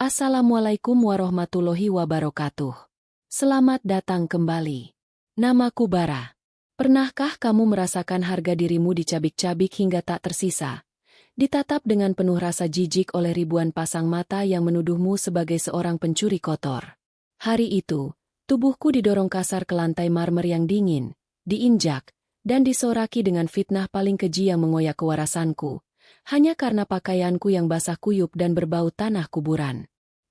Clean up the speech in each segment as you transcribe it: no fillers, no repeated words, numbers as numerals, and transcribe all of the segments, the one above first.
Assalamualaikum warahmatullahi wabarakatuh. Selamat datang kembali. Namaku Bara. Pernahkah kamu merasakan harga dirimu dicabik-cabik hingga tak tersisa? Ditatap dengan penuh rasa jijik oleh ribuan pasang mata yang menuduhmu sebagai seorang pencuri kotor. Hari itu, tubuhku didorong kasar ke lantai marmer yang dingin, diinjak, dan disoraki dengan fitnah paling keji yang mengoyak kewarasanku. Hanya karena pakaianku yang basah kuyup dan berbau tanah kuburan.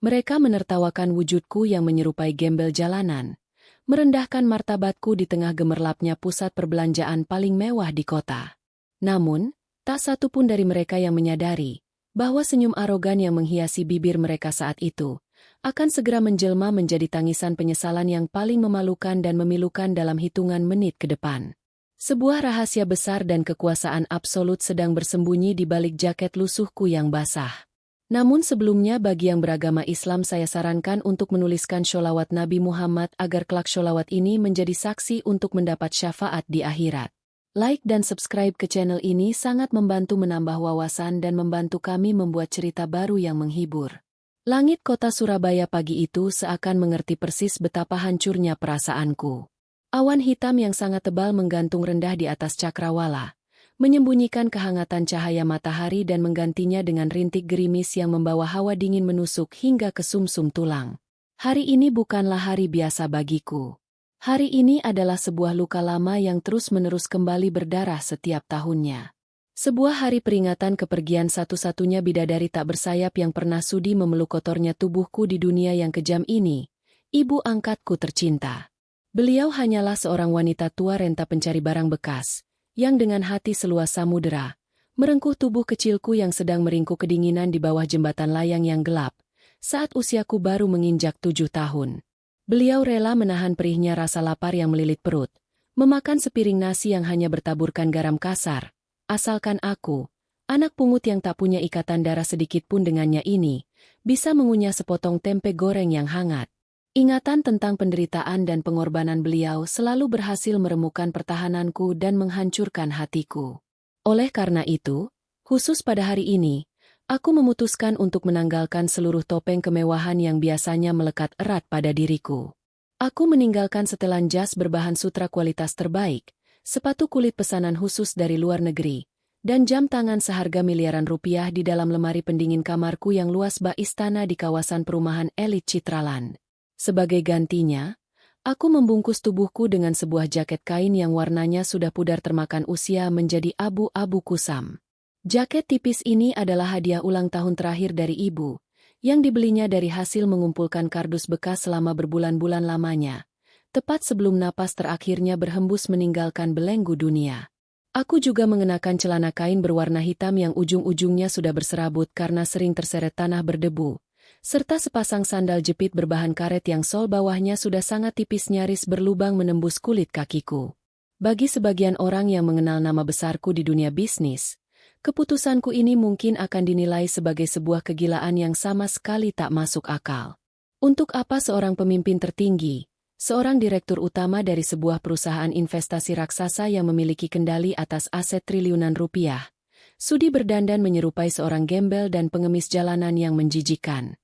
Mereka menertawakan wujudku yang menyerupai gembel jalanan, merendahkan martabatku di tengah gemerlapnya pusat perbelanjaan paling mewah di kota. Namun, tak satu pun dari mereka yang menyadari bahwa senyum arogan yang menghiasi bibir mereka saat itu akan segera menjelma menjadi tangisan penyesalan yang paling memalukan dan memilukan dalam hitungan menit ke depan. Sebuah rahasia besar dan kekuasaan absolut sedang bersembunyi di balik jaket lusuhku yang basah. Namun sebelumnya bagi yang beragama Islam saya sarankan untuk menuliskan sholawat Nabi Muhammad agar kelak sholawat ini menjadi saksi untuk mendapat syafaat di akhirat. Like dan subscribe ke channel ini sangat membantu menambah wawasan dan membantu kami membuat cerita baru yang menghibur. Langit kota Surabaya pagi itu seakan mengerti persis betapa hancurnya perasaanku. Awan hitam yang sangat tebal menggantung rendah di atas cakrawala, menyembunyikan kehangatan cahaya matahari dan menggantinya dengan rintik gerimis yang membawa hawa dingin menusuk hingga ke sumsum tulang. Hari ini bukanlah hari biasa bagiku. Hari ini adalah sebuah luka lama yang terus-menerus kembali berdarah setiap tahunnya. Sebuah hari peringatan kepergian satu-satunya bidadari tak bersayap yang pernah sudi memeluk kotornya tubuhku di dunia yang kejam ini, ibu angkatku tercinta. Beliau hanyalah seorang wanita tua renta pencari barang bekas, yang dengan hati seluas samudera, merengkuh tubuh kecilku yang sedang meringkuk kedinginan di bawah jembatan layang yang gelap, saat usiaku baru menginjak 7 tahun. Beliau rela menahan perihnya rasa lapar yang melilit perut, memakan sepiring nasi yang hanya bertaburkan garam kasar, asalkan aku, anak pungut yang tak punya ikatan darah sedikit pun dengannya ini, bisa mengunyah sepotong tempe goreng yang hangat. Ingatan tentang penderitaan dan pengorbanan beliau selalu berhasil meremukkan pertahananku dan menghancurkan hatiku. Oleh karena itu, khusus pada hari ini, aku memutuskan untuk menanggalkan seluruh topeng kemewahan yang biasanya melekat erat pada diriku. Aku meninggalkan setelan jas berbahan sutra kualitas terbaik, sepatu kulit pesanan khusus dari luar negeri, dan jam tangan seharga miliaran rupiah di dalam lemari pendingin kamarku yang luas bak istana di kawasan perumahan elit Citraland. Sebagai gantinya, aku membungkus tubuhku dengan sebuah jaket kain yang warnanya sudah pudar termakan usia menjadi abu-abu kusam. Jaket tipis ini adalah hadiah ulang tahun terakhir dari ibu, yang dibelinya dari hasil mengumpulkan kardus bekas selama berbulan-bulan lamanya, tepat sebelum napas terakhirnya berhembus meninggalkan belenggu dunia. Aku juga mengenakan celana kain berwarna hitam yang ujung-ujungnya sudah berserabut karena sering terseret tanah berdebu, serta sepasang sandal jepit berbahan karet yang sol bawahnya sudah sangat tipis nyaris berlubang menembus kulit kakiku. Bagi sebagian orang yang mengenal nama besarku di dunia bisnis, keputusanku ini mungkin akan dinilai sebagai sebuah kegilaan yang sama sekali tak masuk akal. Untuk apa seorang pemimpin tertinggi, seorang direktur utama dari sebuah perusahaan investasi raksasa yang memiliki kendali atas aset triliunan rupiah, sudi berdandan menyerupai seorang gembel dan pengemis jalanan yang menjijikan?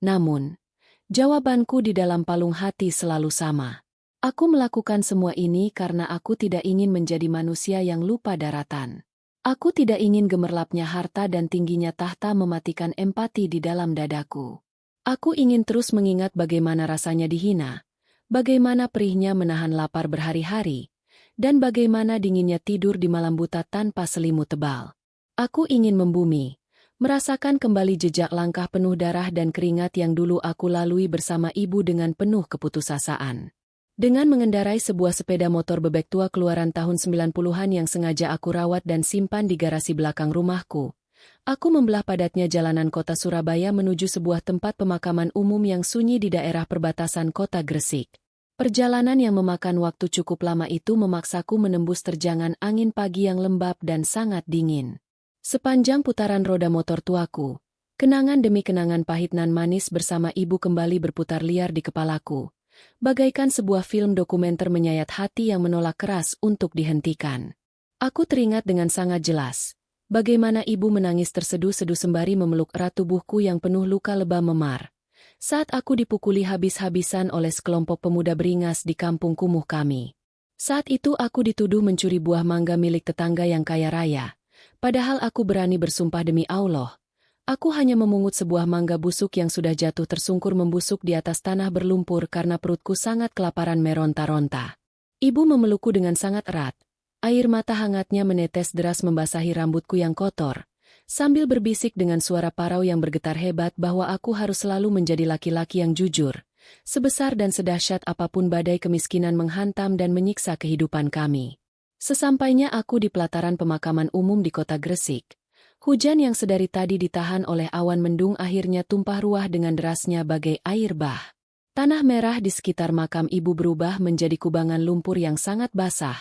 Namun, jawabanku di dalam palung hati selalu sama. Aku melakukan semua ini karena aku tidak ingin menjadi manusia yang lupa daratan. Aku tidak ingin gemerlapnya harta dan tingginya tahta mematikan empati di dalam dadaku. Aku ingin terus mengingat bagaimana rasanya dihina, bagaimana perihnya menahan lapar berhari-hari, dan bagaimana dinginnya tidur di malam buta tanpa selimut tebal. Aku ingin membumi, merasakan kembali jejak langkah penuh darah dan keringat yang dulu aku lalui bersama ibu dengan penuh keputusasaan. Dengan mengendarai sebuah sepeda motor bebek tua keluaran tahun 90-an yang sengaja aku rawat dan simpan di garasi belakang rumahku, aku membelah padatnya jalanan kota Surabaya menuju sebuah tempat pemakaman umum yang sunyi di daerah perbatasan kota Gresik. Perjalanan yang memakan waktu cukup lama itu memaksaku menembus terjangan angin pagi yang lembab dan sangat dingin. Sepanjang putaran roda motor tuaku, kenangan demi kenangan pahit nan manis bersama ibu kembali berputar liar di kepalaku, bagaikan sebuah film dokumenter menyayat hati yang menolak keras untuk dihentikan. Aku teringat dengan sangat jelas, bagaimana ibu menangis terseduh-seduh sembari memeluk erat tubuhku yang penuh luka lebam memar, saat aku dipukuli habis-habisan oleh sekelompok pemuda beringas di kampung kumuh kami. Saat itu aku dituduh mencuri buah mangga milik tetangga yang kaya raya. Padahal aku berani bersumpah demi Allah. Aku hanya memungut sebuah mangga busuk yang sudah jatuh tersungkur membusuk di atas tanah berlumpur karena perutku sangat kelaparan meronta-ronta. Ibu memelukku dengan sangat erat. Air mata hangatnya menetes deras membasahi rambutku yang kotor, sambil berbisik dengan suara parau yang bergetar hebat bahwa aku harus selalu menjadi laki-laki yang jujur, sebesar dan sedahsyat apapun badai kemiskinan menghantam dan menyiksa kehidupan kami. Sesampainya aku di pelataran pemakaman umum di kota Gresik, hujan yang sedari tadi ditahan oleh awan mendung akhirnya tumpah ruah dengan derasnya bagai air bah. Tanah merah di sekitar makam ibu berubah menjadi kubangan lumpur yang sangat basah,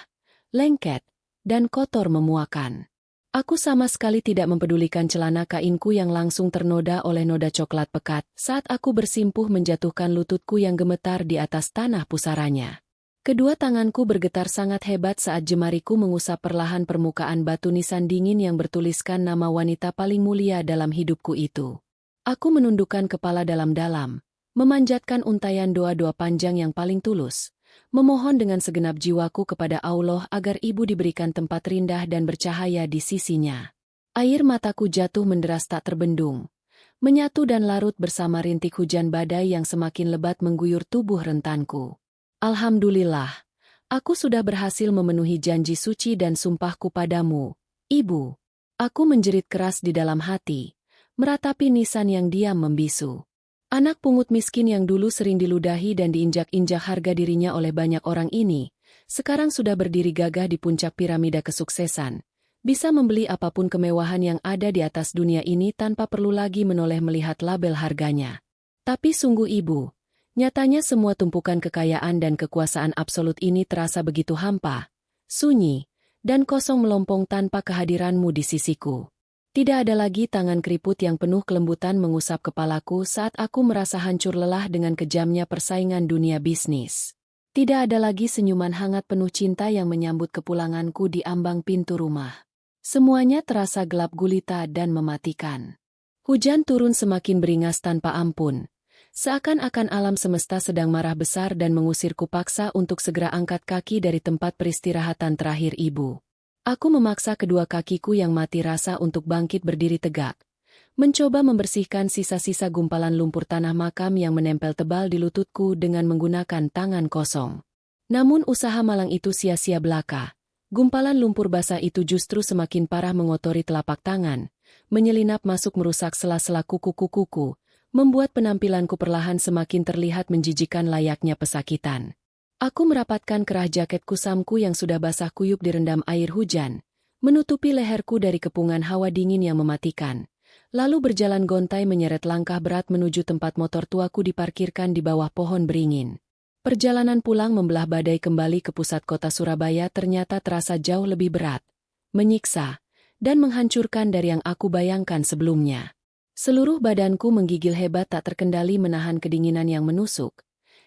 lengket, dan kotor memuakan. Aku sama sekali tidak mempedulikan celana kainku yang langsung ternoda oleh noda coklat pekat saat aku bersimpuh menjatuhkan lututku yang gemetar di atas tanah pusaranya. Kedua tanganku bergetar sangat hebat saat jemariku mengusap perlahan permukaan batu nisan dingin yang bertuliskan nama wanita paling mulia dalam hidupku itu. Aku menundukkan kepala dalam-dalam, memanjatkan untayan doa-doa panjang yang paling tulus, memohon dengan segenap jiwaku kepada Allah agar ibu diberikan tempat rindah dan bercahaya di sisinya. Air mataku jatuh menderas tak terbendung, menyatu dan larut bersama rintik hujan badai yang semakin lebat mengguyur tubuh rentanku. Alhamdulillah, aku sudah berhasil memenuhi janji suci dan sumpahku padamu, Ibu. Aku menjerit keras di dalam hati, meratapi nisan yang diam membisu. Anak pungut miskin yang dulu sering diludahi dan diinjak-injak harga dirinya oleh banyak orang ini, sekarang sudah berdiri gagah di puncak piramida kesuksesan, bisa membeli apapun kemewahan yang ada di atas dunia ini tanpa perlu lagi menoleh melihat label harganya. Tapi sungguh Ibu, nyatanya semua tumpukan kekayaan dan kekuasaan absolut ini terasa begitu hampa, sunyi, dan kosong melompong tanpa kehadiranmu di sisiku. Tidak ada lagi tangan keriput yang penuh kelembutan mengusap kepalaku saat aku merasa hancur lelah dengan kejamnya persaingan dunia bisnis. Tidak ada lagi senyuman hangat penuh cinta yang menyambut kepulanganku di ambang pintu rumah. Semuanya terasa gelap gulita dan mematikan. Hujan turun semakin beringas tanpa ampun. Seakan-akan alam semesta sedang marah besar dan mengusirku paksa untuk segera angkat kaki dari tempat peristirahatan terakhir ibu. Aku memaksa kedua kakiku yang mati rasa untuk bangkit berdiri tegak, mencoba membersihkan sisa-sisa gumpalan lumpur tanah makam yang menempel tebal di lututku dengan menggunakan tangan kosong. Namun usaha malang itu sia-sia belaka. Gumpalan lumpur basah itu justru semakin parah mengotori telapak tangan, menyelinap masuk merusak sela-sela kuku-kukuku, membuat penampilanku perlahan semakin terlihat menjijikan layaknya pesakitan. Aku merapatkan kerah jaket kusamku yang sudah basah kuyup direndam air hujan, menutupi leherku dari kepungan hawa dingin yang mematikan, lalu berjalan gontai menyeret langkah berat menuju tempat motor tuaku diparkirkan di bawah pohon beringin. Perjalanan pulang membelah badai kembali ke pusat kota Surabaya ternyata terasa jauh lebih berat, menyiksa, dan menghancurkan dari yang aku bayangkan sebelumnya. Seluruh badanku menggigil hebat tak terkendali menahan kedinginan yang menusuk.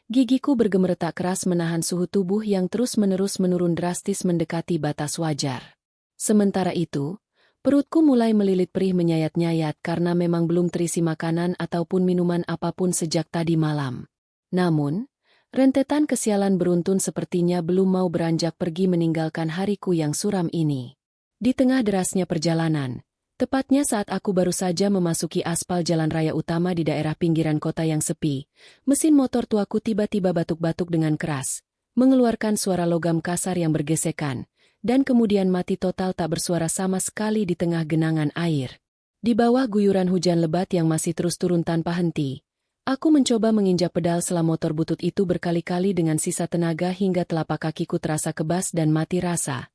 Gigiku bergemeretak keras menahan suhu tubuh yang terus-menerus menurun drastis mendekati batas wajar. Sementara itu, perutku mulai melilit perih menyayat-nyayat karena memang belum terisi makanan ataupun minuman apapun sejak tadi malam. Namun, rentetan kesialan beruntun sepertinya belum mau beranjak pergi meninggalkan hariku yang suram ini. Di tengah derasnya perjalanan, tepatnya saat aku baru saja memasuki aspal jalan raya utama di daerah pinggiran kota yang sepi, mesin motor tuaku tiba-tiba batuk-batuk dengan keras, mengeluarkan suara logam kasar yang bergesekan, dan kemudian mati total tak bersuara sama sekali di tengah genangan air. Di bawah guyuran hujan lebat yang masih terus turun tanpa henti, aku mencoba menginjak pedal sela motor butut itu berkali-kali dengan sisa tenaga hingga telapak kakiku terasa kebas dan mati rasa.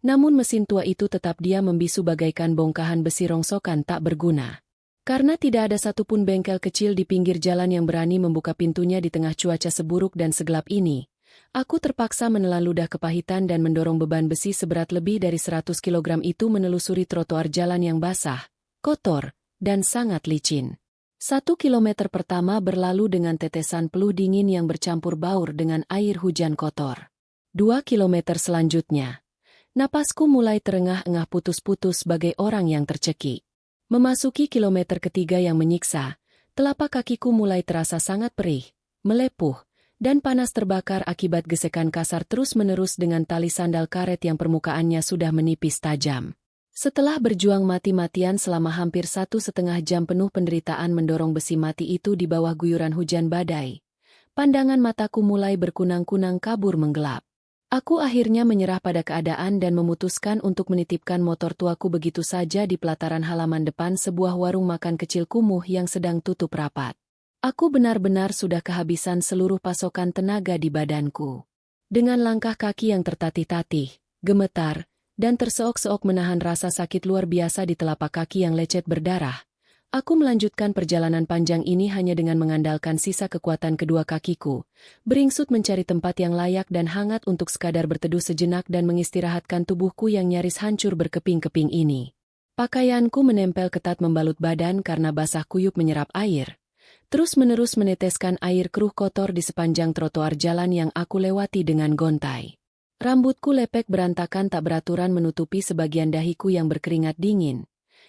Namun mesin tua itu tetap diam membisu bagaikan bongkahan besi rongsokan tak berguna. Karena tidak ada satupun bengkel kecil di pinggir jalan yang berani membuka pintunya di tengah cuaca seburuk dan segelap ini, aku terpaksa menelan ludah kepahitan dan mendorong beban besi seberat lebih dari 100 kg itu menelusuri trotoar jalan yang basah, kotor, dan sangat licin. 1 kilometer pertama berlalu dengan tetesan peluh dingin yang bercampur baur dengan air hujan kotor. 2 kilometer selanjutnya, napasku mulai terengah-engah putus-putus bagai orang yang tercekik. Memasuki kilometer ketiga yang menyiksa, Telapak kakiku mulai terasa sangat perih, melepuh, dan panas terbakar akibat gesekan kasar terus-menerus dengan tali sandal karet yang permukaannya sudah menipis tajam. Setelah berjuang mati-matian selama hampir 1,5 jam penuh penderitaan mendorong besi mati itu di bawah guyuran hujan badai, pandangan mataku mulai berkunang-kunang kabur menggelap. Aku akhirnya menyerah pada keadaan dan memutuskan untuk menitipkan motor tuaku begitu saja di pelataran halaman depan sebuah warung makan kecil kumuh yang sedang tutup rapat. Aku benar-benar sudah kehabisan seluruh pasokan tenaga di badanku. Dengan langkah kaki yang tertatih-tatih, gemetar, dan terseok-seok menahan rasa sakit luar biasa di telapak kaki yang lecet berdarah, aku melanjutkan perjalanan panjang ini hanya dengan mengandalkan sisa kekuatan kedua kakiku, beringsut mencari tempat yang layak dan hangat untuk sekadar berteduh sejenak dan mengistirahatkan tubuhku yang nyaris hancur berkeping-keping ini. Pakaianku menempel ketat membalut badan karena basah kuyup menyerap air. Terus-menerus meneteskan air keruh kotor di sepanjang trotoar jalan yang aku lewati dengan gontai. Rambutku lepek berantakan tak beraturan menutupi sebagian dahiku yang berkeringat dingin,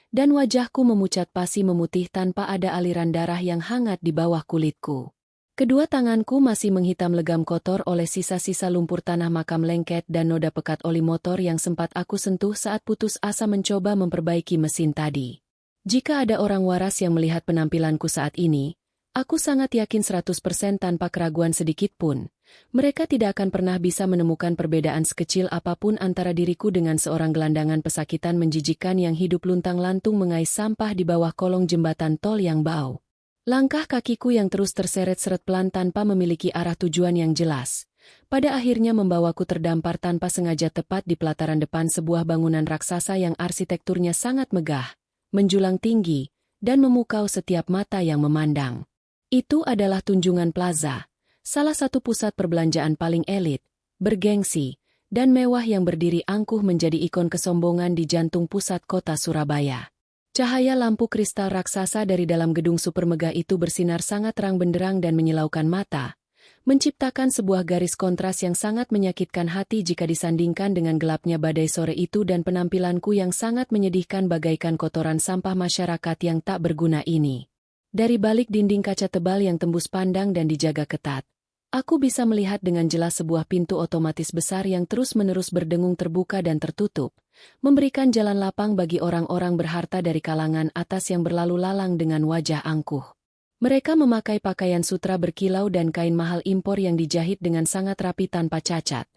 dan wajahku memucat pasi memutih tanpa ada aliran darah yang hangat di bawah kulitku. Kedua tanganku masih menghitam legam kotor oleh sisa-sisa lumpur tanah makam lengket dan noda pekat oli motor yang sempat aku sentuh saat putus asa mencoba memperbaiki mesin tadi. Jika ada orang waras yang melihat penampilanku saat ini, aku sangat yakin 100% tanpa keraguan sedikit pun, mereka tidak akan pernah bisa menemukan perbedaan sekecil apapun antara diriku dengan seorang gelandangan pesakitan menjijikan yang hidup luntang-lantung mengais sampah di bawah kolong jembatan tol yang bau. Langkah kakiku yang terus terseret-seret pelan tanpa memiliki arah tujuan yang jelas, pada akhirnya membawaku terdampar tanpa sengaja tepat di pelataran depan sebuah bangunan raksasa yang arsitekturnya sangat megah, menjulang tinggi, dan memukau setiap mata yang memandang. Itu adalah Tunjungan Plaza, salah satu pusat perbelanjaan paling elit, bergengsi, dan mewah yang berdiri angkuh menjadi ikon kesombongan di jantung pusat kota Surabaya. Cahaya lampu kristal raksasa dari dalam gedung super megah itu bersinar sangat terang benderang dan menyilaukan mata, menciptakan sebuah garis kontras yang sangat menyakitkan hati jika disandingkan dengan gelapnya badai sore itu dan penampilanku yang sangat menyedihkan bagaikan kotoran sampah masyarakat yang tak berguna ini. Dari balik dinding kaca tebal yang tembus pandang dan dijaga ketat, aku bisa melihat dengan jelas sebuah pintu otomatis besar yang terus-menerus berdengung terbuka dan tertutup, memberikan jalan lapang bagi orang-orang berharta dari kalangan atas yang berlalu lalang dengan wajah angkuh. Mereka memakai pakaian sutra berkilau dan kain mahal impor yang dijahit dengan sangat rapi tanpa cacat.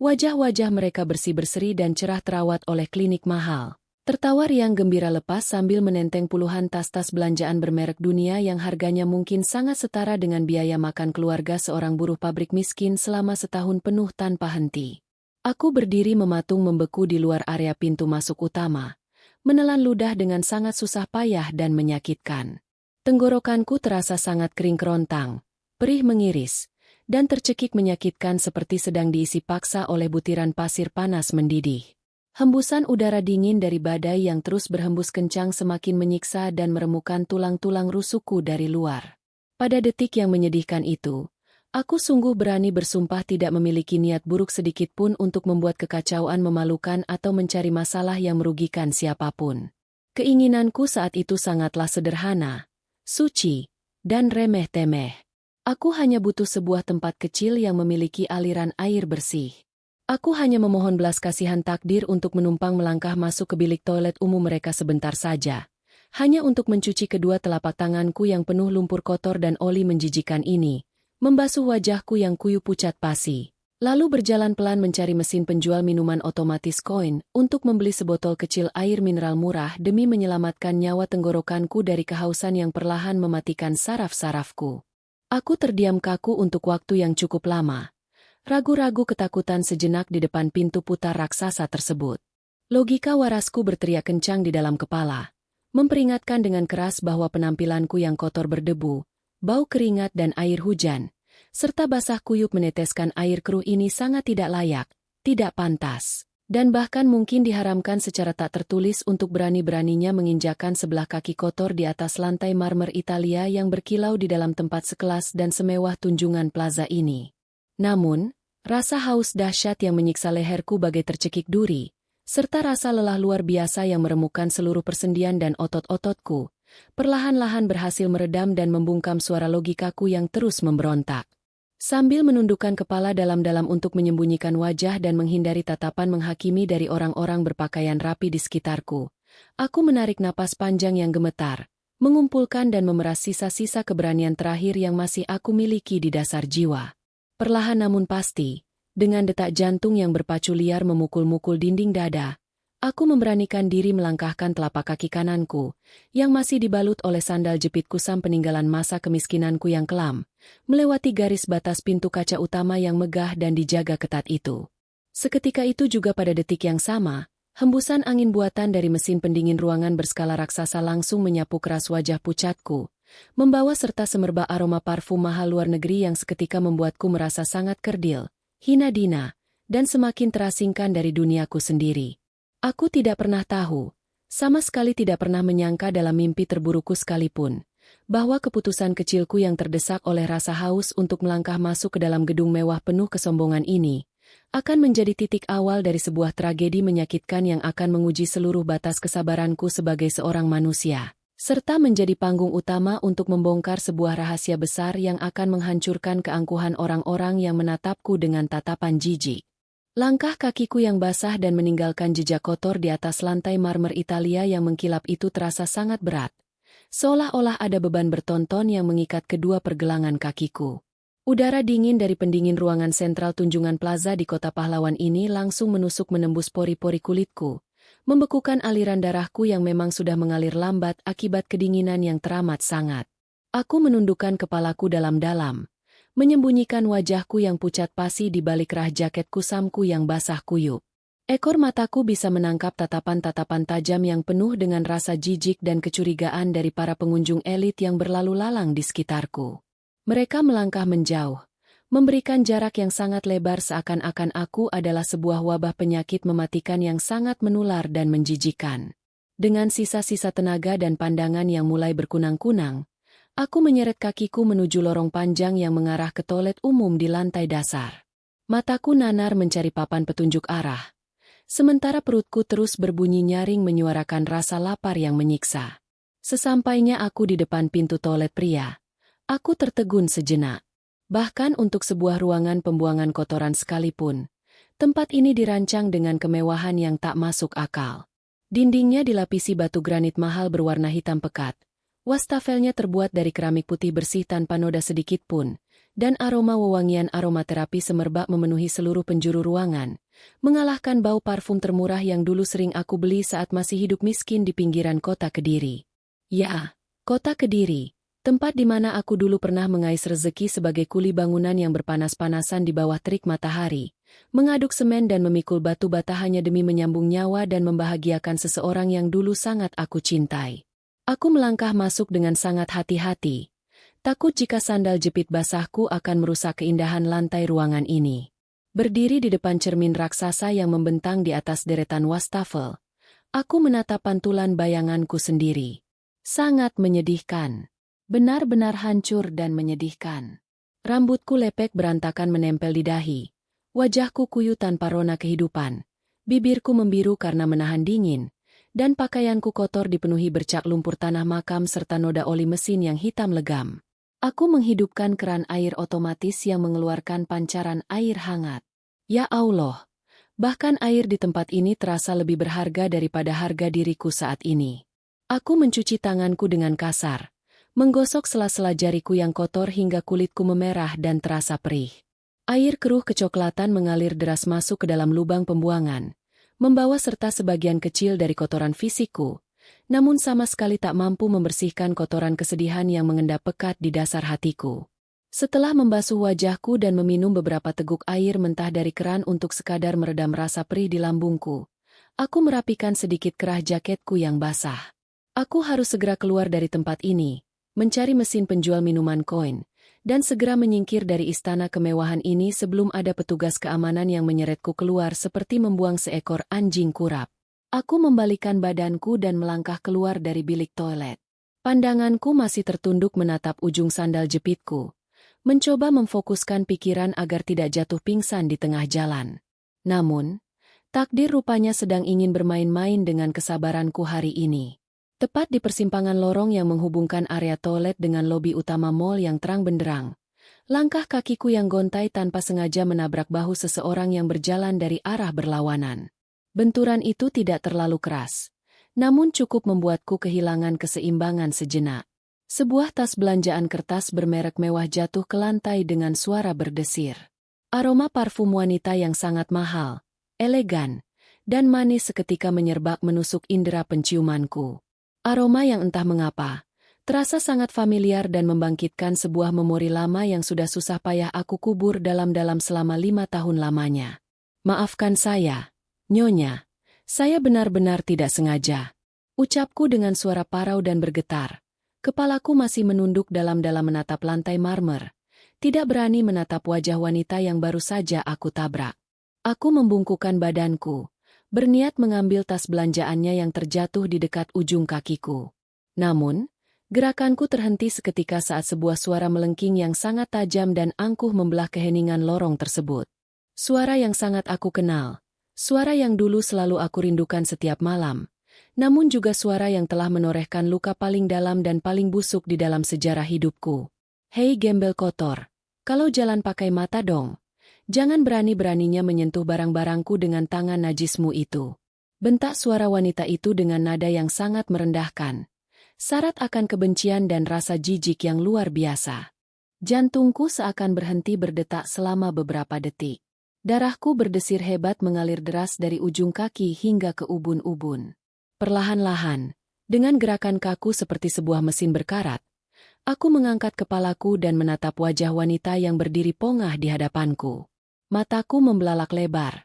Wajah-wajah mereka bersih-berseri dan cerah terawat oleh klinik mahal. Tertawa riang gembira lepas sambil menenteng puluhan tas-tas belanjaan bermerek dunia yang harganya mungkin sangat setara dengan biaya makan keluarga seorang buruh pabrik miskin selama setahun penuh tanpa henti. Aku berdiri mematung membeku di luar area pintu masuk utama, menelan ludah dengan sangat susah payah dan menyakitkan. Tenggorokanku terasa sangat kering kerontang, perih mengiris, dan tercekik menyakitkan seperti sedang diisi paksa oleh butiran pasir panas mendidih. Hembusan udara dingin dari badai yang terus berhembus kencang semakin menyiksa dan meremukkan tulang-tulang rusukku dari luar. Pada detik yang menyedihkan itu, aku sungguh berani bersumpah tidak memiliki niat buruk sedikit pun untuk membuat kekacauan memalukan atau mencari masalah yang merugikan siapapun. Keinginanku saat itu sangatlah sederhana, suci, dan remeh-temeh. Aku hanya butuh sebuah tempat kecil yang memiliki aliran air bersih. Aku hanya memohon belas kasihan takdir untuk menumpang melangkah masuk ke bilik toilet umum mereka sebentar saja. Hanya untuk mencuci kedua telapak tanganku yang penuh lumpur kotor dan oli menjijikan ini, membasuh wajahku yang kuyup pucat pasi, lalu berjalan pelan mencari mesin penjual minuman otomatis koin untuk membeli sebotol kecil air mineral murah demi menyelamatkan nyawa tenggorokanku dari kehausan yang perlahan mematikan saraf-sarafku. Aku terdiam kaku untuk waktu yang cukup lama. Ragu-ragu ketakutan sejenak di depan pintu putar raksasa tersebut. Logika warasku berteriak kencang di dalam kepala, memperingatkan dengan keras bahwa penampilanku yang kotor berdebu, bau keringat dan air hujan, serta basah kuyup meneteskan air keruh ini sangat tidak layak, tidak pantas, dan bahkan mungkin diharamkan secara tak tertulis untuk berani-beraninya menginjakan sebelah kaki kotor di atas lantai marmer Italia yang berkilau di dalam tempat sekelas dan semewah Tunjungan Plaza ini. Namun, rasa haus dahsyat yang menyiksa leherku bagai tercekik duri, serta rasa lelah luar biasa yang meremukkan seluruh persendian dan otot-ototku, perlahan-lahan berhasil meredam dan membungkam suara logikaku yang terus memberontak. Sambil menundukkan kepala dalam-dalam untuk menyembunyikan wajah dan menghindari tatapan menghakimi dari orang-orang berpakaian rapi di sekitarku, aku menarik napas panjang yang gemetar, mengumpulkan dan memeras sisa-sisa keberanian terakhir yang masih aku miliki di dasar jiwa. Perlahan namun pasti, dengan detak jantung yang berpacu liar memukul-mukul dinding dada, aku memberanikan diri melangkahkan telapak kaki kananku, yang masih dibalut oleh sandal jepit kusam peninggalan masa kemiskinanku yang kelam, melewati garis batas pintu kaca utama yang megah dan dijaga ketat itu. Seketika itu juga pada detik yang sama, hembusan angin buatan dari mesin pendingin ruangan berskala raksasa langsung menyapu keras wajah pucatku, membawa serta semerbak aroma parfum mahal luar negeri yang seketika membuatku merasa sangat kerdil, hina dina, dan semakin terasingkan dari duniaku sendiri. Aku tidak pernah tahu, sama sekali tidak pernah menyangka dalam mimpi terburukku sekalipun, bahwa keputusan kecilku yang terdesak oleh rasa haus untuk melangkah masuk ke dalam gedung mewah penuh kesombongan ini, akan menjadi titik awal dari sebuah tragedi menyakitkan yang akan menguji seluruh batas kesabaranku sebagai seorang manusia, serta menjadi panggung utama untuk membongkar sebuah rahasia besar yang akan menghancurkan keangkuhan orang-orang yang menatapku dengan tatapan jijik. Langkah kakiku yang basah dan meninggalkan jejak kotor di atas lantai marmer Italia yang mengkilap itu terasa sangat berat, seolah-olah ada beban bertonton yang mengikat kedua pergelangan kakiku. Udara dingin dari pendingin ruangan sentral Tunjungan Plaza di kota pahlawan ini langsung menusuk menembus pori-pori kulitku, membekukan aliran darahku yang memang sudah mengalir lambat akibat kedinginan yang teramat sangat. Aku menundukkan kepalaku dalam-dalam, menyembunyikan wajahku yang pucat pasi di balik rah jaket kusamku yang basah kuyup. Ekor mataku bisa menangkap tatapan-tatapan tajam yang penuh dengan rasa jijik dan kecurigaan dari para pengunjung elit yang berlalu lalang di sekitarku. Mereka melangkah menjauh, memberikan jarak yang sangat lebar seakan-akan aku adalah sebuah wabah penyakit mematikan yang sangat menular dan menjijikan. Dengan sisa-sisa tenaga dan pandangan yang mulai berkunang-kunang, aku menyeret kakiku menuju lorong panjang yang mengarah ke toilet umum di lantai dasar. Mataku nanar mencari papan petunjuk arah, sementara perutku terus berbunyi nyaring menyuarakan rasa lapar yang menyiksa. Sesampainya aku di depan pintu toilet pria, aku tertegun sejenak. Bahkan untuk sebuah ruangan pembuangan kotoran sekalipun, tempat ini dirancang dengan kemewahan yang tak masuk akal. Dindingnya dilapisi batu granit mahal berwarna hitam pekat. Wastafelnya terbuat dari keramik putih bersih tanpa noda sedikit pun, dan aroma wewangian aromaterapi semerbak memenuhi seluruh penjuru ruangan, mengalahkan bau parfum termurah yang dulu sering aku beli saat masih hidup miskin di pinggiran kota Kediri. Ya, kota Kediri, tempat di mana aku dulu pernah mengais rezeki sebagai kuli bangunan yang berpanas-panasan di bawah terik matahari, mengaduk semen dan memikul batu bata hanya demi menyambung nyawa dan membahagiakan seseorang yang dulu sangat aku cintai. Aku melangkah masuk dengan sangat hati-hati, takut jika sandal jepit basahku akan merusak keindahan lantai ruangan ini. Berdiri di depan cermin raksasa yang membentang di atas deretan wastafel, aku menatap pantulan bayanganku sendiri. Sangat menyedihkan. Benar-benar hancur dan menyedihkan. Rambutku lepek berantakan menempel di dahi, wajahku kuyu tanpa rona kehidupan, bibirku membiru karena menahan dingin, dan pakaianku kotor dipenuhi bercak lumpur tanah makam serta noda oli mesin yang hitam legam. Aku menghidupkan keran air otomatis yang mengeluarkan pancaran air hangat. Ya Allah, bahkan air di tempat ini terasa lebih berharga daripada harga diriku saat ini. Aku mencuci tanganku dengan kasar, menggosok sela-sela jariku yang kotor hingga kulitku memerah dan terasa perih. Air keruh kecoklatan mengalir deras masuk ke dalam lubang pembuangan, membawa serta sebagian kecil dari kotoran fisikku, namun sama sekali tak mampu membersihkan kotoran kesedihan yang mengendap pekat di dasar hatiku. Setelah membasuh wajahku dan meminum beberapa teguk air mentah dari keran untuk sekadar meredam rasa perih di lambungku, aku merapikan sedikit kerah jaketku yang basah. Aku harus segera keluar dari tempat ini, mencari mesin penjual minuman koin, dan segera menyingkir dari istana kemewahan ini sebelum ada petugas keamanan yang menyeretku keluar seperti membuang seekor anjing kurap. Aku membalikkan badanku dan melangkah keluar dari bilik toilet. Pandanganku masih tertunduk menatap ujung sandal jepitku, mencoba memfokuskan pikiran agar tidak jatuh pingsan di tengah jalan. Namun, takdir rupanya sedang ingin bermain-main dengan kesabaranku hari ini. Tepat di persimpangan lorong yang menghubungkan area toilet dengan lobi utama mall yang terang benderang. Langkah kakiku yang gontai tanpa sengaja menabrak bahu seseorang yang berjalan dari arah berlawanan. Benturan itu tidak terlalu keras, namun cukup membuatku kehilangan keseimbangan sejenak. Sebuah tas belanjaan kertas bermerek mewah jatuh ke lantai dengan suara berdesir. Aroma parfum wanita yang sangat mahal, elegan, dan manis seketika menyerbak menusuk indera penciumanku. Aroma yang entah mengapa terasa sangat familiar dan membangkitkan sebuah memori lama yang sudah susah payah aku kubur dalam-dalam selama 5 tahun lamanya. Maafkan saya, Nyonya. Saya benar-benar tidak sengaja. Ucapku dengan suara parau dan bergetar. Kepalaku masih menunduk dalam-dalam menatap lantai marmer. Tidak berani menatap wajah wanita yang baru saja aku tabrak. Aku membungkukkan badanku, berniat mengambil tas belanjaannya yang terjatuh di dekat ujung kakiku. Namun, gerakanku terhenti seketika saat sebuah suara melengking yang sangat tajam dan angkuh membelah keheningan lorong tersebut. Suara yang sangat aku kenal. Suara yang dulu selalu aku rindukan setiap malam. Namun juga suara yang telah menorehkan luka paling dalam dan paling busuk di dalam sejarah hidupku. Hei gembel kotor, kalau jalan pakai mata dong. Jangan berani-beraninya menyentuh barang-barangku dengan tangan najismu itu. Bentak suara wanita itu dengan nada yang sangat merendahkan. Syarat akan kebencian dan rasa jijik yang luar biasa. Jantungku seakan berhenti berdetak selama beberapa detik. Darahku berdesir hebat mengalir deras dari ujung kaki hingga ke ubun-ubun. Perlahan-lahan, dengan gerakan kaku seperti sebuah mesin berkarat, aku mengangkat kepalaku dan menatap wajah wanita yang berdiri pongah di hadapanku. Mataku membelalak lebar.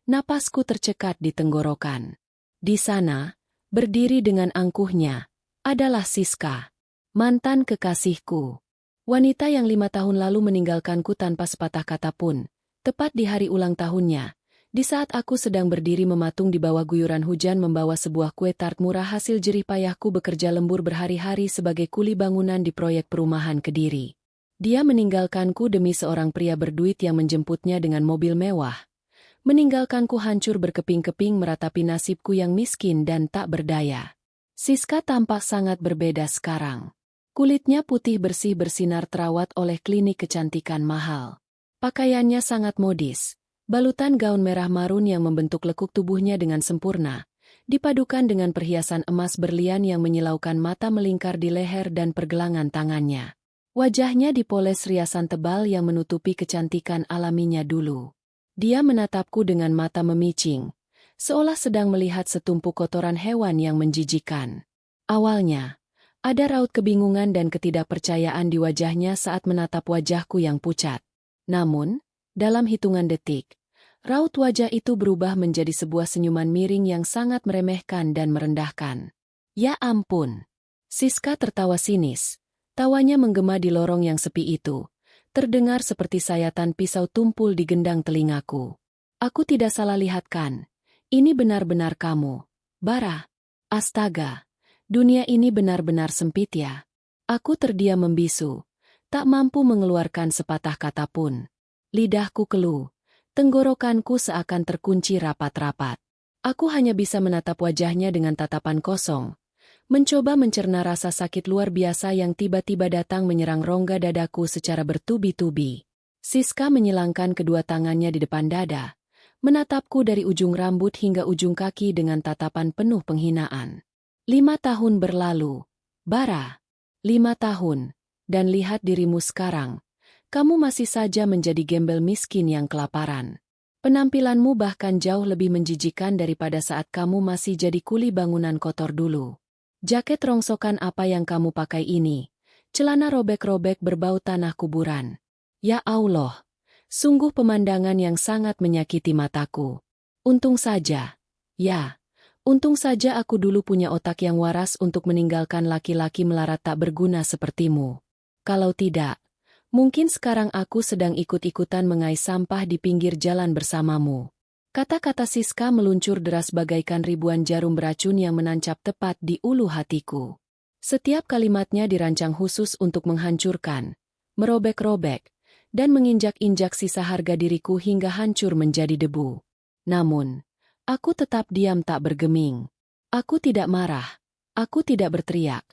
Napasku tercekat di tenggorokan. Di sana, berdiri dengan angkuhnya, adalah Siska, mantan kekasihku. Wanita yang 5 tahun lalu meninggalkanku tanpa sepatah kata pun, tepat di hari ulang tahunnya. Di saat aku sedang berdiri mematung di bawah guyuran hujan membawa sebuah kue tart murah hasil jerih payahku bekerja lembur berhari-hari sebagai kuli bangunan di proyek perumahan Kediri. Dia meninggalkanku demi seorang pria berduit yang menjemputnya dengan mobil mewah. Meninggalkanku hancur berkeping-keping meratapi nasibku yang miskin dan tak berdaya. Siska tampak sangat berbeda sekarang. Kulitnya putih bersih bersinar terawat oleh klinik kecantikan mahal. Pakaiannya sangat modis. Balutan gaun merah marun yang membentuk lekuk tubuhnya dengan sempurna, dipadukan dengan perhiasan emas berlian yang menyilaukan mata melingkar di leher dan pergelangan tangannya. Wajahnya dipoles riasan tebal yang menutupi kecantikan alaminya dulu. Dia menatapku dengan mata memicing, seolah sedang melihat setumpuk kotoran hewan yang menjijikan. Awalnya, ada raut kebingungan dan ketidakpercayaan di wajahnya saat menatap wajahku yang pucat. Namun, dalam hitungan detik, raut wajah itu berubah menjadi sebuah senyuman miring yang sangat meremehkan dan merendahkan. Ya ampun! Siska tertawa sinis. Tawanya menggema di lorong yang sepi itu. Terdengar seperti sayatan pisau tumpul di gendang telingaku. Aku tidak salah lihat kan? Ini benar-benar kamu, Bara. Astaga! Dunia ini benar-benar sempit ya. Aku terdiam membisu. Tak mampu mengeluarkan sepatah kata pun. Lidahku keluh. Tenggorokanku seakan terkunci rapat-rapat. Aku hanya bisa menatap wajahnya dengan tatapan kosong, mencoba mencerna rasa sakit luar biasa yang tiba-tiba datang menyerang rongga dadaku secara bertubi-tubi. Siska menyilangkan kedua tangannya di depan dada, menatapku dari ujung rambut hingga ujung kaki dengan tatapan penuh penghinaan. 5 tahun berlalu, Bara. 5 tahun, dan lihat dirimu sekarang. Kamu masih saja menjadi gembel miskin yang kelaparan. Penampilanmu bahkan jauh lebih menjijikan daripada saat kamu masih jadi kuli bangunan kotor dulu. Jaket rongsokan apa yang kamu pakai ini? Celana robek-robek berbau tanah kuburan. Ya Allah, sungguh pemandangan yang sangat menyakiti mataku. Untung saja, untung saja aku dulu punya otak yang waras untuk meninggalkan laki-laki melarat tak berguna sepertimu. Kalau tidak, mungkin sekarang aku sedang ikut-ikutan mengais sampah di pinggir jalan bersamamu. Kata-kata Siska meluncur deras bagaikan ribuan jarum beracun yang menancap tepat di ulu hatiku. Setiap kalimatnya dirancang khusus untuk menghancurkan, merobek-robek, dan menginjak-injak sisa harga diriku hingga hancur menjadi debu. Namun, aku tetap diam tak bergeming. Aku tidak marah. Aku tidak berteriak.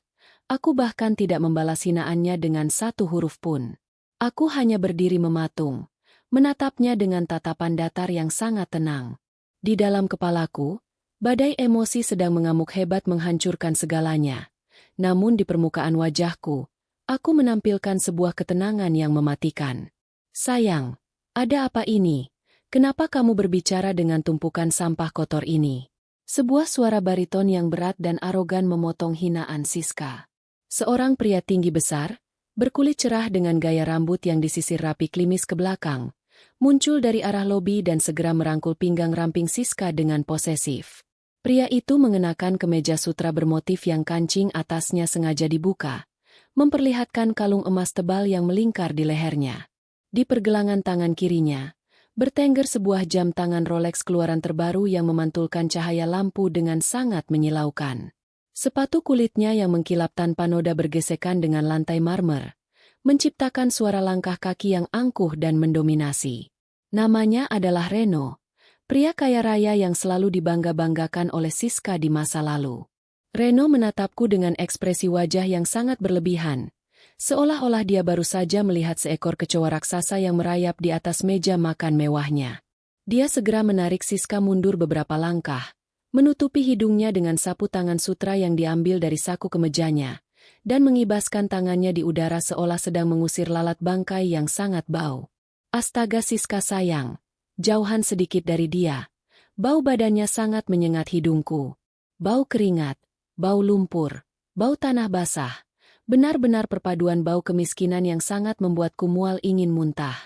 Aku bahkan tidak membalas hinaannya dengan satu huruf pun. Aku hanya berdiri mematung, menatapnya dengan tatapan datar yang sangat tenang. Di dalam kepalaku, badai emosi sedang mengamuk hebat menghancurkan segalanya. Namun di permukaan wajahku, aku menampilkan sebuah ketenangan yang mematikan. Sayang, ada apa ini? Kenapa kamu berbicara dengan tumpukan sampah kotor ini? Sebuah suara bariton yang berat dan arogan memotong hinaan Siska. Seorang pria tinggi besar, berkulit cerah dengan gaya rambut yang disisir rapi klimis ke belakang, muncul dari arah lobi dan segera merangkul pinggang ramping Siska dengan posesif. Pria itu mengenakan kemeja sutra bermotif yang kancing atasnya sengaja dibuka, memperlihatkan kalung emas tebal yang melingkar di lehernya. Di pergelangan tangan kirinya, bertengger sebuah jam tangan Rolex keluaran terbaru yang memantulkan cahaya lampu dengan sangat menyilaukan. Sepatu kulitnya yang mengkilap tanpa noda bergesekan dengan lantai marmer, menciptakan suara langkah kaki yang angkuh dan mendominasi. Namanya adalah Reno, pria kaya raya yang selalu dibangga-banggakan oleh Siska di masa lalu. Reno menatapku dengan ekspresi wajah yang sangat berlebihan, seolah-olah dia baru saja melihat seekor kecoa raksasa yang merayap di atas meja makan mewahnya. Dia segera menarik Siska mundur beberapa langkah, menutupi hidungnya dengan sapu tangan sutra yang diambil dari saku kemejanya, dan mengibaskan tangannya di udara seolah sedang mengusir lalat bangkai yang sangat bau. Astaga Siska sayang, jauhan sedikit dari dia. Bau badannya sangat menyengat hidungku. Bau keringat, bau lumpur, bau tanah basah. Benar-benar perpaduan bau kemiskinan yang sangat membuatku mual ingin muntah.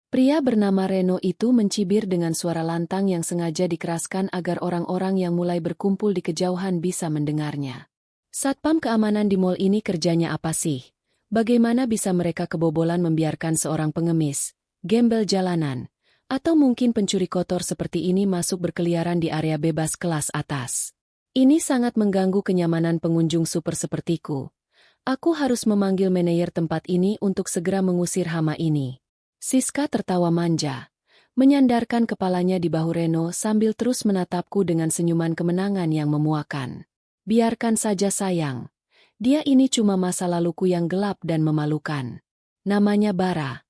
Pria bernama Reno itu mencibir dengan suara lantang yang sengaja dikeraskan agar orang-orang yang mulai berkumpul di kejauhan bisa mendengarnya. Satpam keamanan di mal ini kerjanya apa sih? Bagaimana bisa mereka kebobolan membiarkan seorang pengemis, gembel jalanan, atau mungkin pencuri kotor seperti ini masuk berkeliaran di area bebas kelas atas? Ini sangat mengganggu kenyamanan pengunjung super sepertiku. Aku harus memanggil manajer tempat ini untuk segera mengusir hama ini. Siska tertawa manja, menyandarkan kepalanya di bahu Reno sambil terus menatapku dengan senyuman kemenangan yang memuakan. Biarkan saja sayang, dia ini cuma masa laluku yang gelap dan memalukan. Namanya Bara,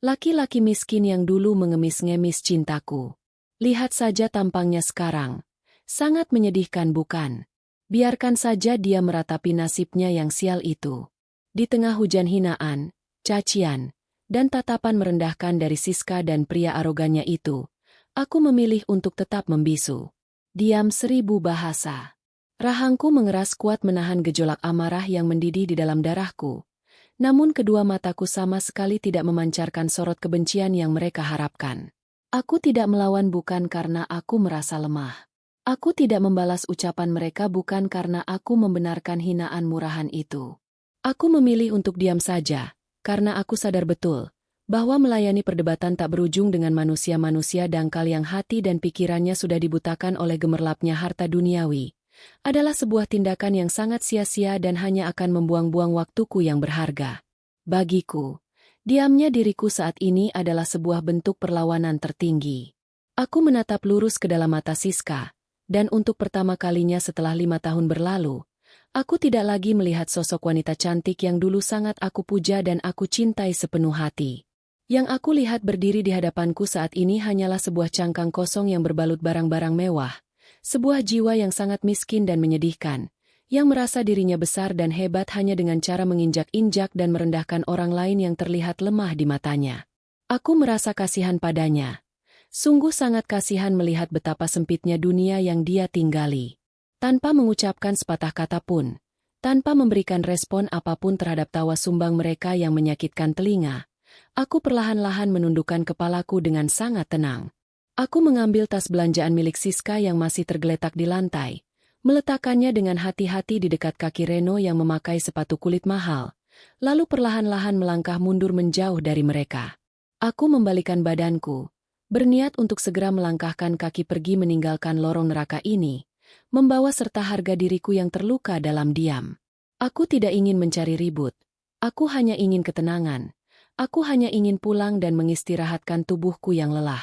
laki-laki miskin yang dulu mengemis-ngemis cintaku. Lihat saja tampangnya sekarang, sangat menyedihkan bukan? Biarkan saja dia meratapi nasibnya yang sial itu. Di tengah hujan hinaan, cacian, dan tatapan merendahkan dari Siska dan pria arogannya itu, aku memilih untuk tetap membisu. Diam 1000 bahasa. Rahangku mengeras kuat menahan gejolak amarah yang mendidih di dalam darahku. Namun kedua mataku sama sekali tidak memancarkan sorot kebencian yang mereka harapkan. Aku tidak melawan bukan karena aku merasa lemah. Aku tidak membalas ucapan mereka bukan karena aku membenarkan hinaan murahan itu. Aku memilih untuk diam saja, karena aku sadar betul bahwa melayani perdebatan tak berujung dengan manusia-manusia dangkal yang hati dan pikirannya sudah dibutakan oleh gemerlapnya harta duniawi adalah sebuah tindakan yang sangat sia-sia dan hanya akan membuang-buang waktuku yang berharga. Bagiku, diamnya diriku saat ini adalah sebuah bentuk perlawanan tertinggi. Aku menatap lurus ke dalam mata Siska, dan untuk pertama kalinya setelah 5 tahun berlalu, aku tidak lagi melihat sosok wanita cantik yang dulu sangat aku puja dan aku cintai sepenuh hati. Yang aku lihat berdiri di hadapanku saat ini hanyalah sebuah cangkang kosong yang berbalut barang-barang mewah, sebuah jiwa yang sangat miskin dan menyedihkan, yang merasa dirinya besar dan hebat hanya dengan cara menginjak-injak dan merendahkan orang lain yang terlihat lemah di matanya. Aku merasa kasihan padanya. Sungguh sangat kasihan melihat betapa sempitnya dunia yang dia tinggali. Tanpa mengucapkan sepatah kata pun, tanpa memberikan respon apapun terhadap tawa sumbang mereka yang menyakitkan telinga, aku perlahan-lahan menundukkan kepalaku dengan sangat tenang. Aku mengambil tas belanjaan milik Siska yang masih tergeletak di lantai, meletakkannya dengan hati-hati di dekat kaki Reno yang memakai sepatu kulit mahal, lalu perlahan-lahan melangkah mundur menjauh dari mereka. Aku membalikan badanku, berniat untuk segera melangkahkan kaki pergi meninggalkan lorong neraka ini, membawa serta harga diriku yang terluka dalam diam. Aku tidak ingin mencari ribut. Aku hanya ingin ketenangan. Aku hanya ingin pulang dan mengistirahatkan tubuhku yang lelah.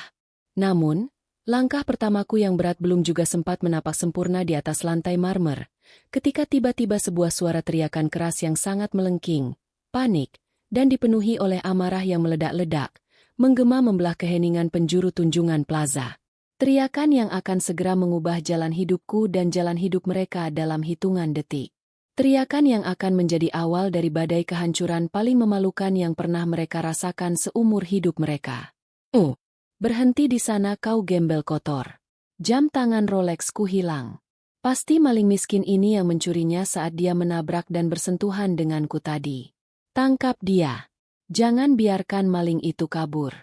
Namun, Langkah pertamaku yang berat belum juga sempat menapak sempurna di atas lantai marmer, ketika tiba-tiba sebuah suara teriakan keras yang sangat melengking, panik, dan dipenuhi oleh amarah yang meledak-ledak, menggema membelah keheningan penjuru Tunjungan Plaza. Teriakan yang akan segera mengubah jalan hidupku dan jalan hidup mereka dalam hitungan detik. Teriakan yang akan menjadi awal dari badai kehancuran paling memalukan yang pernah mereka rasakan seumur hidup mereka. Oh, berhenti di sana kau gembel kotor. Jam tangan Rolexku hilang. Pasti maling miskin ini yang mencurinya saat dia menabrak dan bersentuhan denganku tadi. Tangkap dia. Jangan biarkan maling itu kabur.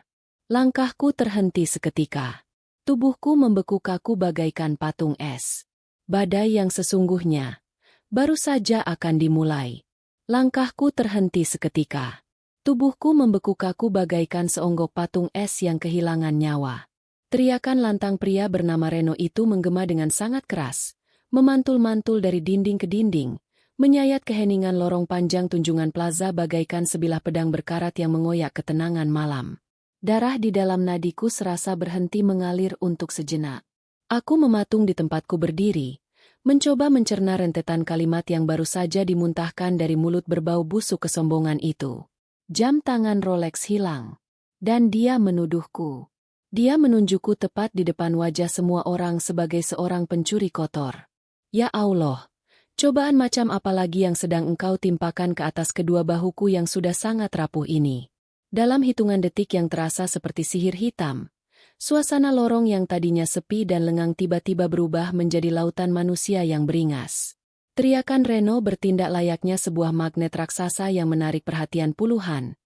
Langkahku terhenti seketika. Tubuhku membeku kaku bagaikan patung es. Badai yang sesungguhnya baru saja akan dimulai. Langkahku terhenti seketika. Tubuhku membeku kaku bagaikan seonggok patung es yang kehilangan nyawa. Teriakan lantang pria bernama Reno itu menggema dengan sangat keras, memantul-mantul dari dinding ke dinding, menyayat keheningan lorong panjang Tunjungan Plaza bagaikan sebilah pedang berkarat yang mengoyak ketenangan malam. Darah di dalam nadiku serasa berhenti mengalir untuk sejenak. Aku mematung di tempatku berdiri, mencoba mencerna rentetan kalimat yang baru saja dimuntahkan dari mulut berbau busuk kesombongan itu. Jam tangan Rolex hilang. Dan dia menuduhku. Dia menunjukku tepat di depan wajah semua orang sebagai seorang pencuri kotor. Ya Allah, cobaan macam apa lagi yang sedang engkau timpakan ke atas kedua bahuku yang sudah sangat rapuh ini? Dalam hitungan detik yang terasa seperti sihir hitam, suasana lorong yang tadinya sepi dan lengang tiba-tiba berubah menjadi lautan manusia yang beringas. Teriakan Reno bertindak layaknya sebuah magnet raksasa yang menarik perhatian puluhan,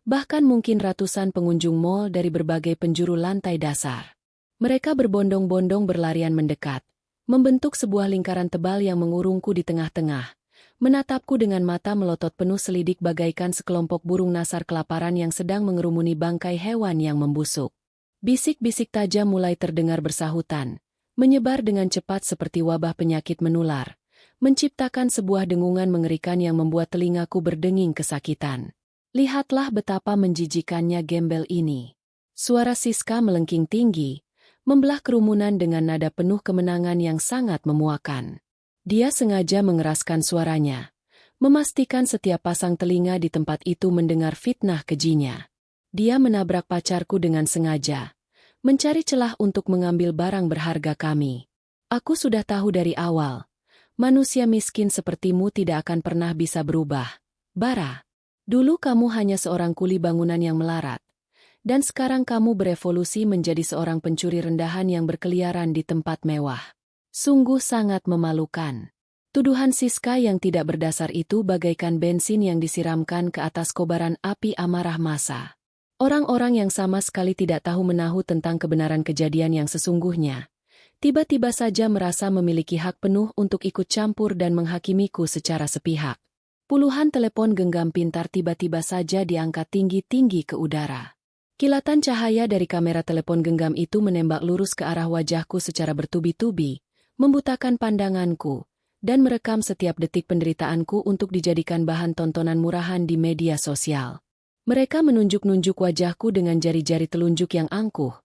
bahkan mungkin ratusan pengunjung mal dari berbagai penjuru lantai dasar. Mereka berbondong-bondong berlarian mendekat, membentuk sebuah lingkaran tebal yang mengurungku di tengah-tengah, menatapku dengan mata melotot penuh selidik bagaikan sekelompok burung nasar kelaparan yang sedang mengerumuni bangkai hewan yang membusuk. Bisik-bisik tajam mulai terdengar bersahutan, menyebar dengan cepat seperti wabah penyakit menular, menciptakan sebuah dengungan mengerikan yang membuat telingaku berdenging kesakitan. Lihatlah betapa menjijikannya gembel ini. Suara Siska melengking tinggi, membelah kerumunan dengan nada penuh kemenangan yang sangat memuakan. Dia sengaja mengeraskan suaranya, memastikan setiap pasang telinga di tempat itu mendengar fitnah kejinya. Dia menabrak pacarku dengan sengaja, mencari celah untuk mengambil barang berharga kami. Aku sudah tahu dari awal, manusia miskin sepertimu tidak akan pernah bisa berubah. Bara, dulu kamu hanya seorang kuli bangunan yang melarat, dan sekarang kamu berevolusi menjadi seorang pencuri rendahan yang berkeliaran di tempat mewah. Sungguh sangat memalukan. Tuduhan Siska yang tidak berdasar itu bagaikan bensin yang disiramkan ke atas kobaran api amarah massa. Orang-orang yang sama sekali tidak tahu menahu tentang kebenaran kejadian yang sesungguhnya, tiba-tiba saja merasa memiliki hak penuh untuk ikut campur dan menghakimiku secara sepihak. Puluhan telepon genggam pintar tiba-tiba saja diangkat tinggi-tinggi ke udara. Kilatan cahaya dari kamera telepon genggam itu menembak lurus ke arah wajahku secara bertubi-tubi, membutakan pandanganku, dan merekam setiap detik penderitaanku untuk dijadikan bahan tontonan murahan di media sosial. Mereka menunjuk-nunjuk wajahku dengan jari-jari telunjuk yang angkuh,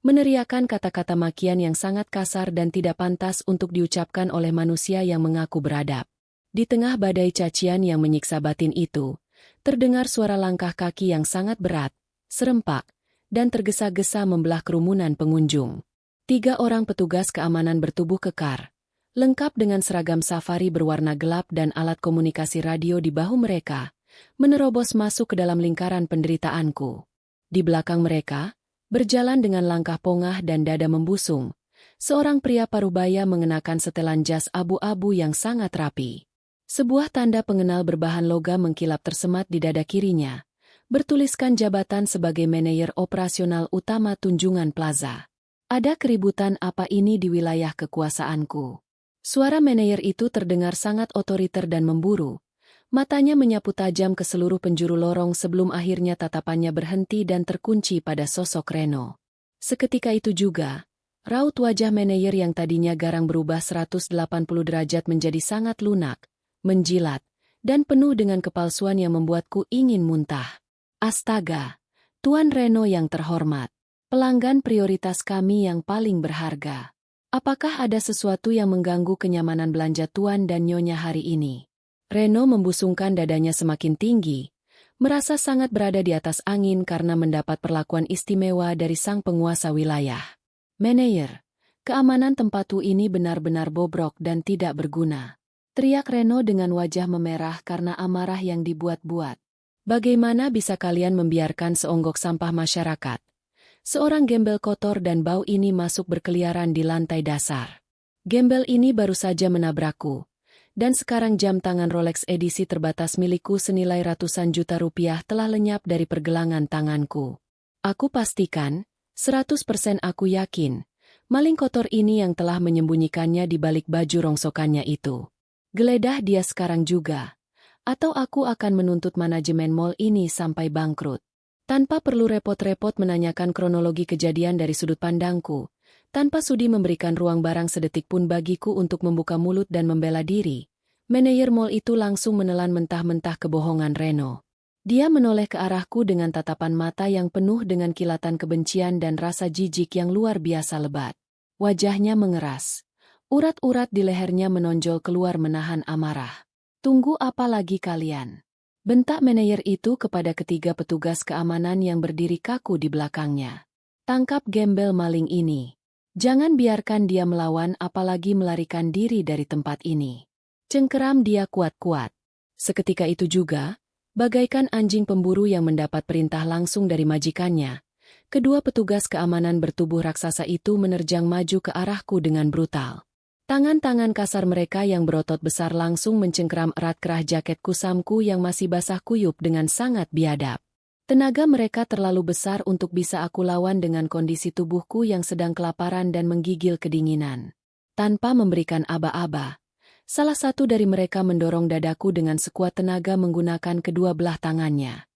meneriakan kata-kata makian yang sangat kasar dan tidak pantas untuk diucapkan oleh manusia yang mengaku beradab. Di tengah badai cacian yang menyiksa batin itu, terdengar suara langkah kaki yang sangat berat, serempak, dan tergesa-gesa membelah kerumunan pengunjung. 3 orang petugas keamanan bertubuh kekar, lengkap dengan seragam safari berwarna gelap dan alat komunikasi radio di bahu mereka, menerobos masuk ke dalam lingkaran penderitaanku. Di belakang mereka, berjalan dengan langkah pongah dan dada membusung, seorang pria parubaya mengenakan setelan jas abu-abu yang sangat rapi. Sebuah tanda pengenal berbahan logam mengkilap tersemat di dada kirinya, bertuliskan jabatan sebagai manajer operasional utama Tunjungan Plaza. Ada keributan apa ini di wilayah kekuasaanku? Suara manajer itu terdengar sangat otoriter dan memburu. Matanya menyapu tajam ke seluruh penjuru lorong sebelum akhirnya tatapannya berhenti dan terkunci pada sosok Reno. Seketika itu juga, raut wajah manajer yang tadinya garang berubah 180 derajat menjadi sangat lunak, menjilat, dan penuh dengan kepalsuan yang membuatku ingin muntah. Astaga, Tuan Reno yang terhormat. Pelanggan prioritas kami yang paling berharga. Apakah ada sesuatu yang mengganggu kenyamanan belanja Tuan dan Nyonya hari ini? Reno membusungkan dadanya semakin tinggi, merasa sangat berada di atas angin karena mendapat perlakuan istimewa dari sang penguasa wilayah. Manajer, keamanan tempatku ini benar-benar bobrok dan tidak berguna. Teriak Reno dengan wajah memerah karena amarah yang dibuat-buat. Bagaimana bisa kalian membiarkan seonggok sampah masyarakat? Seorang gembel kotor dan bau ini masuk berkeliaran di lantai dasar. Gembel ini baru saja menabrakku. Dan sekarang jam tangan Rolex edisi terbatas milikku senilai ratusan juta rupiah telah lenyap dari pergelangan tanganku. Aku pastikan, 100% aku yakin, maling kotor ini yang telah menyembunyikannya di balik baju rongsokannya itu. Geledah dia sekarang juga. Atau aku akan menuntut manajemen mall ini sampai bangkrut. Tanpa perlu repot-repot menanyakan kronologi kejadian dari sudut pandangku, tanpa sudi memberikan ruang barang sedetik pun bagiku untuk membuka mulut dan membela diri, manajer mall itu langsung menelan mentah-mentah kebohongan Reno. Dia menoleh ke arahku dengan tatapan mata yang penuh dengan kilatan kebencian dan rasa jijik yang luar biasa lebat. Wajahnya mengeras. Urat-urat di lehernya menonjol keluar menahan amarah. Tunggu apa lagi kalian? Bentak manajer itu kepada ketiga petugas keamanan yang berdiri kaku di belakangnya. Tangkap gembel maling ini. Jangan biarkan dia melawan apalagi melarikan diri dari tempat ini. Cengkeram dia kuat-kuat. Seketika itu juga, bagaikan anjing pemburu yang mendapat perintah langsung dari majikannya, kedua petugas keamanan bertubuh raksasa itu menerjang maju ke arahku dengan brutal. Tangan-tangan kasar mereka yang berotot besar langsung mencengkeram erat kerah jaket kusamku yang masih basah kuyup dengan sangat biadab. Tenaga mereka terlalu besar untuk bisa aku lawan dengan kondisi tubuhku yang sedang kelaparan dan menggigil kedinginan. Tanpa memberikan aba-aba, salah satu dari mereka mendorong dadaku dengan sekuat tenaga menggunakan kedua belah tangannya.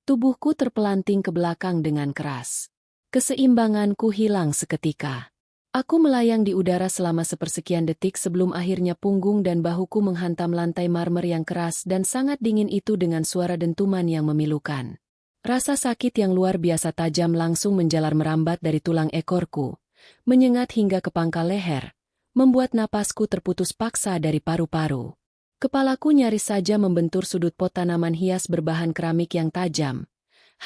Tubuhku terpelanting ke belakang dengan keras. Keseimbanganku hilang seketika. Aku melayang di udara selama sepersekian detik sebelum akhirnya punggung dan bahuku menghantam lantai marmer yang keras dan sangat dingin itu dengan suara dentuman yang memilukan. Rasa sakit yang luar biasa tajam langsung menjalar merambat dari tulang ekorku, menyengat hingga ke pangkal leher, membuat napasku terputus paksa dari paru-paru. Kepalaku nyaris saja membentur sudut pot tanaman hias berbahan keramik yang tajam,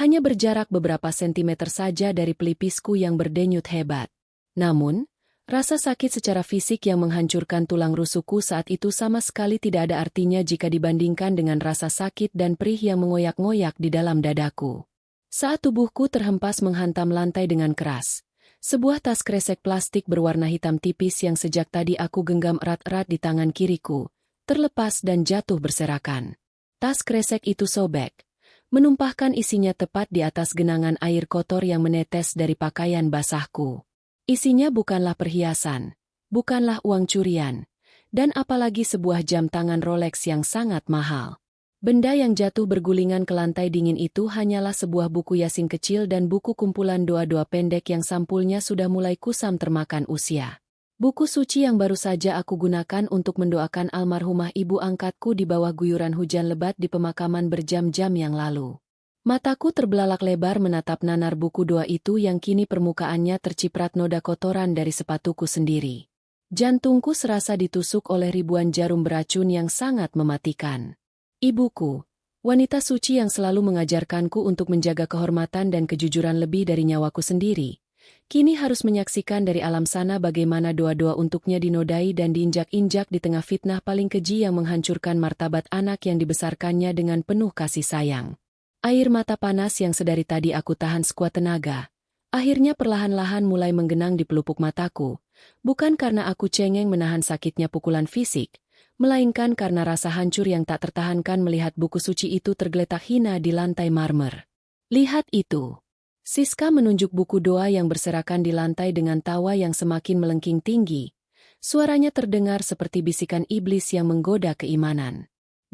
hanya berjarak beberapa sentimeter saja dari pelipisku yang berdenyut hebat. Namun, rasa sakit secara fisik yang menghancurkan tulang rusukku saat itu sama sekali tidak ada artinya jika dibandingkan dengan rasa sakit dan perih yang mengoyak-ngoyak di dalam dadaku. Saat tubuhku terhempas menghantam lantai dengan keras, sebuah tas kresek plastik berwarna hitam tipis yang sejak tadi aku genggam erat-erat di tangan kiriku, terlepas dan jatuh berserakan. Tas kresek itu sobek, menumpahkan isinya tepat di atas genangan air kotor yang menetes dari pakaian basahku. Isinya bukanlah perhiasan, bukanlah uang curian, dan apalagi sebuah jam tangan Rolex yang sangat mahal. Benda yang jatuh bergulingan ke lantai dingin itu hanyalah sebuah buku Yasin kecil dan buku kumpulan doa-doa pendek yang sampulnya sudah mulai kusam termakan usia. Buku suci yang baru saja aku gunakan untuk mendoakan almarhumah ibu angkatku di bawah guyuran hujan lebat di pemakaman berjam-jam yang lalu. Mataku terbelalak lebar menatap nanar buku doa itu yang kini permukaannya terciprat noda kotoran dari sepatuku sendiri. Jantungku serasa ditusuk oleh ribuan jarum beracun yang sangat mematikan. Ibuku, wanita suci yang selalu mengajarkanku untuk menjaga kehormatan dan kejujuran lebih dari nyawaku sendiri, kini harus menyaksikan dari alam sana bagaimana doa-doa untuknya dinodai dan diinjak-injak di tengah fitnah paling keji yang menghancurkan martabat anak yang dibesarkannya dengan penuh kasih sayang. Air mata panas yang sedari tadi aku tahan sekuat tenaga, akhirnya perlahan-lahan mulai menggenang di pelupuk mataku, bukan karena aku cengeng menahan sakitnya pukulan fisik, melainkan karena rasa hancur yang tak tertahankan melihat buku suci itu tergeletak hina di lantai marmer. Lihat itu. Siska menunjuk buku doa yang berserakan di lantai dengan tawa yang semakin melengking tinggi. Suaranya terdengar seperti bisikan iblis yang menggoda keimanan.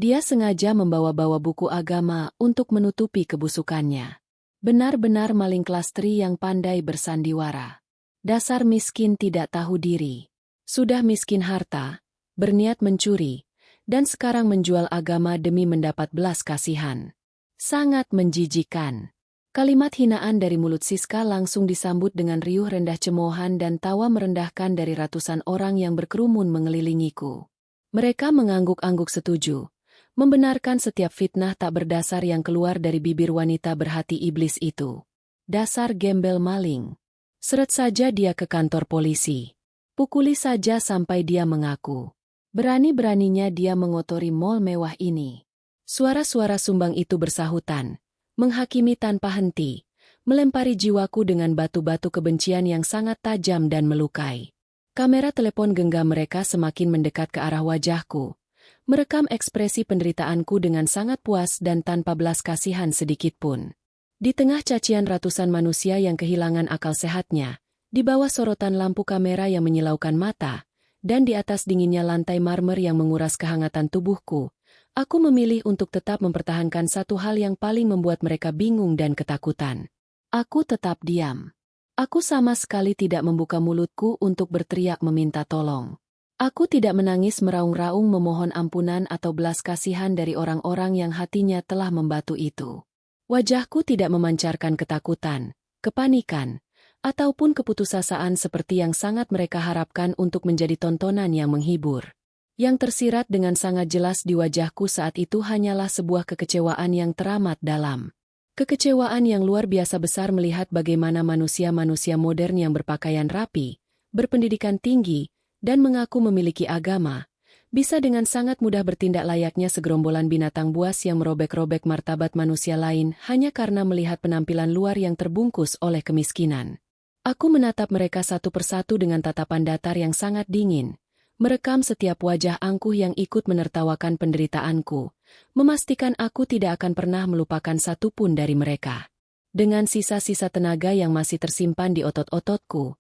Dia sengaja membawa-bawa buku agama untuk menutupi kebusukannya. Benar-benar maling kelas 3 yang pandai bersandiwara. Dasar miskin tidak tahu diri. Sudah miskin harta, berniat mencuri, dan sekarang menjual agama demi mendapat belas kasihan. Sangat menjijikan. Kalimat hinaan dari mulut Siska langsung disambut dengan riuh rendah cemoohan dan tawa merendahkan dari ratusan orang yang berkerumun mengelilingiku. Mereka mengangguk-angguk setuju, membenarkan setiap fitnah tak berdasar yang keluar dari bibir wanita berhati iblis itu. Dasar gembel maling. Seret saja dia ke kantor polisi. Pukuli saja sampai dia mengaku. Berani-beraninya dia mengotori mall mewah ini. Suara-suara sumbang itu bersahutan, menghakimi tanpa henti, melempari jiwaku dengan batu-batu kebencian yang sangat tajam dan melukai. Kamera telepon genggam mereka semakin mendekat ke arah wajahku, merekam ekspresi penderitaanku dengan sangat puas dan tanpa belas kasihan sedikitpun. Di tengah cacian ratusan manusia yang kehilangan akal sehatnya, di bawah sorotan lampu kamera yang menyilaukan mata, dan di atas dinginnya lantai marmer yang menguras kehangatan tubuhku, aku memilih untuk tetap mempertahankan satu hal yang paling membuat mereka bingung dan ketakutan. Aku tetap diam. Aku sama sekali tidak membuka mulutku untuk berteriak meminta tolong. Aku tidak menangis meraung-raung memohon ampunan atau belas kasihan dari orang-orang yang hatinya telah membatu itu. Wajahku tidak memancarkan ketakutan, kepanikan, ataupun keputusasaan seperti yang sangat mereka harapkan untuk menjadi tontonan yang menghibur. Yang tersirat dengan sangat jelas di wajahku saat itu hanyalah sebuah kekecewaan yang teramat dalam. Kekecewaan yang luar biasa besar melihat bagaimana manusia-manusia modern yang berpakaian rapi, berpendidikan tinggi, dan mengaku memiliki agama, bisa dengan sangat mudah bertindak layaknya segerombolan binatang buas yang merobek-robek martabat manusia lain hanya karena melihat penampilan luar yang terbungkus oleh kemiskinan. Aku menatap mereka satu persatu dengan tatapan datar yang sangat dingin, merekam setiap wajah angkuh yang ikut menertawakan penderitaanku, memastikan aku tidak akan pernah melupakan satupun dari mereka. Dengan sisa-sisa tenaga yang masih tersimpan di otot-ototku,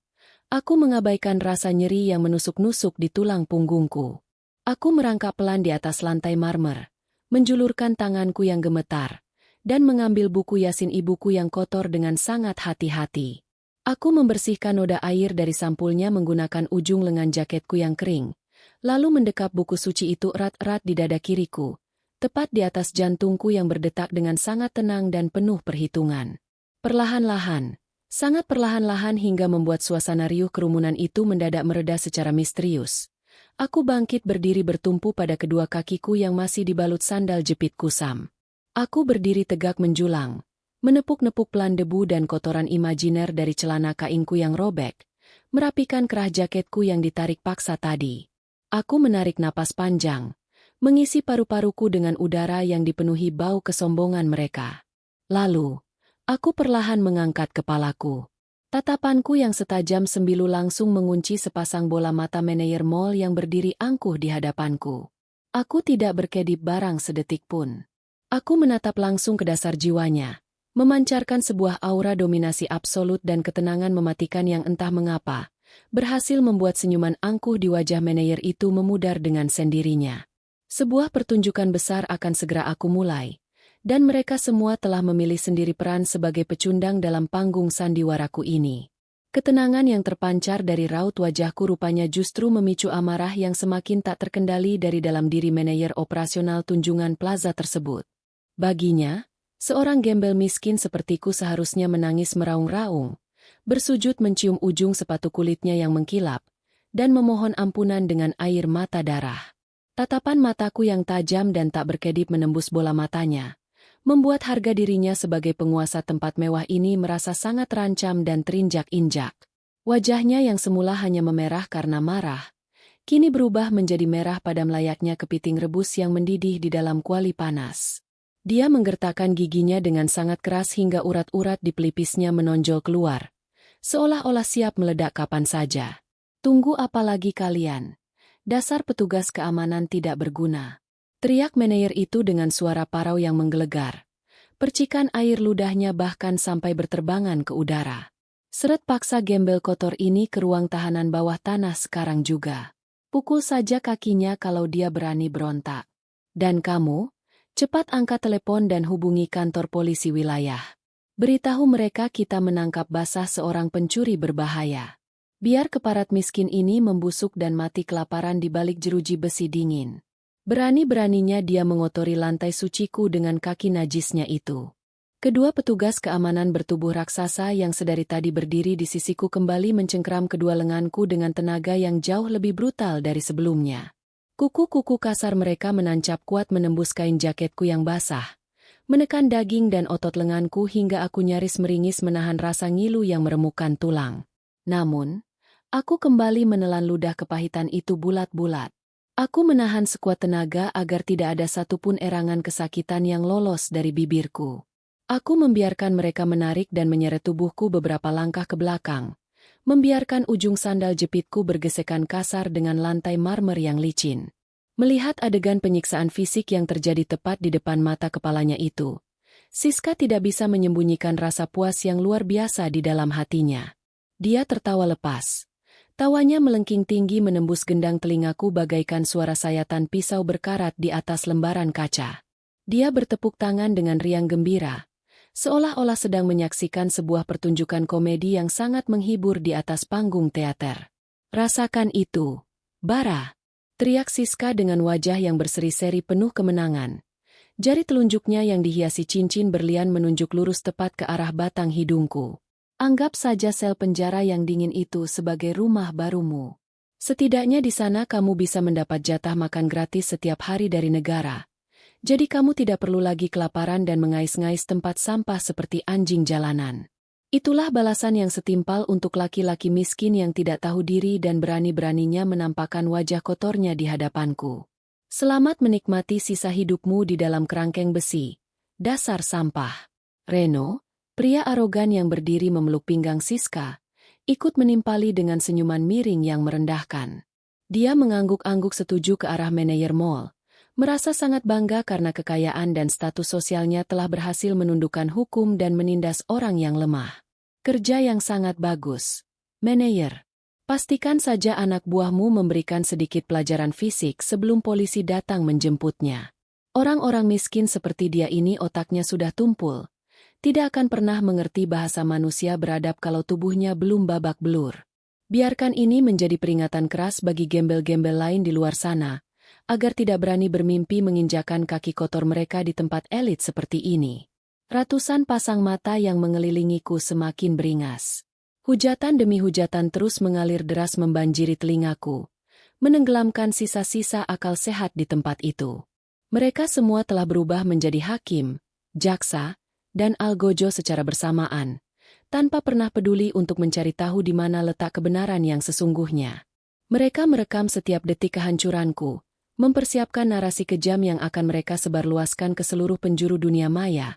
aku mengabaikan rasa nyeri yang menusuk-nusuk di tulang punggungku. Aku merangkak pelan di atas lantai marmer, menjulurkan tanganku yang gemetar, dan mengambil buku Yasin ibuku yang kotor dengan sangat hati-hati. Aku membersihkan noda air dari sampulnya menggunakan ujung lengan jaketku yang kering, lalu mendekap buku suci itu erat-erat di dada kiriku, tepat di atas jantungku yang berdetak dengan sangat tenang dan penuh perhitungan. Perlahan-lahan, sangat perlahan-lahan hingga membuat suasana riuh kerumunan itu mendadak mereda secara misterius. Aku bangkit berdiri bertumpu pada kedua kakiku yang masih dibalut sandal jepit kusam. Aku berdiri tegak menjulang, menepuk-nepuk pelan debu dan kotoran imajiner dari celana kainku yang robek, merapikan kerah jaketku yang ditarik paksa tadi. Aku menarik napas panjang, mengisi paru-paruku dengan udara yang dipenuhi bau kesombongan mereka. Lalu, aku perlahan mengangkat kepalaku. Tatapanku yang setajam sembilu langsung mengunci sepasang bola mata manajer mall yang berdiri angkuh di hadapanku. Aku tidak berkedip barang sedetik pun. Aku menatap langsung ke dasar jiwanya, memancarkan sebuah aura dominasi absolut dan ketenangan mematikan yang entah mengapa, berhasil membuat senyuman angkuh di wajah manajer itu memudar dengan sendirinya. Sebuah pertunjukan besar akan segera aku mulai, dan mereka semua telah memilih sendiri peran sebagai pecundang dalam panggung sandiwaraku ini. Ketenangan yang terpancar dari raut wajahku rupanya justru memicu amarah yang semakin tak terkendali dari dalam diri manajer operasional Tunjungan Plaza tersebut. Baginya, seorang gembel miskin sepertiku seharusnya menangis meraung-raung, bersujud mencium ujung sepatu kulitnya yang mengkilap, dan memohon ampunan dengan air mata darah. Tatapan mataku yang tajam dan tak berkedip menembus bola matanya, membuat harga dirinya sebagai penguasa tempat mewah ini merasa sangat terancam dan terinjak-injak. Wajahnya yang semula hanya memerah karena marah, kini berubah menjadi merah padam layaknya kepiting rebus yang mendidih di dalam kuali panas. Dia menggertakkan giginya dengan sangat keras hingga urat-urat di pelipisnya menonjol keluar, seolah-olah siap meledak kapan saja. Tunggu apa lagi kalian? Dasar petugas keamanan tidak berguna. Teriak manajer itu dengan suara parau yang menggelegar. Percikan air ludahnya bahkan sampai berterbangan ke udara. Seret paksa gembel kotor ini ke ruang tahanan bawah tanah sekarang juga. Pukul saja kakinya kalau dia berani berontak. Dan kamu, cepat angkat telepon dan hubungi kantor polisi wilayah. Beritahu mereka kita menangkap basah seorang pencuri berbahaya. Biar keparat miskin ini membusuk dan mati kelaparan di balik jeruji besi dingin. Berani-beraninya dia mengotori lantai suciku dengan kaki najisnya itu. Kedua petugas keamanan bertubuh raksasa yang sedari tadi berdiri di sisiku kembali mencengkeram kedua lenganku dengan tenaga yang jauh lebih brutal dari sebelumnya. Kuku-kuku kasar mereka menancap kuat menembus kain jaketku yang basah, menekan daging dan otot lenganku hingga aku nyaris meringis menahan rasa ngilu yang meremukkan tulang. Namun, aku kembali menelan ludah kepahitan itu bulat-bulat. Aku menahan sekuat tenaga agar tidak ada satupun erangan kesakitan yang lolos dari bibirku. Aku membiarkan mereka menarik dan menyeret tubuhku beberapa langkah ke belakang, membiarkan ujung sandal jepitku bergesekan kasar dengan lantai marmer yang licin. Melihat adegan penyiksaan fisik yang terjadi tepat di depan mata kepalanya itu, Siska tidak bisa menyembunyikan rasa puas yang luar biasa di dalam hatinya. Dia tertawa lepas. Tawanya melengking tinggi menembus gendang telingaku bagaikan suara sayatan pisau berkarat di atas lembaran kaca. Dia bertepuk tangan dengan riang gembira, seolah-olah sedang menyaksikan sebuah pertunjukan komedi yang sangat menghibur di atas panggung teater. "Rasakan itu, Bara!" teriak Siska dengan wajah yang berseri-seri penuh kemenangan. Jari telunjuknya yang dihiasi cincin berlian menunjuk lurus tepat ke arah batang hidungku. "Anggap saja sel penjara yang dingin itu sebagai rumah barumu. Setidaknya di sana kamu bisa mendapat jatah makan gratis setiap hari dari negara. Jadi kamu tidak perlu lagi kelaparan dan mengais-ngais tempat sampah seperti anjing jalanan." Itulah balasan yang setimpal untuk laki-laki miskin yang tidak tahu diri dan berani-beraninya menampakkan wajah kotornya di hadapanku. "Selamat menikmati sisa hidupmu di dalam kerangkeng besi. Dasar sampah." Reno, pria arogan yang berdiri memeluk pinggang Siska, ikut menimpali dengan senyuman miring yang merendahkan. Dia mengangguk-angguk setuju ke arah manajer mall, merasa sangat bangga karena kekayaan dan status sosialnya telah berhasil menundukkan hukum dan menindas orang yang lemah. "Kerja yang sangat bagus, manajer. Pastikan saja anak buahmu memberikan sedikit pelajaran fisik sebelum polisi datang menjemputnya. Orang-orang miskin seperti dia ini otaknya sudah tumpul, tidak akan pernah mengerti bahasa manusia beradab kalau tubuhnya belum babak belur. Biarkan ini menjadi peringatan keras bagi gembel-gembel lain di luar sana, agar tidak berani bermimpi menginjakan kaki kotor mereka di tempat elit seperti ini." Ratusan pasang mata yang mengelilingiku semakin beringas. Hujatan demi hujatan terus mengalir deras membanjiri telingaku, menenggelamkan sisa-sisa akal sehat di tempat itu. Mereka semua telah berubah menjadi hakim, jaksa, dan algojo secara bersamaan, tanpa pernah peduli untuk mencari tahu di mana letak kebenaran yang sesungguhnya. Mereka merekam setiap detik kehancuranku, mempersiapkan narasi kejam yang akan mereka sebarluaskan ke seluruh penjuru dunia maya,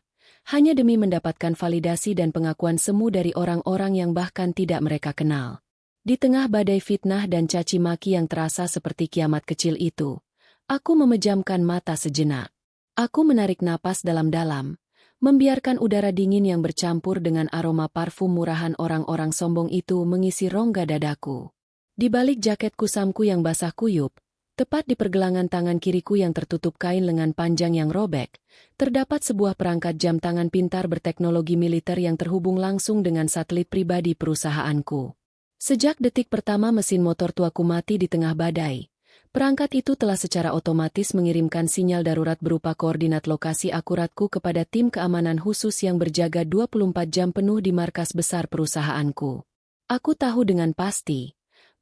hanya demi mendapatkan validasi dan pengakuan semu dari orang-orang yang bahkan tidak mereka kenal. Di tengah badai fitnah dan caci maki yang terasa seperti kiamat kecil itu, aku memejamkan mata sejenak. Aku menarik napas dalam-dalam, membiarkan udara dingin yang bercampur dengan aroma parfum murahan orang-orang sombong itu mengisi rongga dadaku. Di balik jaket kusamku yang basah kuyup, tepat di pergelangan tangan kiriku yang tertutup kain lengan panjang yang robek, terdapat sebuah perangkat jam tangan pintar berteknologi militer yang terhubung langsung dengan satelit pribadi perusahaanku. Sejak detik pertama mesin motor tuaku mati di tengah badai, perangkat itu telah secara otomatis mengirimkan sinyal darurat berupa koordinat lokasi akuratku kepada tim keamanan khusus yang berjaga 24 jam penuh di markas besar perusahaanku. Aku tahu dengan pasti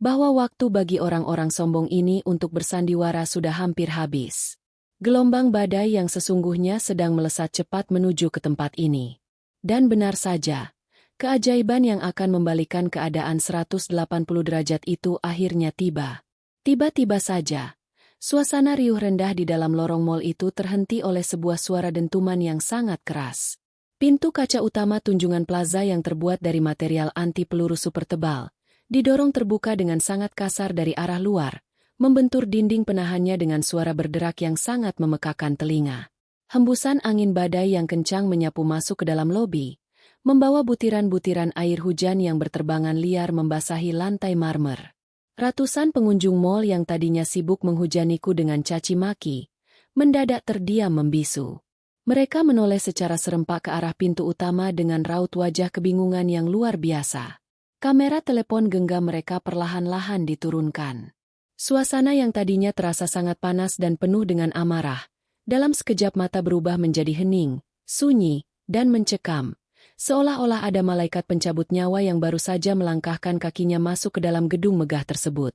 bahwa waktu bagi orang-orang sombong ini untuk bersandiwara sudah hampir habis. Gelombang badai yang sesungguhnya sedang melesat cepat menuju ke tempat ini. Dan benar saja, keajaiban yang akan membalikan keadaan 180 derajat itu akhirnya tiba. Tiba-tiba saja, suasana riuh rendah di dalam lorong mal itu terhenti oleh sebuah suara dentuman yang sangat keras. Pintu kaca utama Tunjungan Plaza yang terbuat dari material anti peluru super tebal didorong terbuka dengan sangat kasar dari arah luar, membentur dinding penahannya dengan suara berderak yang sangat memekakan telinga. Hembusan angin badai yang kencang menyapu masuk ke dalam lobi, membawa butiran-butiran air hujan yang berterbangan liar membasahi lantai marmer. Ratusan pengunjung mal yang tadinya sibuk menghujaniku dengan caci maki, mendadak terdiam membisu. Mereka menoleh secara serempak ke arah pintu utama dengan raut wajah kebingungan yang luar biasa. Kamera telepon genggam mereka perlahan-lahan diturunkan. Suasana yang tadinya terasa sangat panas dan penuh dengan amarah, dalam sekejap mata berubah menjadi hening, sunyi, dan mencekam. Seolah-olah ada malaikat pencabut nyawa yang baru saja melangkahkan kakinya masuk ke dalam gedung megah tersebut.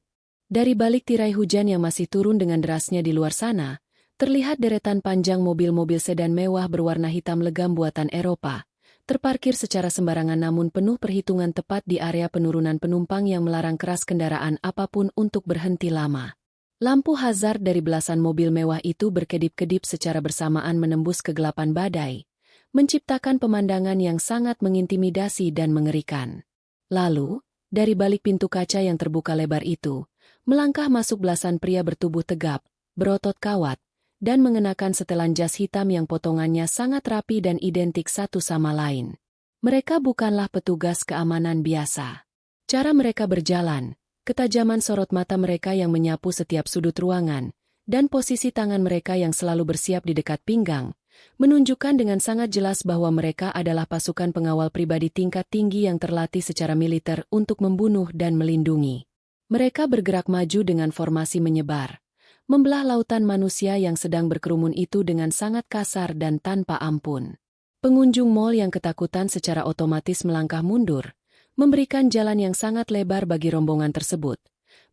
Dari balik tirai hujan yang masih turun dengan derasnya di luar sana, terlihat deretan panjang mobil-mobil sedan mewah berwarna hitam legam buatan Eropa, terparkir secara sembarangan namun penuh perhitungan tepat di area penurunan penumpang yang melarang keras kendaraan apapun untuk berhenti lama. Lampu hazard dari belasan mobil mewah itu berkedip-kedip secara bersamaan menembus kegelapan badai, menciptakan pemandangan yang sangat mengintimidasi dan mengerikan. Lalu, dari balik pintu kaca yang terbuka lebar itu, melangkah masuk belasan pria bertubuh tegap, berotot kawat, dan mengenakan setelan jas hitam yang potongannya sangat rapi dan identik satu sama lain. Mereka bukanlah petugas keamanan biasa. Cara mereka berjalan, ketajaman sorot mata mereka yang menyapu setiap sudut ruangan, dan posisi tangan mereka yang selalu bersiap di dekat pinggang, menunjukkan dengan sangat jelas bahwa mereka adalah pasukan pengawal pribadi tingkat tinggi yang terlatih secara militer untuk membunuh dan melindungi. Mereka bergerak maju dengan formasi menyebar, membelah lautan manusia yang sedang berkerumun itu dengan sangat kasar dan tanpa ampun. Pengunjung mal yang ketakutan secara otomatis melangkah mundur, memberikan jalan yang sangat lebar bagi rombongan tersebut,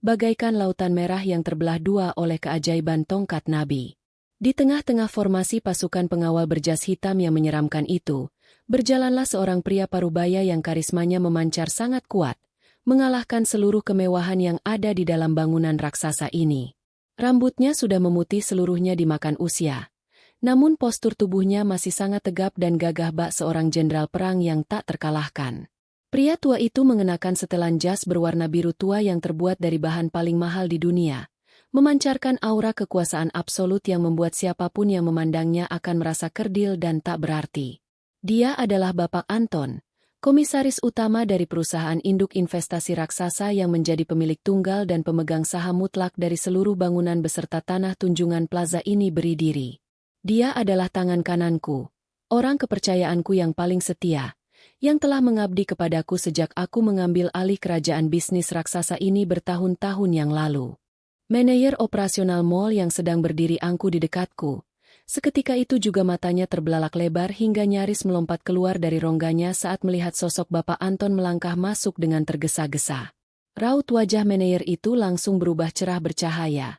bagaikan lautan merah yang terbelah dua oleh keajaiban tongkat Nabi. Di tengah-tengah formasi pasukan pengawal berjas hitam yang menyeramkan itu, berjalanlah seorang pria parubaya yang karismanya memancar sangat kuat, mengalahkan seluruh kemewahan yang ada di dalam bangunan raksasa ini. Rambutnya sudah memutih seluruhnya dimakan usia, namun postur tubuhnya masih sangat tegap dan gagah bak seorang jenderal perang yang tak terkalahkan. Pria tua itu mengenakan setelan jas berwarna biru tua yang terbuat dari bahan paling mahal di dunia, memancarkan aura kekuasaan absolut yang membuat siapapun yang memandangnya akan merasa kerdil dan tak berarti. Dia adalah Bapak Anton, komisaris utama dari perusahaan induk investasi raksasa yang menjadi pemilik tunggal dan pemegang saham mutlak dari seluruh bangunan beserta tanah Tunjungan Plaza ini berdiri. Dia adalah tangan kananku, orang kepercayaanku yang paling setia, yang telah mengabdi kepadaku sejak aku mengambil alih kerajaan bisnis raksasa ini bertahun-tahun yang lalu. Manajer operasional mal yang sedang berdiri angku di dekatku, seketika itu juga matanya terbelalak lebar hingga nyaris melompat keluar dari rongganya saat melihat sosok Bapak Anton melangkah masuk dengan tergesa-gesa. Raut wajah manajer itu langsung berubah cerah bercahaya,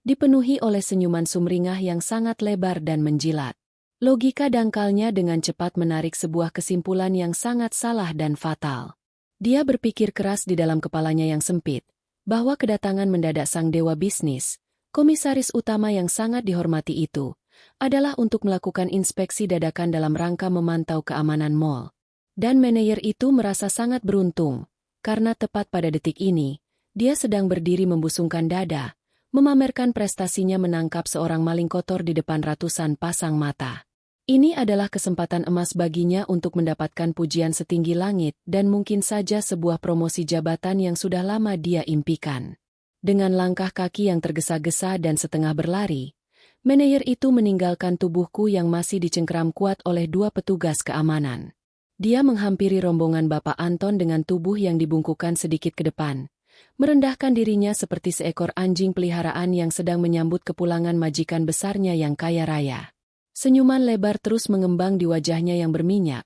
dipenuhi oleh senyuman sumringah yang sangat lebar dan menjilat. Logika dangkalnya dengan cepat menarik sebuah kesimpulan yang sangat salah dan fatal. Dia berpikir keras di dalam kepalanya yang sempit, bahwa kedatangan mendadak sang dewa bisnis, komisaris utama yang sangat dihormati itu, adalah untuk melakukan inspeksi dadakan dalam rangka memantau keamanan mal. Dan manajer itu merasa sangat beruntung, karena tepat pada detik ini, dia sedang berdiri membusungkan dada, memamerkan prestasinya menangkap seorang maling kotor di depan ratusan pasang mata. Ini adalah kesempatan emas baginya untuk mendapatkan pujian setinggi langit dan mungkin saja sebuah promosi jabatan yang sudah lama dia impikan. Dengan langkah kaki yang tergesa-gesa dan setengah berlari, manajer itu meninggalkan tubuhku yang masih dicengkeram kuat oleh dua petugas keamanan. Dia menghampiri rombongan Bapak Anton dengan tubuh yang dibungkukkan sedikit ke depan, merendahkan dirinya seperti seekor anjing peliharaan yang sedang menyambut kepulangan majikan besarnya yang kaya raya. Senyuman lebar terus mengembang di wajahnya yang berminyak,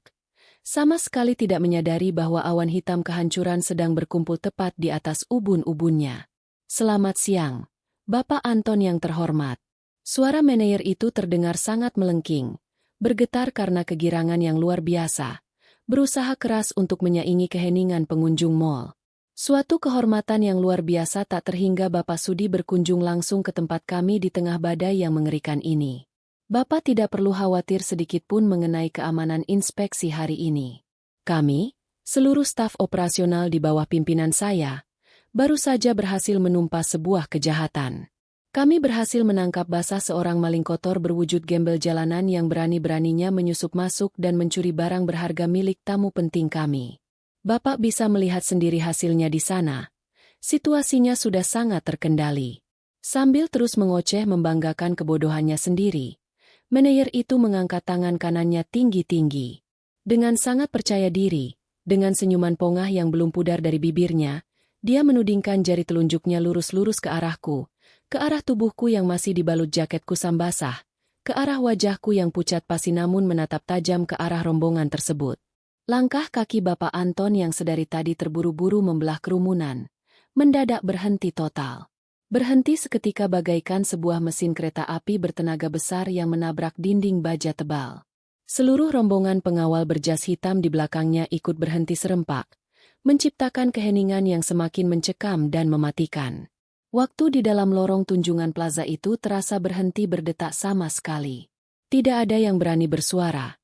sama sekali tidak menyadari bahwa awan hitam kehancuran sedang berkumpul tepat di atas ubun-ubunnya. "Selamat siang, Bapak Anton yang terhormat." Suara manajer itu terdengar sangat melengking, bergetar karena kegirangan yang luar biasa, berusaha keras untuk menyaingi keheningan pengunjung mal. Suatu kehormatan yang luar biasa tak terhingga Bapak sudi berkunjung langsung ke tempat kami di tengah badai yang mengerikan ini. Bapak tidak perlu khawatir sedikitpun mengenai keamanan inspeksi hari ini. Kami, seluruh staf operasional di bawah pimpinan saya, baru saja berhasil menumpas sebuah kejahatan. Kami berhasil menangkap basah seorang maling kotor berwujud gembel jalanan yang berani-beraninya menyusup masuk dan mencuri barang berharga milik tamu penting kami. Bapak bisa melihat sendiri hasilnya di sana. Situasinya sudah sangat terkendali. Sambil terus mengoceh membanggakan kebodohannya sendiri, manajer itu mengangkat tangan kanannya tinggi-tinggi. Dengan sangat percaya diri, dengan senyuman pongah yang belum pudar dari bibirnya, dia menudingkan jari telunjuknya lurus-lurus ke arahku, ke arah tubuhku yang masih dibalut jaket kusam basah, ke arah wajahku yang pucat pasi namun menatap tajam ke arah rombongan tersebut. Langkah kaki Bapak Anton yang sedari tadi terburu-buru membelah kerumunan, mendadak berhenti total. Berhenti seketika bagaikan sebuah mesin kereta api bertenaga besar yang menabrak dinding baja tebal. Seluruh rombongan pengawal berjas hitam di belakangnya ikut berhenti serempak, menciptakan keheningan yang semakin mencekam dan mematikan. Waktu di dalam lorong Tunjungan Plaza itu terasa berhenti berdetak sama sekali. Tidak ada yang berani bersuara.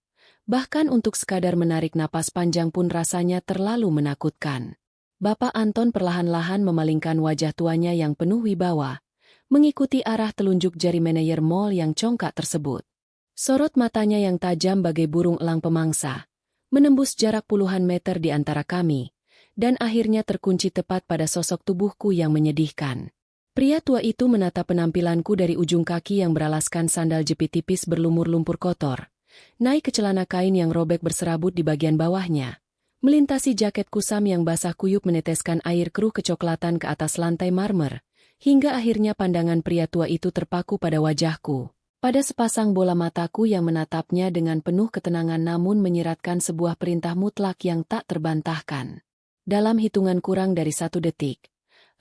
Bahkan untuk sekadar menarik napas panjang pun rasanya terlalu menakutkan. Bapak Anton perlahan-lahan memalingkan wajah tuanya yang penuh wibawa, mengikuti arah telunjuk jari manajer mal yang congkak tersebut. Sorot matanya yang tajam bagai burung elang pemangsa, menembus jarak puluhan meter di antara kami, dan akhirnya terkunci tepat pada sosok tubuhku yang menyedihkan. Pria tua itu menatap penampilanku dari ujung kaki yang beralaskan sandal jepit tipis berlumur lumpur kotor, naik ke celana kain yang robek berserabut di bagian bawahnya, melintasi jaket kusam yang basah kuyup meneteskan air keruh kecoklatan ke atas lantai marmer, hingga akhirnya pandangan pria tua itu terpaku pada wajahku, pada sepasang bola mataku yang menatapnya dengan penuh ketenangan namun menyiratkan sebuah perintah mutlak yang tak terbantahkan. Dalam hitungan kurang dari 1 detik,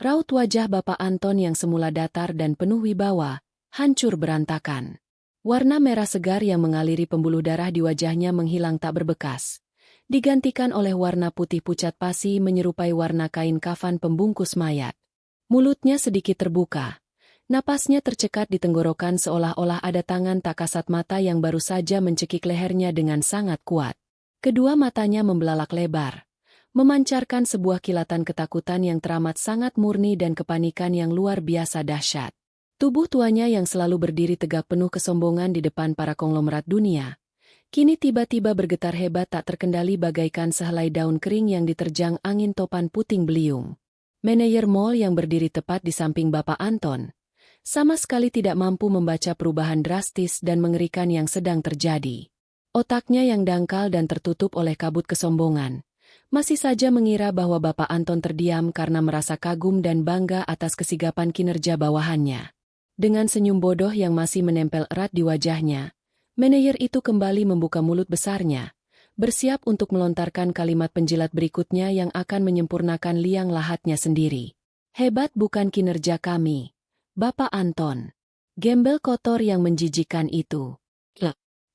raut wajah Bapak Anton yang semula datar dan penuh wibawa, hancur berantakan. Warna merah segar yang mengaliri pembuluh darah di wajahnya menghilang tak berbekas, digantikan oleh warna putih pucat pasi menyerupai warna kain kafan pembungkus mayat. Mulutnya sedikit terbuka, napasnya tercekat di tenggorokan seolah-olah ada tangan tak kasat mata yang baru saja mencekik lehernya dengan sangat kuat. Kedua matanya membelalak lebar, memancarkan sebuah kilatan ketakutan yang teramat sangat murni dan kepanikan yang luar biasa dahsyat. Tubuh tuanya yang selalu berdiri tegak penuh kesombongan di depan para konglomerat dunia, kini tiba-tiba bergetar hebat tak terkendali bagaikan sehelai daun kering yang diterjang angin topan puting beliung. Manajer mal yang berdiri tepat di samping Bapak Anton, sama sekali tidak mampu membaca perubahan drastis dan mengerikan yang sedang terjadi. Otaknya yang dangkal dan tertutup oleh kabut kesombongan, masih saja mengira bahwa Bapak Anton terdiam karena merasa kagum dan bangga atas kesigapan kinerja bawahannya. Dengan senyum bodoh yang masih menempel erat di wajahnya, manajer itu kembali membuka mulut besarnya, bersiap untuk melontarkan kalimat penjilat berikutnya yang akan menyempurnakan liang lahatnya sendiri. Hebat bukan kinerja kami, Bapak Anton. Gembel kotor yang menjijikan itu.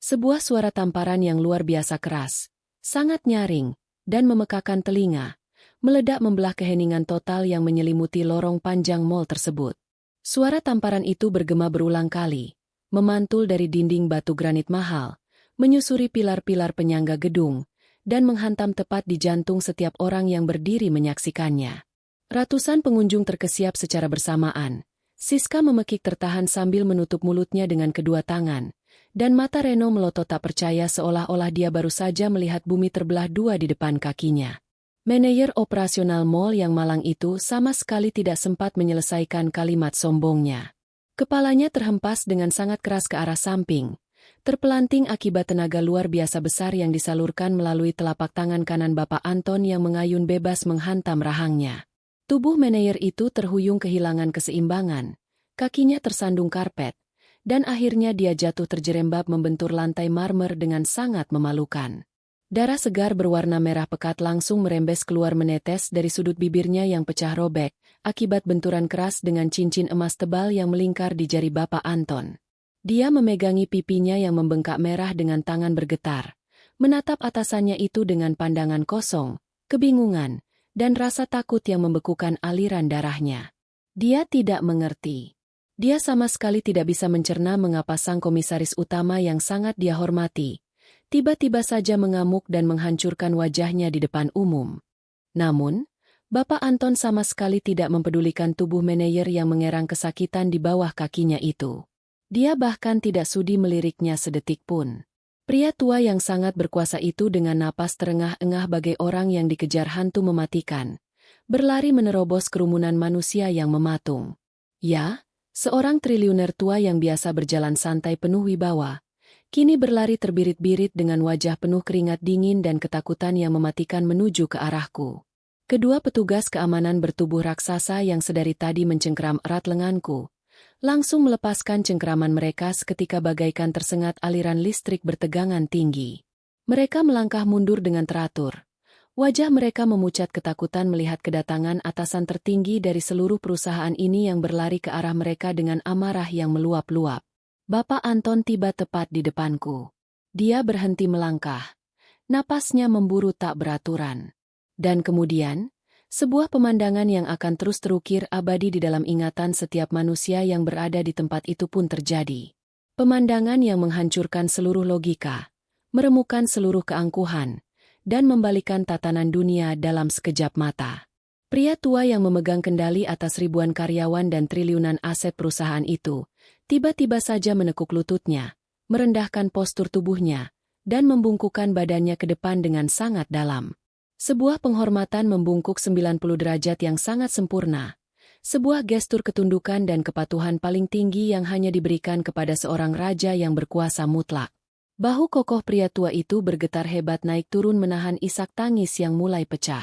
Sebuah suara tamparan yang luar biasa keras, sangat nyaring, dan memekakan telinga, meledak membelah keheningan total yang menyelimuti lorong panjang mal tersebut. Suara tamparan itu bergema berulang kali, memantul dari dinding batu granit mahal, menyusuri pilar-pilar penyangga gedung, dan menghantam tepat di jantung setiap orang yang berdiri menyaksikannya. Ratusan pengunjung terkesiap secara bersamaan. Siska memekik tertahan sambil menutup mulutnya dengan kedua tangan, dan mata Reno melotot tak percaya seolah-olah dia baru saja melihat bumi terbelah dua di depan kakinya. Manajer operasional mal yang malang itu sama sekali tidak sempat menyelesaikan kalimat sombongnya. Kepalanya terhempas dengan sangat keras ke arah samping, terpelanting akibat tenaga luar biasa besar yang disalurkan melalui telapak tangan kanan Bapak Anton yang mengayun bebas menghantam rahangnya. Tubuh manajer itu terhuyung kehilangan keseimbangan, kakinya tersandung karpet, dan akhirnya dia jatuh terjerembab membentur lantai marmer dengan sangat memalukan. Darah segar berwarna merah pekat langsung merembes keluar menetes dari sudut bibirnya yang pecah robek, akibat benturan keras dengan cincin emas tebal yang melingkar di jari Bapak Anton. Dia memegangi pipinya yang membengkak merah dengan tangan bergetar, menatap atasannya itu dengan pandangan kosong, kebingungan, dan rasa takut yang membekukan aliran darahnya. Dia tidak mengerti. Dia sama sekali tidak bisa mencerna mengapa sang komisaris utama yang sangat dia hormati tiba-tiba saja mengamuk dan menghancurkan wajahnya di depan umum. Namun, Bapak Anton sama sekali tidak mempedulikan tubuh manajer yang mengerang kesakitan di bawah kakinya itu. Dia bahkan tidak sudi meliriknya sedetik pun. Pria tua yang sangat berkuasa itu dengan napas terengah-engah bagai orang yang dikejar hantu mematikan, berlari menerobos kerumunan manusia yang mematung. Ya, seorang triliuner tua yang biasa berjalan santai penuh wibawa, kini berlari terbirit-birit dengan wajah penuh keringat dingin dan ketakutan yang mematikan menuju ke arahku. Kedua petugas keamanan bertubuh raksasa yang sedari tadi mencengkeram erat lenganku, langsung melepaskan cengkeraman mereka seketika bagaikan tersengat aliran listrik bertegangan tinggi. Mereka melangkah mundur dengan teratur. Wajah mereka memucat ketakutan melihat kedatangan atasan tertinggi dari seluruh perusahaan ini yang berlari ke arah mereka dengan amarah yang meluap-luap. Bapak Anton tiba tepat di depanku. Dia berhenti melangkah. Napasnya memburu tak beraturan. Dan kemudian, sebuah pemandangan yang akan terus terukir abadi di dalam ingatan setiap manusia yang berada di tempat itu pun terjadi. Pemandangan yang menghancurkan seluruh logika, meremukkan seluruh keangkuhan, dan membalikan tatanan dunia dalam sekejap mata. Pria tua yang memegang kendali atas ribuan karyawan dan triliunan aset perusahaan itu, tiba-tiba saja menekuk lututnya, merendahkan postur tubuhnya, dan membungkukkan badannya ke depan dengan sangat dalam. Sebuah penghormatan membungkuk 90 derajat yang sangat sempurna. Sebuah gestur ketundukan dan kepatuhan paling tinggi yang hanya diberikan kepada seorang raja yang berkuasa mutlak. Bahu kokoh pria tua itu bergetar hebat naik turun menahan isak tangis yang mulai pecah.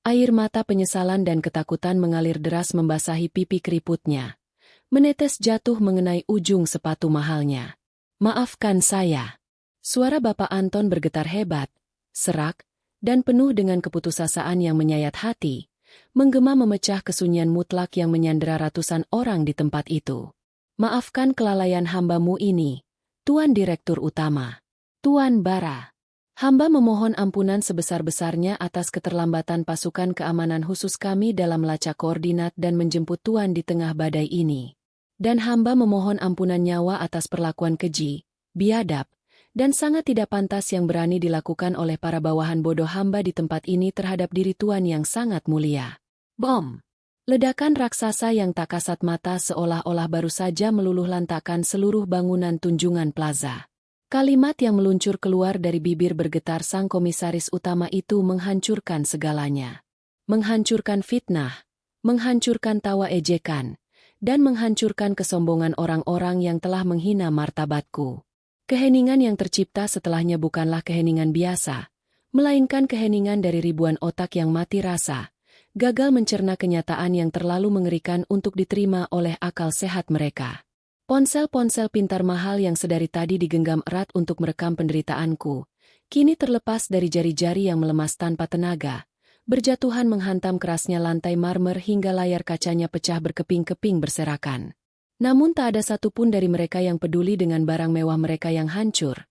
Air mata penyesalan dan ketakutan mengalir deras membasahi pipi keriputnya. Menetes jatuh mengenai ujung sepatu mahalnya. "Maafkan saya." Suara Bapak Anton bergetar hebat, serak, dan penuh dengan keputusasaan yang menyayat hati, menggema memecah kesunyian mutlak yang menyandera ratusan orang di tempat itu. "Maafkan kelalaian hambamu ini, Tuan Direktur Utama. Tuan Bara. Hamba memohon ampunan sebesar-besarnya atas keterlambatan pasukan keamanan khusus kami dalam melacak koordinat dan menjemput Tuan di tengah badai ini. Dan hamba memohon ampunan nyawa atas perlakuan keji, biadab, dan sangat tidak pantas yang berani dilakukan oleh para bawahan bodoh hamba di tempat ini terhadap diri Tuan yang sangat mulia." Bom! Ledakan raksasa yang tak kasat mata seolah-olah baru saja meluluh lantakkan seluruh bangunan Tunjungan Plaza. Kalimat yang meluncur keluar dari bibir bergetar sang komisaris utama itu menghancurkan segalanya. Menghancurkan fitnah, menghancurkan tawa ejekan, dan menghancurkan kesombongan orang-orang yang telah menghina martabatku. Keheningan yang tercipta setelahnya bukanlah keheningan biasa, melainkan keheningan dari ribuan otak yang mati rasa, gagal mencerna kenyataan yang terlalu mengerikan untuk diterima oleh akal sehat mereka. Ponsel-ponsel pintar mahal yang sedari tadi digenggam erat untuk merekam penderitaanku, kini terlepas dari jari-jari yang melemas tanpa tenaga, berjatuhan menghantam kerasnya lantai marmer hingga layar kacanya pecah berkeping-keping berserakan. Namun tak ada satupun dari mereka yang peduli dengan barang mewah mereka yang hancur,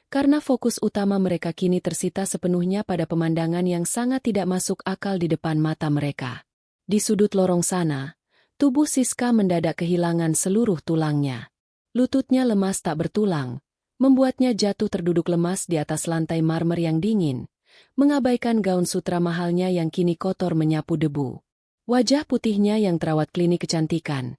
karena fokus utama mereka kini tersita sepenuhnya pada pemandangan yang sangat tidak masuk akal di depan mata mereka. Di sudut lorong sana, tubuh Siska mendadak kehilangan seluruh tulangnya. Lututnya lemas tak bertulang, membuatnya jatuh terduduk lemas di atas lantai marmer yang dingin, mengabaikan gaun sutra mahalnya yang kini kotor menyapu debu. Wajah putihnya yang terawat klinik kecantikan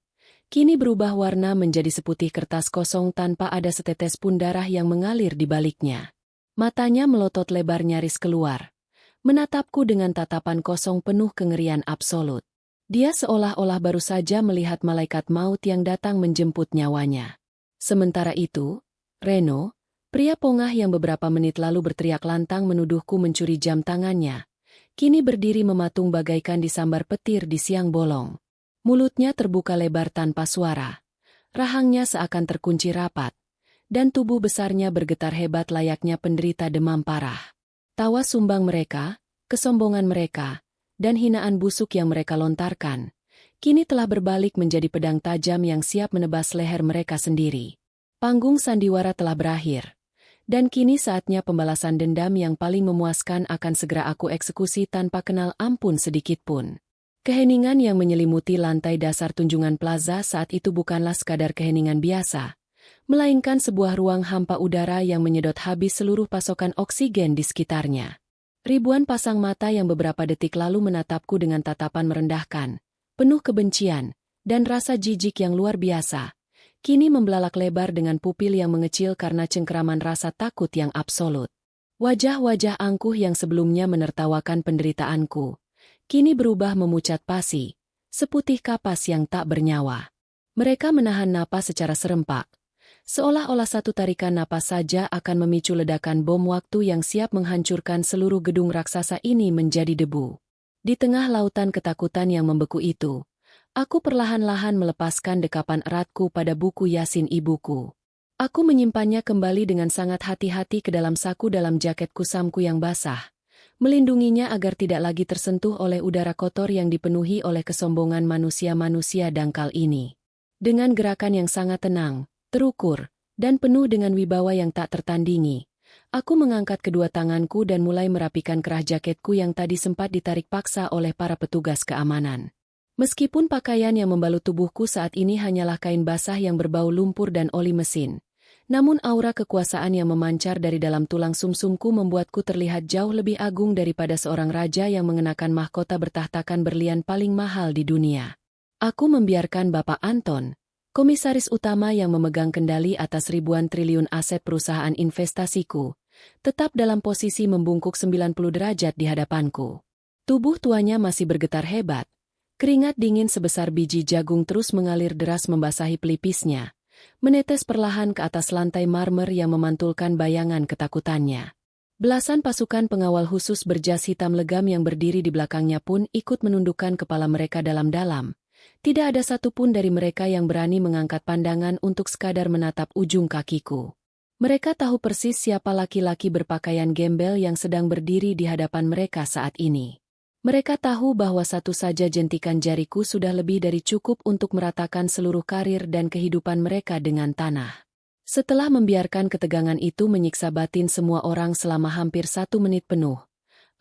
kini berubah warna menjadi seputih kertas kosong tanpa ada setetes pun darah yang mengalir di baliknya. Matanya melotot lebar nyaris keluar, menatapku dengan tatapan kosong penuh kengerian absolut. Dia seolah-olah baru saja melihat malaikat maut yang datang menjemput nyawanya. Sementara itu, Reno, pria pongah yang beberapa menit lalu berteriak lantang menuduhku mencuri jam tangannya, kini berdiri mematung bagaikan disambar petir di siang bolong. Mulutnya terbuka lebar tanpa suara, rahangnya seakan terkunci rapat, dan tubuh besarnya bergetar hebat layaknya penderita demam parah. Tawa sumbang mereka, kesombongan mereka, dan hinaan busuk yang mereka lontarkan, kini telah berbalik menjadi pedang tajam yang siap menebas leher mereka sendiri. Panggung sandiwara telah berakhir, dan kini saatnya pembalasan dendam yang paling memuaskan akan segera aku eksekusi tanpa kenal ampun sedikitpun. Keheningan yang menyelimuti lantai dasar Tunjungan Plaza saat itu bukanlah sekadar keheningan biasa, melainkan sebuah ruang hampa udara yang menyedot habis seluruh pasokan oksigen di sekitarnya. Ribuan pasang mata yang beberapa detik lalu menatapku dengan tatapan merendahkan, penuh kebencian, dan rasa jijik yang luar biasa, kini membelalak lebar dengan pupil yang mengecil karena cengkeraman rasa takut yang absolut. Wajah-wajah angkuh yang sebelumnya menertawakan penderitaanku, kini berubah memucat pasi, seputih kapas yang tak bernyawa. Mereka menahan napas secara serempak, seolah-olah satu tarikan napas saja akan memicu ledakan bom waktu yang siap menghancurkan seluruh gedung raksasa ini menjadi debu. Di tengah lautan ketakutan yang membeku itu, Aku perlahan-lahan melepaskan dekapan eratku pada buku Yasin ibuku. Aku menyimpannya kembali dengan sangat hati-hati ke dalam saku dalam jaket kusamku yang basah, melindunginya agar tidak lagi tersentuh oleh udara kotor yang dipenuhi oleh kesombongan manusia-manusia dangkal ini. Dengan gerakan yang sangat tenang, terukur, dan penuh dengan wibawa yang tak tertandingi, aku mengangkat kedua tanganku dan mulai merapikan kerah jaketku yang tadi sempat ditarik paksa oleh para petugas keamanan. Meskipun pakaian yang membalut tubuhku saat ini hanyalah kain basah yang berbau lumpur dan oli mesin, namun aura kekuasaan yang memancar dari dalam tulang sumsumku membuatku terlihat jauh lebih agung daripada seorang raja yang mengenakan mahkota bertahtakan berlian paling mahal di dunia. Aku membiarkan Bapak Anton, komisaris utama yang memegang kendali atas ribuan triliun aset perusahaan investasiku, tetap dalam posisi membungkuk 90 derajat di hadapanku. Tubuh tuanya masih bergetar hebat. Keringat dingin sebesar biji jagung terus mengalir deras membasahi pelipisnya, menetes perlahan ke atas lantai marmer yang memantulkan bayangan ketakutannya. Belasan pasukan pengawal khusus berjas hitam legam yang berdiri di belakangnya pun ikut menundukkan kepala mereka dalam-dalam. Tidak ada satupun dari mereka yang berani mengangkat pandangan untuk sekadar menatap ujung kakiku. Mereka tahu persis siapa laki-laki berpakaian gembel yang sedang berdiri di hadapan mereka saat ini. Mereka tahu bahwa satu saja jentikan jariku sudah lebih dari cukup untuk meratakan seluruh karir dan kehidupan mereka dengan tanah. Setelah membiarkan ketegangan itu menyiksa batin semua orang selama hampir 1 menit penuh,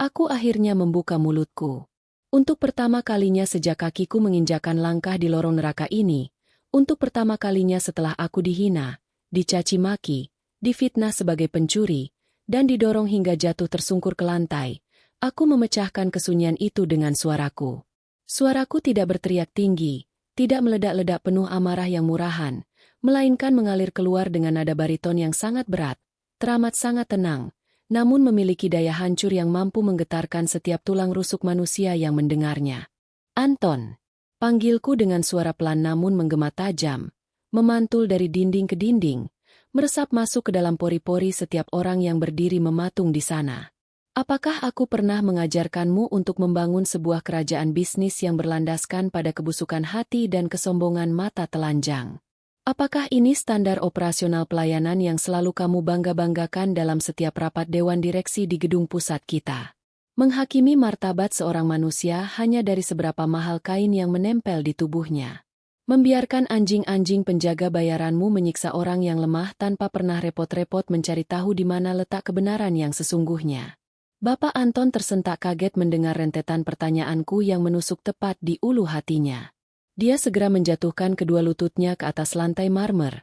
aku akhirnya membuka mulutku. Untuk pertama kalinya sejak kakiku menginjakan langkah di lorong neraka ini, untuk pertama kalinya setelah aku dihina, dicaci maki, difitnah sebagai pencuri, dan didorong hingga jatuh tersungkur ke lantai, aku memecahkan kesunyian itu dengan suaraku. Suaraku tidak berteriak tinggi, tidak meledak-ledak penuh amarah yang murahan, melainkan mengalir keluar dengan nada bariton yang sangat berat, teramat sangat tenang, namun memiliki daya hancur yang mampu menggetarkan setiap tulang rusuk manusia yang mendengarnya. Anton, panggilku dengan suara pelan namun menggema tajam, memantul dari dinding ke dinding, meresap masuk ke dalam pori-pori setiap orang yang berdiri mematung di sana. Apakah aku pernah mengajarkanmu untuk membangun sebuah kerajaan bisnis yang berlandaskan pada kebusukan hati dan kesombongan mata telanjang? Apakah ini standar operasional pelayanan yang selalu kamu bangga-banggakan dalam setiap rapat dewan direksi di gedung pusat kita? Menghakimi martabat seorang manusia hanya dari seberapa mahal kain yang menempel di tubuhnya. Membiarkan anjing-anjing penjaga bayaranmu menyiksa orang yang lemah tanpa pernah repot-repot mencari tahu di mana letak kebenaran yang sesungguhnya. Bapak Anton tersentak kaget mendengar rentetan pertanyaanku yang menusuk tepat di ulu hatinya. Dia segera menjatuhkan kedua lututnya ke atas lantai marmer,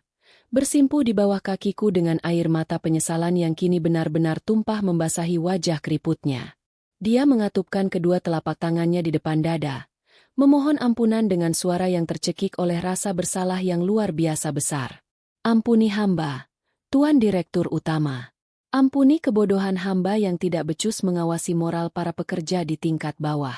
bersimpuh di bawah kakiku dengan air mata penyesalan yang kini benar-benar tumpah membasahi wajah keriputnya. Dia mengatupkan kedua telapak tangannya di depan dada, memohon ampunan dengan suara yang tercekik oleh rasa bersalah yang luar biasa besar. Ampuni hamba, Tuan Direktur Utama. Ampuni kebodohan hamba yang tidak becus mengawasi moral para pekerja di tingkat bawah.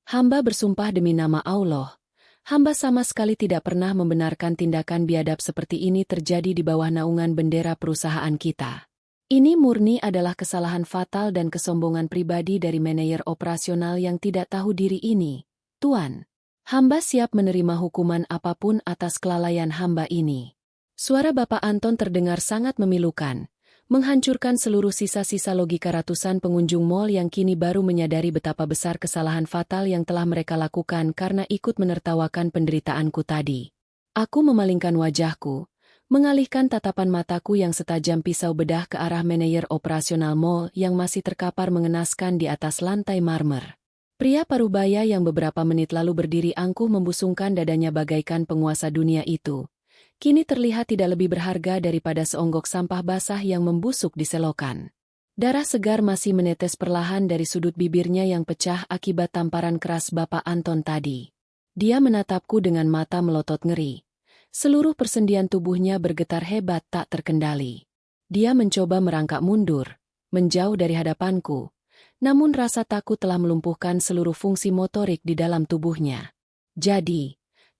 Hamba bersumpah demi nama Allah, hamba sama sekali tidak pernah membenarkan tindakan biadab seperti ini terjadi di bawah naungan bendera perusahaan kita. Ini murni adalah kesalahan fatal dan kesombongan pribadi dari manajer operasional yang tidak tahu diri ini. Tuan, hamba siap menerima hukuman apapun atas kelalaian hamba ini. Suara Bapak Anton terdengar sangat memilukan, menghancurkan seluruh sisa-sisa logika ratusan pengunjung mal yang kini baru menyadari betapa besar kesalahan fatal yang telah mereka lakukan karena ikut menertawakan penderitaanku tadi. Aku memalingkan wajahku, mengalihkan tatapan mataku yang setajam pisau bedah ke arah manajer operasional mal yang masih terkapar mengenaskan di atas lantai marmer. Pria parubaya yang beberapa menit lalu berdiri angkuh membusungkan dadanya bagaikan penguasa dunia itu, kini terlihat tidak lebih berharga daripada seonggok sampah basah yang membusuk di selokan. Darah segar masih menetes perlahan dari sudut bibirnya yang pecah akibat tamparan keras Bapak Anton tadi. Dia menatapku dengan mata melotot ngeri. Seluruh persendian tubuhnya bergetar hebat tak terkendali. Dia mencoba merangkak mundur, menjauh dari hadapanku, namun rasa takut telah melumpuhkan seluruh fungsi motorik di dalam tubuhnya. Jadi,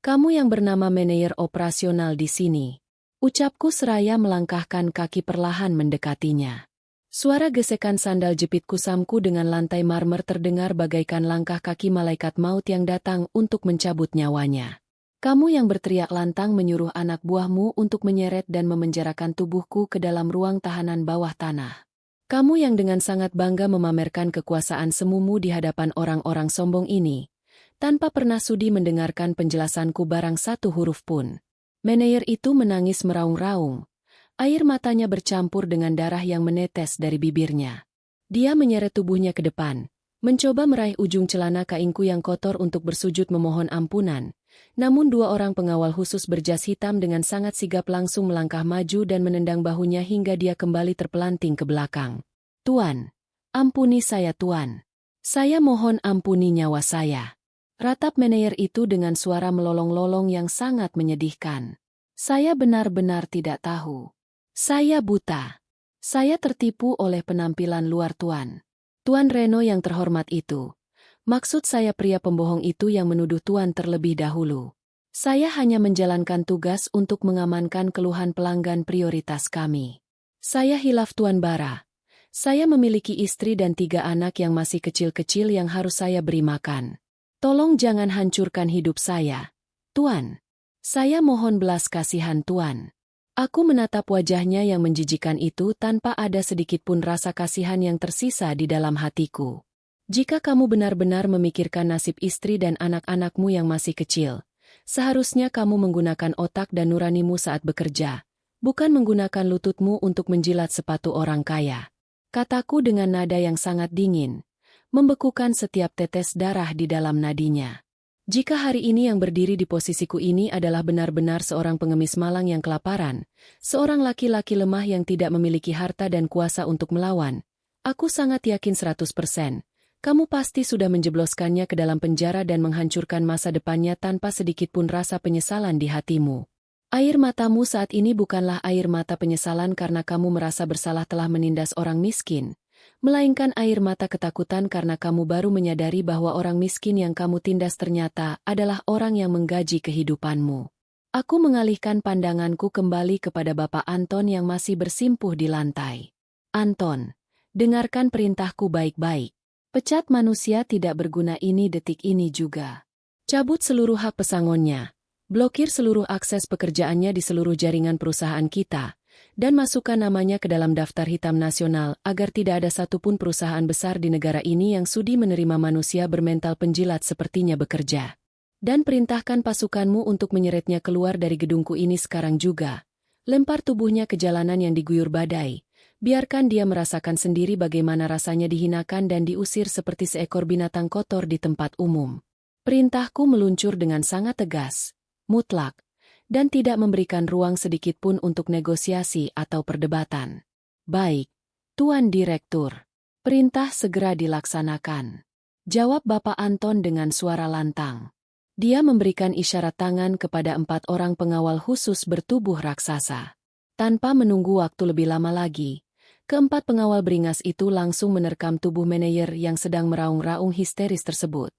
kamu yang bernama manajer operasional di sini, ucapku seraya melangkahkan kaki perlahan mendekatinya. Suara gesekan sandal jepit kusamku dengan lantai marmer terdengar bagaikan langkah kaki malaikat maut yang datang untuk mencabut nyawanya. Kamu yang berteriak lantang menyuruh anak buahmu untuk menyeret dan memenjarakan tubuhku ke dalam ruang tahanan bawah tanah. Kamu yang dengan sangat bangga memamerkan kekuasaan semumu di hadapan orang-orang sombong ini, tanpa pernah sudi mendengarkan penjelasanku barang satu huruf pun. Meneyer itu menangis meraung-raung. Air matanya bercampur dengan darah yang menetes dari bibirnya. Dia menyeret tubuhnya ke depan, mencoba meraih ujung celana kainku yang kotor untuk bersujud memohon ampunan. Namun dua orang pengawal khusus berjas hitam dengan sangat sigap langsung melangkah maju dan menendang bahunya hingga dia kembali terpelanting ke belakang. "Tuan, ampuni saya Tuan. Saya mohon ampuni nyawa saya," ratap Meneyer itu dengan suara melolong-lolong yang sangat menyedihkan. "Saya benar-benar tidak tahu. Saya buta. Saya tertipu oleh penampilan luar Tuan. Tuan Reno yang terhormat itu. Maksud saya pria pembohong itu yang menuduh Tuan terlebih dahulu. Saya hanya menjalankan tugas untuk mengamankan keluhan pelanggan prioritas kami. Saya hilaf Tuan Bara. Saya memiliki istri dan 3 anak yang masih kecil-kecil yang harus saya beri makan. Tolong jangan hancurkan hidup saya, Tuan. Saya mohon belas kasihan Tuan." Aku menatap wajahnya yang menjijikan itu tanpa ada sedikitpun rasa kasihan yang tersisa di dalam hatiku. "Jika kamu benar-benar memikirkan nasib istri dan anak-anakmu yang masih kecil, seharusnya kamu menggunakan otak dan nuranimu saat bekerja, bukan menggunakan lututmu untuk menjilat sepatu orang kaya," kataku dengan nada yang sangat dingin, membekukan setiap tetes darah di dalam nadinya. Jika hari ini yang berdiri di posisiku ini adalah benar-benar seorang pengemis malang yang kelaparan, seorang laki-laki lemah yang tidak memiliki harta dan kuasa untuk melawan, aku sangat yakin 100%, kamu pasti sudah menjebloskannya ke dalam penjara dan menghancurkan masa depannya tanpa sedikitpun rasa penyesalan di hatimu. Air matamu saat ini bukanlah air mata penyesalan karena kamu merasa bersalah telah menindas orang miskin, melainkan air mata ketakutan karena kamu baru menyadari bahwa orang miskin yang kamu tindas ternyata adalah orang yang menggaji kehidupanmu. Aku mengalihkan pandanganku kembali kepada Bapak Anton yang masih bersimpuh di lantai. "Anton, dengarkan perintahku baik-baik. Pecat manusia tidak berguna ini detik ini juga. Cabut seluruh hak pesangonnya, blokir seluruh akses pekerjaannya di seluruh jaringan perusahaan kita, dan masukkan namanya ke dalam daftar hitam nasional agar tidak ada satupun perusahaan besar di negara ini yang sudi menerima manusia bermental penjilat sepertinya bekerja. Dan perintahkan pasukanmu untuk menyeretnya keluar dari gedungku ini sekarang juga. Lempar tubuhnya ke jalanan yang diguyur badai. Biarkan dia merasakan sendiri bagaimana rasanya dihinakan dan diusir seperti seekor binatang kotor di tempat umum." Perintahku meluncur dengan sangat tegas, mutlak, dan tidak memberikan ruang sedikitpun untuk negosiasi atau perdebatan. "Baik, Tuan Direktur. Perintah segera dilaksanakan," jawab Bapak Anton dengan suara lantang. Dia memberikan isyarat tangan kepada 4 orang pengawal khusus bertubuh raksasa. Tanpa menunggu waktu lebih lama lagi, keempat pengawal beringas itu langsung menerkam tubuh Meneyer yang sedang meraung-raung histeris tersebut.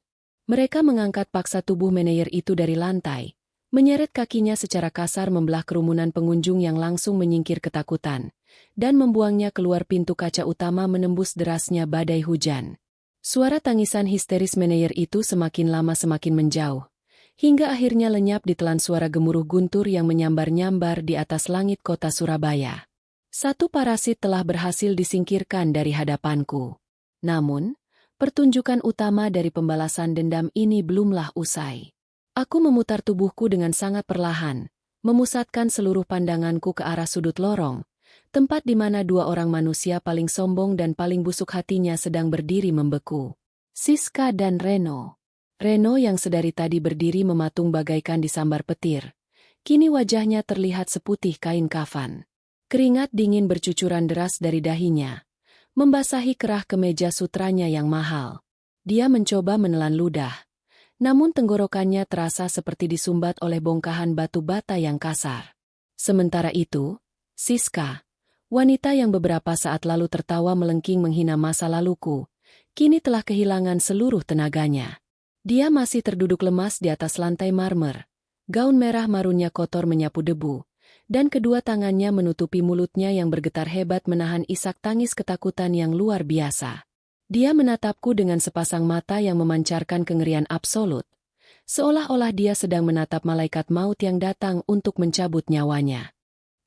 Mereka mengangkat paksa tubuh Meneyer itu dari lantai, menyeret kakinya secara kasar membelah kerumunan pengunjung yang langsung menyingkir ketakutan, dan membuangnya keluar pintu kaca utama menembus derasnya badai hujan. Suara tangisan histeris Meneyer itu semakin lama semakin menjauh, hingga akhirnya lenyap ditelan suara gemuruh guntur yang menyambar-nyambar di atas langit kota Surabaya. Satu parasit telah berhasil disingkirkan dari hadapanku. Namun, pertunjukan utama dari pembalasan dendam ini belumlah usai. Aku memutar tubuhku dengan sangat perlahan, memusatkan seluruh pandanganku ke arah sudut lorong, tempat di mana 2 orang manusia paling sombong dan paling busuk hatinya sedang berdiri membeku. Siska dan Reno. Reno yang sedari tadi berdiri mematung bagaikan disambar petir. Kini wajahnya terlihat seputih kain kafan. Keringat dingin bercucuran deras dari dahinya, membasahi kerah kemeja sutranya yang mahal. Dia mencoba menelan ludah. Namun tenggorokannya terasa seperti disumbat oleh bongkahan batu bata yang kasar. Sementara itu, Siska, wanita yang beberapa saat lalu tertawa melengking menghina masa laluku, kini telah kehilangan seluruh tenaganya. Dia masih terduduk lemas di atas lantai marmer. Gaun merah marunnya kotor menyapu debu, dan kedua tangannya menutupi mulutnya yang bergetar hebat menahan isak tangis ketakutan yang luar biasa. Dia menatapku dengan sepasang mata yang memancarkan kengerian absolut, seolah-olah dia sedang menatap malaikat maut yang datang untuk mencabut nyawanya.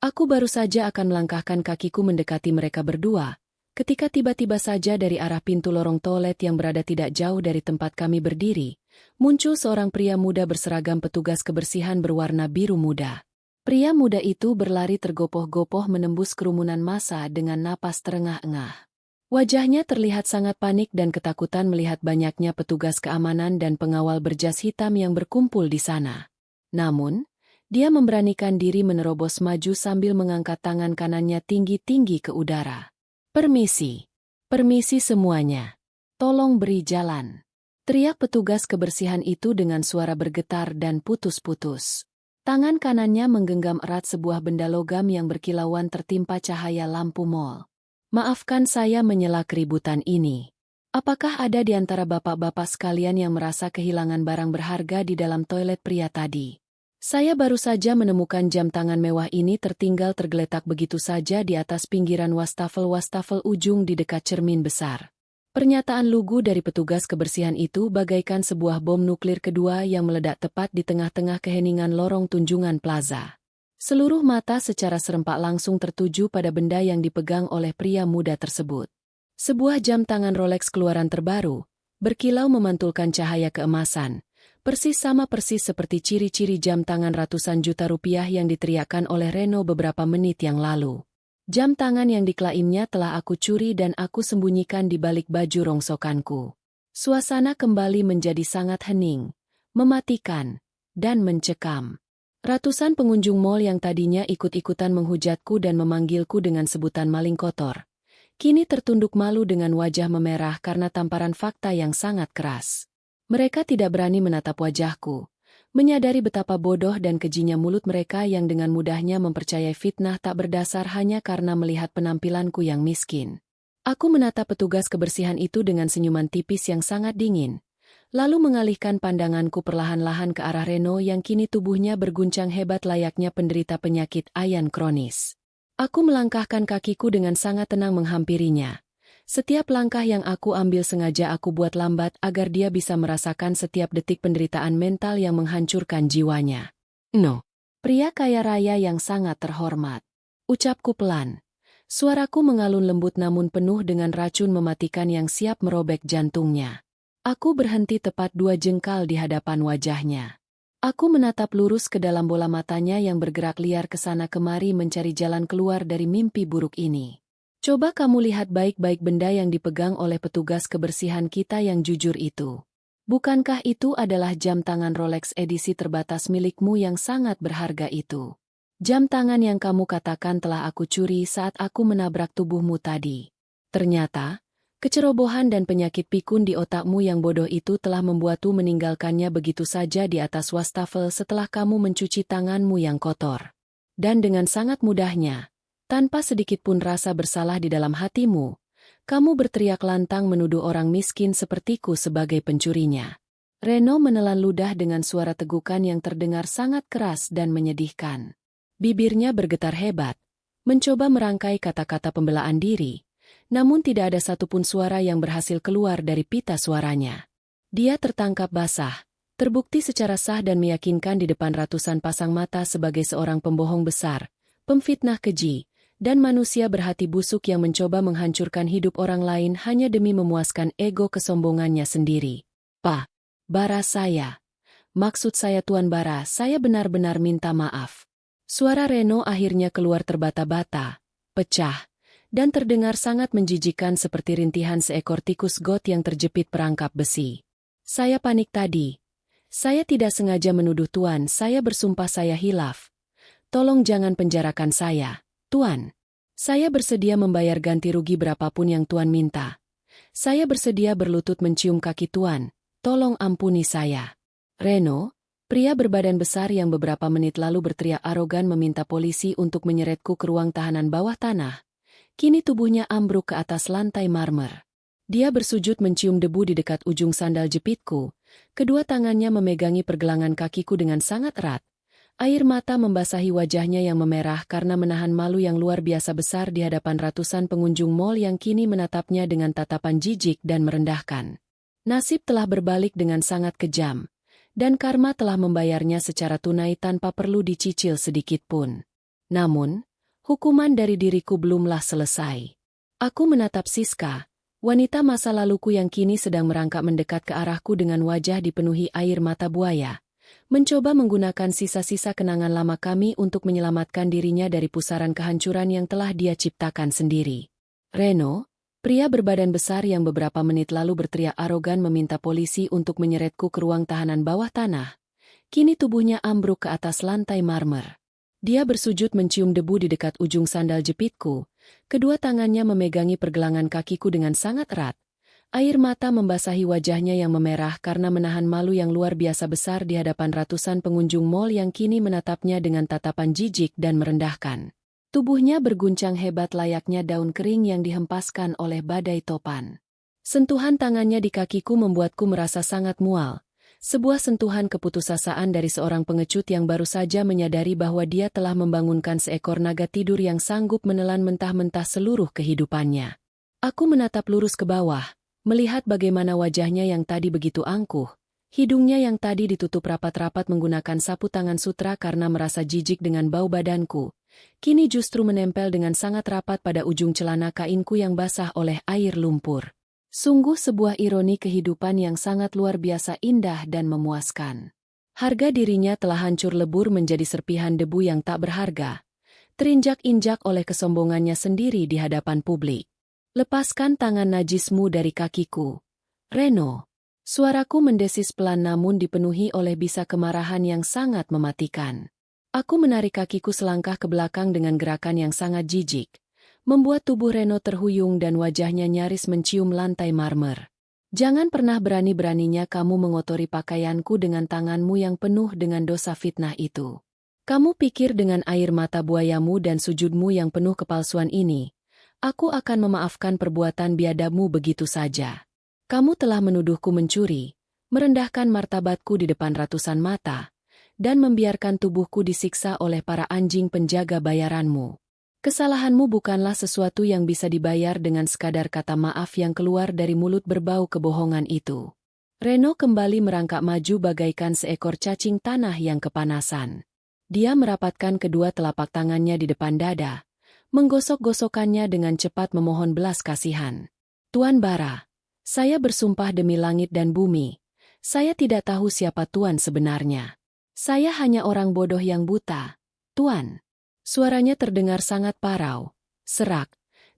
Aku baru saja akan melangkahkan kakiku mendekati mereka berdua, ketika tiba-tiba saja dari arah pintu lorong toilet yang berada tidak jauh dari tempat kami berdiri, muncul seorang pria muda berseragam petugas kebersihan berwarna biru muda. Pria muda itu berlari tergopoh-gopoh menembus kerumunan massa dengan napas terengah-engah. Wajahnya terlihat sangat panik dan ketakutan melihat banyaknya petugas keamanan dan pengawal berjas hitam yang berkumpul di sana. Namun, dia memberanikan diri menerobos maju sambil mengangkat tangan kanannya tinggi-tinggi ke udara. "Permisi. Permisi semuanya. Tolong beri jalan." Teriak petugas kebersihan itu dengan suara bergetar dan putus-putus. Tangan kanannya menggenggam erat sebuah benda logam yang berkilauan tertimpa cahaya lampu mal. "Maafkan saya menyela keributan ini. Apakah ada di antara bapak-bapak sekalian yang merasa kehilangan barang berharga di dalam toilet pria tadi? Saya baru saja menemukan jam tangan mewah ini tertinggal tergeletak begitu saja di atas pinggiran wastafel-wastafel ujung di dekat cermin besar." Pernyataan lugu dari petugas kebersihan itu bagaikan sebuah bom nuklir kedua yang meledak tepat di tengah-tengah keheningan lorong Tunjungan Plaza. Seluruh mata secara serempak langsung tertuju pada benda yang dipegang oleh pria muda tersebut. Sebuah jam tangan Rolex keluaran terbaru, berkilau memantulkan cahaya keemasan, persis seperti ciri-ciri jam tangan ratusan juta rupiah yang diteriakkan oleh Reno beberapa menit yang lalu. Jam tangan yang diklaimnya telah aku curi dan aku sembunyikan di balik baju rongsokanku. Suasana kembali menjadi sangat hening, mematikan, dan mencekam. Ratusan pengunjung mal yang tadinya ikut-ikutan menghujatku dan memanggilku dengan sebutan maling kotor, kini tertunduk malu dengan wajah memerah karena tamparan fakta yang sangat keras. Mereka tidak berani menatap wajahku, menyadari betapa bodoh dan kejinya mulut mereka yang dengan mudahnya mempercayai fitnah tak berdasar hanya karena melihat penampilanku yang miskin. Aku menatap petugas kebersihan itu dengan senyuman tipis yang sangat dingin, lalu mengalihkan pandanganku perlahan-lahan ke arah Reno yang kini tubuhnya berguncang hebat layaknya penderita penyakit ayan kronis. Aku melangkahkan kakiku dengan sangat tenang menghampirinya. Setiap langkah yang aku ambil sengaja aku buat lambat agar dia bisa merasakan setiap detik penderitaan mental yang menghancurkan jiwanya. "No, pria kaya raya yang sangat terhormat," ucapku pelan. Suaraku mengalun lembut namun penuh dengan racun mematikan yang siap merobek jantungnya. Aku berhenti tepat 2 jengkal di hadapan wajahnya. Aku menatap lurus ke dalam bola matanya yang bergerak liar ke sana kemari mencari jalan keluar dari mimpi buruk ini. "Coba kamu lihat baik-baik benda yang dipegang oleh petugas kebersihan kita yang jujur itu. Bukankah itu adalah jam tangan Rolex edisi terbatas milikmu yang sangat berharga itu? Jam tangan yang kamu katakan telah aku curi saat aku menabrak tubuhmu tadi." Ternyata, kecerobohan dan penyakit pikun di otakmu yang bodoh itu telah membuatmu meninggalkannya begitu saja di atas wastafel setelah kamu mencuci tanganmu yang kotor. Dan dengan sangat mudahnya, tanpa sedikit pun rasa bersalah di dalam hatimu, kamu berteriak lantang menuduh orang miskin sepertiku sebagai pencurinya. Reno menelan ludah dengan suara tegukan yang terdengar sangat keras dan menyedihkan. Bibirnya bergetar hebat, mencoba merangkai kata-kata pembelaan diri, namun tidak ada satupun suara yang berhasil keluar dari pita suaranya. Dia tertangkap basah, terbukti secara sah dan meyakinkan di depan ratusan pasang mata sebagai seorang pembohong besar, pemfitnah keji, dan manusia berhati busuk yang mencoba menghancurkan hidup orang lain hanya demi memuaskan ego kesombongannya sendiri. "Pak Bara saya. Maksud saya Tuan Bara, saya benar-benar minta maaf." Suara Reno akhirnya keluar terbata-bata, pecah, dan terdengar sangat menjijikan seperti rintihan seekor tikus got yang terjepit perangkap besi. "Saya panik tadi. Saya tidak sengaja menuduh Tuan, saya bersumpah saya hilaf. Tolong jangan penjarakan saya, Tuan. Saya bersedia membayar ganti rugi berapapun yang Tuan minta. Saya bersedia berlutut mencium kaki Tuan, tolong ampuni saya." Reno, pria berbadan besar yang beberapa menit lalu berteriak arogan meminta polisi untuk menyeretku ke ruang tahanan bawah tanah, kini tubuhnya ambruk ke atas lantai marmer. Dia bersujud mencium debu di dekat ujung sandal jepitku, kedua tangannya memegangi pergelangan kakiku dengan sangat erat, Air mata membasahi wajahnya yang memerah karena menahan malu yang luar biasa besar di hadapan ratusan pengunjung mal yang kini menatapnya dengan tatapan jijik dan merendahkan. Nasib telah berbalik dengan sangat kejam, dan karma telah membayarnya secara tunai tanpa perlu dicicil sedikit pun. Namun, hukuman dari diriku belumlah selesai. Aku menatap Siska, wanita masa laluku yang kini sedang merangkak mendekat ke arahku dengan wajah dipenuhi air mata buaya. Mencoba menggunakan sisa-sisa kenangan lama kami untuk menyelamatkan dirinya dari pusaran kehancuran yang telah dia ciptakan sendiri. Reno, pria berbadan besar yang beberapa menit lalu berteriak arogan meminta polisi untuk menyeretku ke ruang tahanan bawah tanah, kini tubuhnya ambruk ke atas lantai marmer. Dia bersujud mencium debu di dekat ujung sandal jepitku, kedua tangannya memegangi pergelangan kakiku dengan sangat erat. Air mata membasahi wajahnya yang memerah karena menahan malu yang luar biasa besar di hadapan ratusan pengunjung mal yang kini menatapnya dengan tatapan jijik dan merendahkan. Tubuhnya berguncang hebat layaknya daun kering yang dihempaskan oleh badai topan. Sentuhan tangannya di kakiku membuatku merasa sangat mual. Sebuah sentuhan keputusasaan dari seorang pengecut yang baru saja menyadari bahwa dia telah membangunkan seekor naga tidur yang sanggup menelan mentah-mentah seluruh kehidupannya. Aku menatap lurus ke bawah, melihat bagaimana wajahnya yang tadi begitu angkuh, hidungnya yang tadi ditutup rapat-rapat menggunakan sapu tangan sutra karena merasa jijik dengan bau badanku, kini justru menempel dengan sangat rapat pada ujung celana kainku yang basah oleh air lumpur. Sungguh sebuah ironi kehidupan yang sangat luar biasa indah dan memuaskan. Harga dirinya telah hancur lebur menjadi serpihan debu yang tak berharga, terinjak-injak oleh kesombongannya sendiri di hadapan publik. Lepaskan tangan najismu dari kakiku, Reno. Suaraku mendesis pelan namun dipenuhi oleh bisa kemarahan yang sangat mematikan. Aku menarik kakiku selangkah ke belakang dengan gerakan yang sangat jijik, membuat tubuh Reno terhuyung dan wajahnya nyaris mencium lantai marmer. Jangan pernah berani-beraninya kamu mengotori pakaianku dengan tanganmu yang penuh dengan dosa fitnah itu. Kamu pikir dengan air mata buayamu dan sujudmu yang penuh kepalsuan ini, aku akan memaafkan perbuatan biadabmu begitu saja. Kamu telah menuduhku mencuri, merendahkan martabatku di depan ratusan mata, dan membiarkan tubuhku disiksa oleh para anjing penjaga bayaranmu. Kesalahanmu bukanlah sesuatu yang bisa dibayar dengan sekadar kata maaf yang keluar dari mulut berbau kebohongan itu. Reno kembali merangkak maju bagaikan seekor cacing tanah yang kepanasan. Dia merapatkan kedua telapak tangannya di depan dada, menggosok-gosokkannya dengan cepat memohon belas kasihan. Tuan Bara, saya bersumpah demi langit dan bumi, saya tidak tahu siapa Tuan sebenarnya. Saya hanya orang bodoh yang buta, Tuan. Suaranya terdengar sangat parau, serak,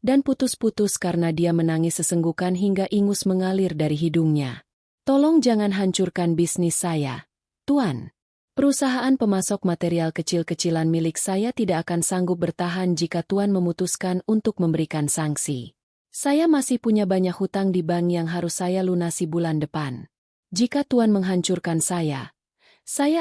dan putus-putus karena dia menangis sesenggukan hingga ingus mengalir dari hidungnya. Tolong jangan hancurkan bisnis saya, Tuan. Perusahaan pemasok material kecil-kecilan milik saya tidak akan sanggup bertahan jika Tuan memutuskan untuk memberikan sanksi. Saya masih punya banyak hutang di bank yang harus saya lunasi bulan depan. Jika Tuan menghancurkan saya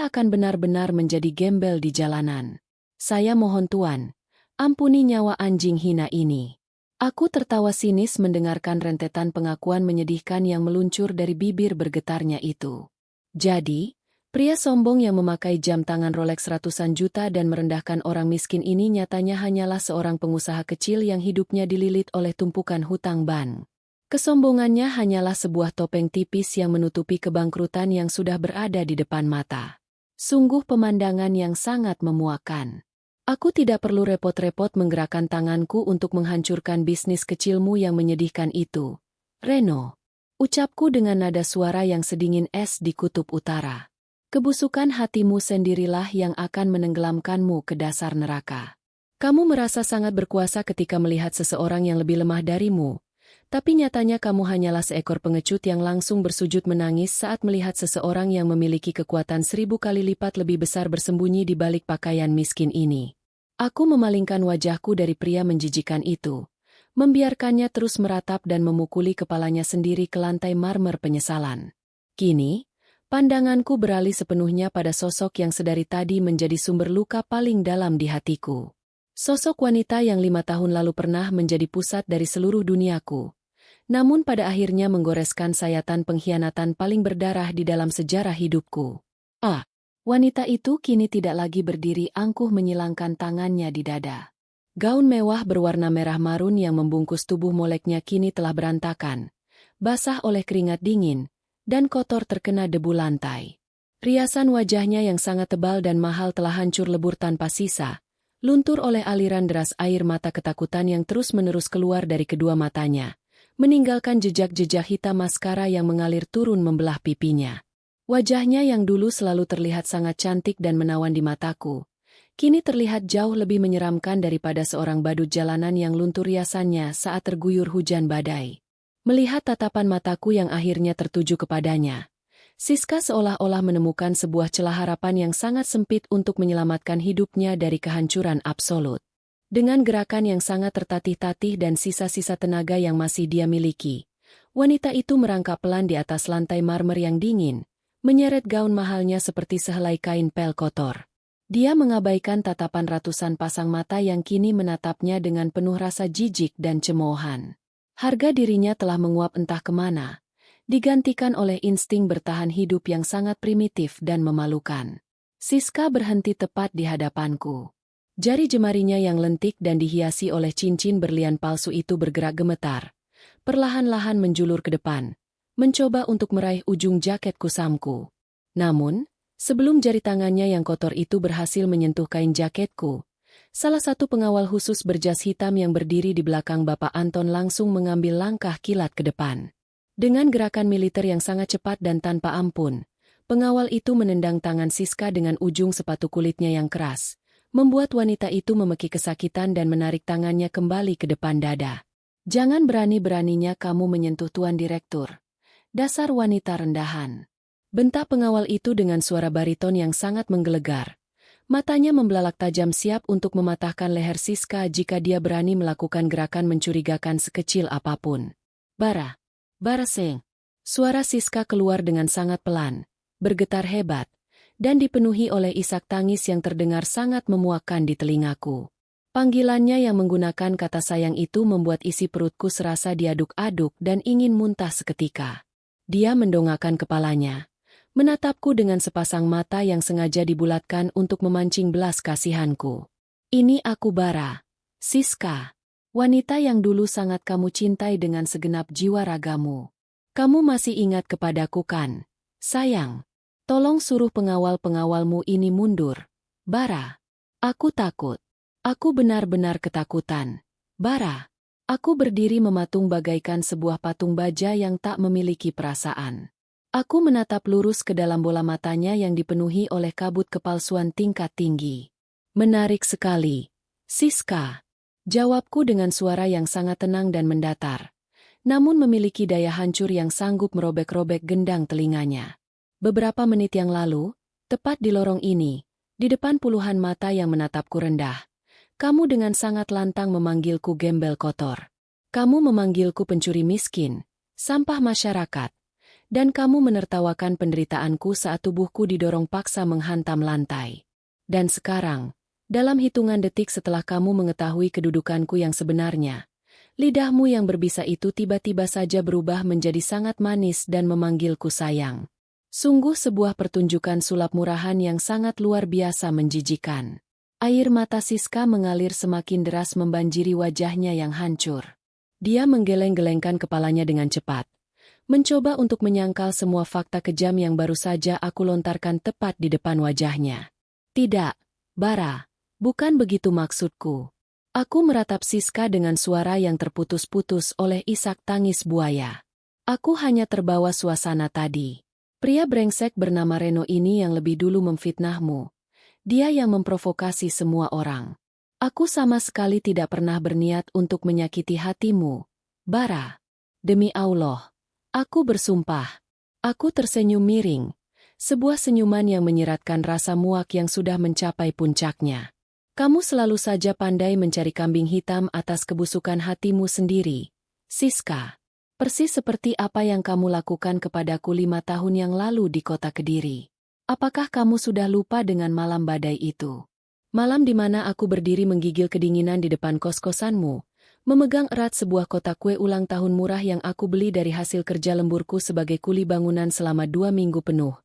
akan benar-benar menjadi gembel di jalanan. Saya mohon Tuan, ampuni nyawa anjing hina ini. Aku tertawa sinis mendengarkan rentetan pengakuan menyedihkan yang meluncur dari bibir bergetarnya itu. Jadi, pria sombong yang memakai jam tangan Rolex ratusan juta dan merendahkan orang miskin ini nyatanya hanyalah seorang pengusaha kecil yang hidupnya dililit oleh tumpukan hutang bank. Kesombongannya hanyalah sebuah topeng tipis yang menutupi kebangkrutan yang sudah berada di depan mata. Sungguh pemandangan yang sangat memuakkan. Aku tidak perlu repot-repot menggerakkan tanganku untuk menghancurkan bisnis kecilmu yang menyedihkan itu, Reno. Ucapku dengan nada suara yang sedingin es di kutub utara. Kebusukan hatimu sendirilah yang akan menenggelamkanmu ke dasar neraka. Kamu merasa sangat berkuasa ketika melihat seseorang yang lebih lemah darimu, tapi nyatanya kamu hanyalah seekor pengecut yang langsung bersujud menangis saat melihat seseorang yang memiliki kekuatan 1000 kali lipat lebih besar bersembunyi di balik pakaian miskin ini. Aku memalingkan wajahku dari pria menjijikan itu, membiarkannya terus meratap dan memukuli kepalanya sendiri ke lantai marmer penyesalan. Kini, pandanganku beralih sepenuhnya pada sosok yang sedari tadi menjadi sumber luka paling dalam di hatiku. Sosok wanita yang 5 tahun lalu pernah menjadi pusat dari seluruh duniaku, namun pada akhirnya menggoreskan sayatan pengkhianatan paling berdarah di dalam sejarah hidupku. Wanita itu kini tidak lagi berdiri angkuh menyilangkan tangannya di dada. Gaun mewah berwarna merah marun yang membungkus tubuh moleknya kini telah berantakan, basah oleh keringat dingin, dan kotor terkena debu lantai. Riasan wajahnya yang sangat tebal dan mahal telah hancur lebur tanpa sisa, luntur oleh aliran deras air mata ketakutan yang terus-menerus keluar dari kedua matanya, meninggalkan jejak-jejak hitam maskara yang mengalir turun membelah pipinya. Wajahnya yang dulu selalu terlihat sangat cantik dan menawan di mataku, kini terlihat jauh lebih menyeramkan daripada seorang badut jalanan yang luntur riasannya saat terguyur hujan badai. Melihat tatapan mataku yang akhirnya tertuju kepadanya, Siska seolah-olah menemukan sebuah celah harapan yang sangat sempit untuk menyelamatkan hidupnya dari kehancuran absolut. Dengan gerakan yang sangat tertatih-tatih dan sisa-sisa tenaga yang masih dia miliki, wanita itu merangkak pelan di atas lantai marmer yang dingin, menyeret gaun mahalnya seperti sehelai kain pel kotor. Dia mengabaikan tatapan ratusan pasang mata yang kini menatapnya dengan penuh rasa jijik dan cemoohan. Harga dirinya telah menguap entah kemana, digantikan oleh insting bertahan hidup yang sangat primitif dan memalukan. Siska berhenti tepat di hadapanku. Jari jemarinya yang lentik dan dihiasi oleh cincin berlian palsu itu bergerak gemetar, perlahan-lahan menjulur ke depan, mencoba untuk meraih ujung jaket kusamku. Namun, sebelum jari tangannya yang kotor itu berhasil menyentuh kain jaketku, salah satu pengawal khusus berjas hitam yang berdiri di belakang Bapak Anton langsung mengambil langkah kilat ke depan. Dengan gerakan militer yang sangat cepat dan tanpa ampun, pengawal itu menendang tangan Siska dengan ujung sepatu kulitnya yang keras, membuat wanita itu memekik kesakitan dan menarik tangannya kembali ke depan dada. "Jangan berani-beraninya kamu menyentuh Tuan Direktur. Dasar wanita rendahan," bentak pengawal itu dengan suara bariton yang sangat menggelegar. Matanya membelalak tajam siap untuk mematahkan leher Siska jika dia berani melakukan gerakan mencurigakan sekecil apapun. Baraseng. Suara Siska keluar dengan sangat pelan, bergetar hebat, dan dipenuhi oleh isak tangis yang terdengar sangat memuakkan di telingaku. Panggilannya yang menggunakan kata sayang itu membuat isi perutku serasa diaduk-aduk dan ingin muntah seketika. Dia mendongakkan kepalanya, menatapku dengan sepasang mata yang sengaja dibulatkan untuk memancing belas kasihanku. "Ini aku Bara, Siska. Wanita yang dulu sangat kamu cintai dengan segenap jiwa ragamu. Kamu masih ingat kepadaku kan, sayang? Tolong suruh pengawal-pengawalmu ini mundur. Bara, aku takut. Aku benar-benar ketakutan. Bara." Aku berdiri mematung bagaikan sebuah patung baja yang tak memiliki perasaan. Aku menatap lurus ke dalam bola matanya yang dipenuhi oleh kabut kepalsuan tingkat tinggi. "Menarik sekali, Siska," jawabku dengan suara yang sangat tenang dan mendatar, namun memiliki daya hancur yang sanggup merobek-robek gendang telinganya. Beberapa menit yang lalu, tepat di lorong ini, di depan puluhan mata yang menatapku rendah, kamu dengan sangat lantang memanggilku gembel kotor. Kamu memanggilku pencuri miskin, sampah masyarakat, dan kamu menertawakan penderitaanku saat tubuhku didorong paksa menghantam lantai. Dan sekarang, dalam hitungan detik setelah kamu mengetahui kedudukanku yang sebenarnya, lidahmu yang berbisa itu tiba-tiba saja berubah menjadi sangat manis dan memanggilku sayang. Sungguh sebuah pertunjukan sulap murahan yang sangat luar biasa menjijikan. Air mata Siska mengalir semakin deras membanjiri wajahnya yang hancur. Dia menggeleng-gelengkan kepalanya dengan cepat, mencoba untuk menyangkal semua fakta kejam yang baru saja aku lontarkan tepat di depan wajahnya. "Tidak, Bara. Bukan begitu maksudku." Aku meratap Siska dengan suara yang terputus-putus oleh isak tangis buaya. "Aku hanya terbawa suasana tadi. Pria brengsek bernama Reno ini yang lebih dulu memfitnahmu. Dia yang memprovokasi semua orang. Aku sama sekali tidak pernah berniat untuk menyakiti hatimu, Bara. Demi Allah, aku bersumpah." Aku tersenyum miring, sebuah senyuman yang menyiratkan rasa muak yang sudah mencapai puncaknya. "Kamu selalu saja pandai mencari kambing hitam atas kebusukan hatimu sendiri, Siska. Persis seperti apa yang kamu lakukan kepadaku 5 tahun yang lalu di kota Kediri. Apakah kamu sudah lupa dengan malam badai itu? Malam di mana aku berdiri menggigil kedinginan di depan kos-kosanmu, memegang erat sebuah kotak kue ulang tahun murah yang aku beli dari hasil kerja lemburku sebagai kuli bangunan selama 2 minggu penuh,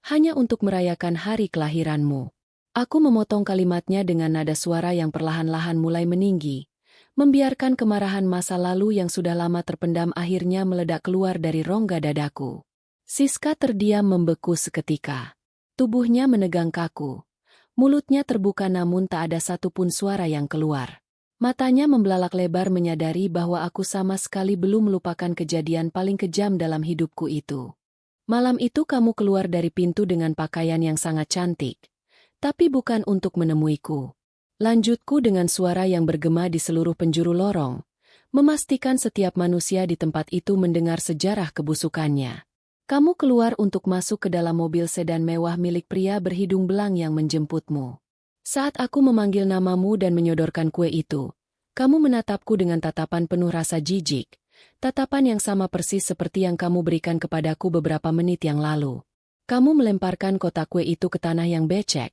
hanya untuk merayakan hari kelahiranmu. Aku memotong kalimatnya dengan nada suara yang perlahan-lahan mulai meninggi, membiarkan kemarahan masa lalu yang sudah lama terpendam akhirnya meledak keluar dari rongga dadaku. Siska terdiam membeku seketika. Tubuhnya menegang kaku. Mulutnya terbuka namun tak ada satupun suara yang keluar. Matanya membelalak lebar menyadari bahwa aku sama sekali belum melupakan kejadian paling kejam dalam hidupku itu. Malam itu kamu keluar dari pintu dengan pakaian yang sangat cantik. Tapi bukan untuk menemuiku. Lanjutku dengan suara yang bergema di seluruh penjuru lorong, memastikan setiap manusia di tempat itu mendengar sejarah kebusukannya. Kamu keluar untuk masuk ke dalam mobil sedan mewah milik pria berhidung belang yang menjemputmu. Saat aku memanggil namamu dan menyodorkan kue itu, kamu menatapku dengan tatapan penuh rasa jijik, tatapan yang sama persis seperti yang kamu berikan kepadaku beberapa menit yang lalu. Kamu melemparkan kotak kue itu ke tanah yang becek,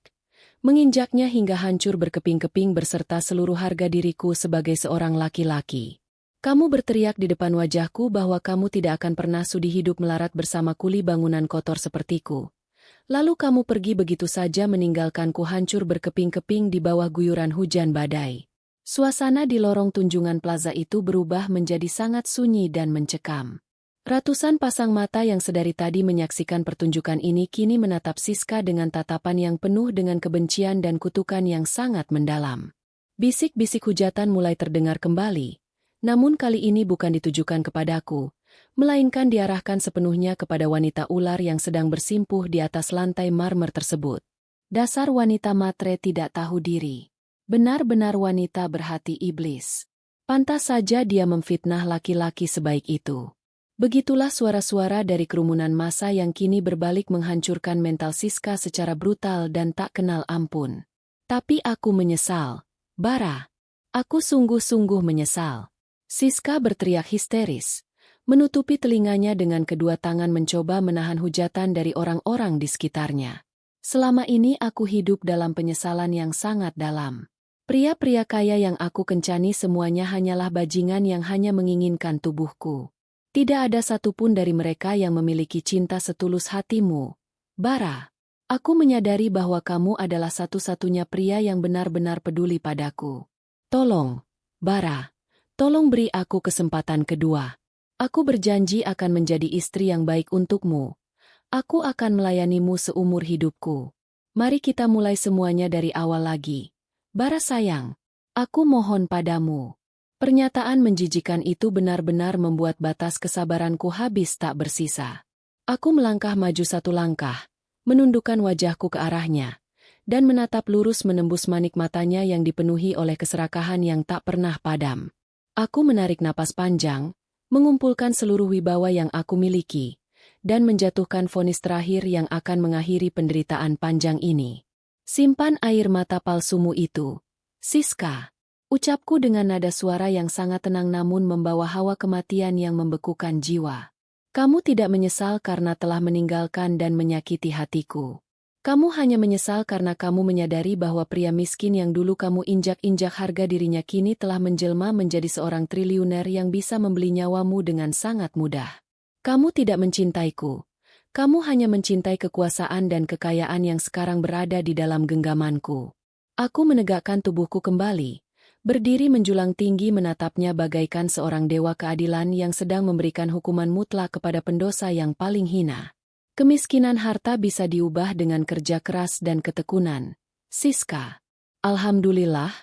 menginjaknya hingga hancur berkeping-keping berserta seluruh harga diriku sebagai seorang laki-laki. Kamu berteriak di depan wajahku bahwa kamu tidak akan pernah sudi hidup melarat bersama kuli bangunan kotor sepertiku. Lalu kamu pergi begitu saja meninggalkanku hancur berkeping-keping di bawah guyuran hujan badai. Suasana di lorong Tunjungan Plaza itu berubah menjadi sangat sunyi dan mencekam. Ratusan pasang mata yang sedari tadi menyaksikan pertunjukan ini kini menatap Siska dengan tatapan yang penuh dengan kebencian dan kutukan yang sangat mendalam. Bisik-bisik hujatan mulai terdengar kembali, namun kali ini bukan ditujukan kepadaku, melainkan diarahkan sepenuhnya kepada wanita ular yang sedang bersimpuh di atas lantai marmer tersebut. Dasar wanita matre tidak tahu diri. Benar-benar wanita berhati iblis. Pantas saja dia memfitnah laki-laki sebaik itu. Begitulah suara-suara dari kerumunan massa yang kini berbalik menghancurkan mental Siska secara brutal dan tak kenal ampun. Tapi aku menyesal. Bara. Aku sungguh-sungguh menyesal. Siska berteriak histeris, menutupi telinganya dengan kedua tangan mencoba menahan hujatan dari orang-orang di sekitarnya. Selama ini aku hidup dalam penyesalan yang sangat dalam. Pria-pria kaya yang aku kencani semuanya hanyalah bajingan yang hanya menginginkan tubuhku. Tidak ada satupun dari mereka yang memiliki cinta setulus hatimu, Bara. Aku menyadari bahwa kamu adalah satu-satunya pria yang benar-benar peduli padaku. Tolong, Bara. Tolong beri aku kesempatan kedua. Aku berjanji akan menjadi istri yang baik untukmu. Aku akan melayanimu seumur hidupku. Mari kita mulai semuanya dari awal lagi. Bara sayang, aku mohon padamu. Pernyataan menjijikan itu benar-benar membuat batas kesabaranku habis tak bersisa. Aku melangkah maju satu langkah, menundukkan wajahku ke arahnya, dan menatap lurus menembus manik matanya yang dipenuhi oleh keserakahan yang tak pernah padam. Aku menarik napas panjang, mengumpulkan seluruh wibawa yang aku miliki, dan menjatuhkan vonis terakhir yang akan mengakhiri penderitaan panjang ini. Simpan air mata palsumu itu, Siska. Ucapku dengan nada suara yang sangat tenang namun membawa hawa kematian yang membekukan jiwa. Kamu tidak menyesal karena telah meninggalkan dan menyakiti hatiku. Kamu hanya menyesal karena kamu menyadari bahwa pria miskin yang dulu kamu injak-injak harga dirinya kini telah menjelma menjadi seorang triliuner yang bisa membeli nyawamu dengan sangat mudah. Kamu tidak mencintaiku. Kamu hanya mencintai kekuasaan dan kekayaan yang sekarang berada di dalam genggamanku. Aku menegakkan tubuhku kembali. Berdiri menjulang tinggi menatapnya bagaikan seorang dewa keadilan yang sedang memberikan hukuman mutlak kepada pendosa yang paling hina. Kemiskinan harta bisa diubah dengan kerja keras dan ketekunan. Siska. Alhamdulillah,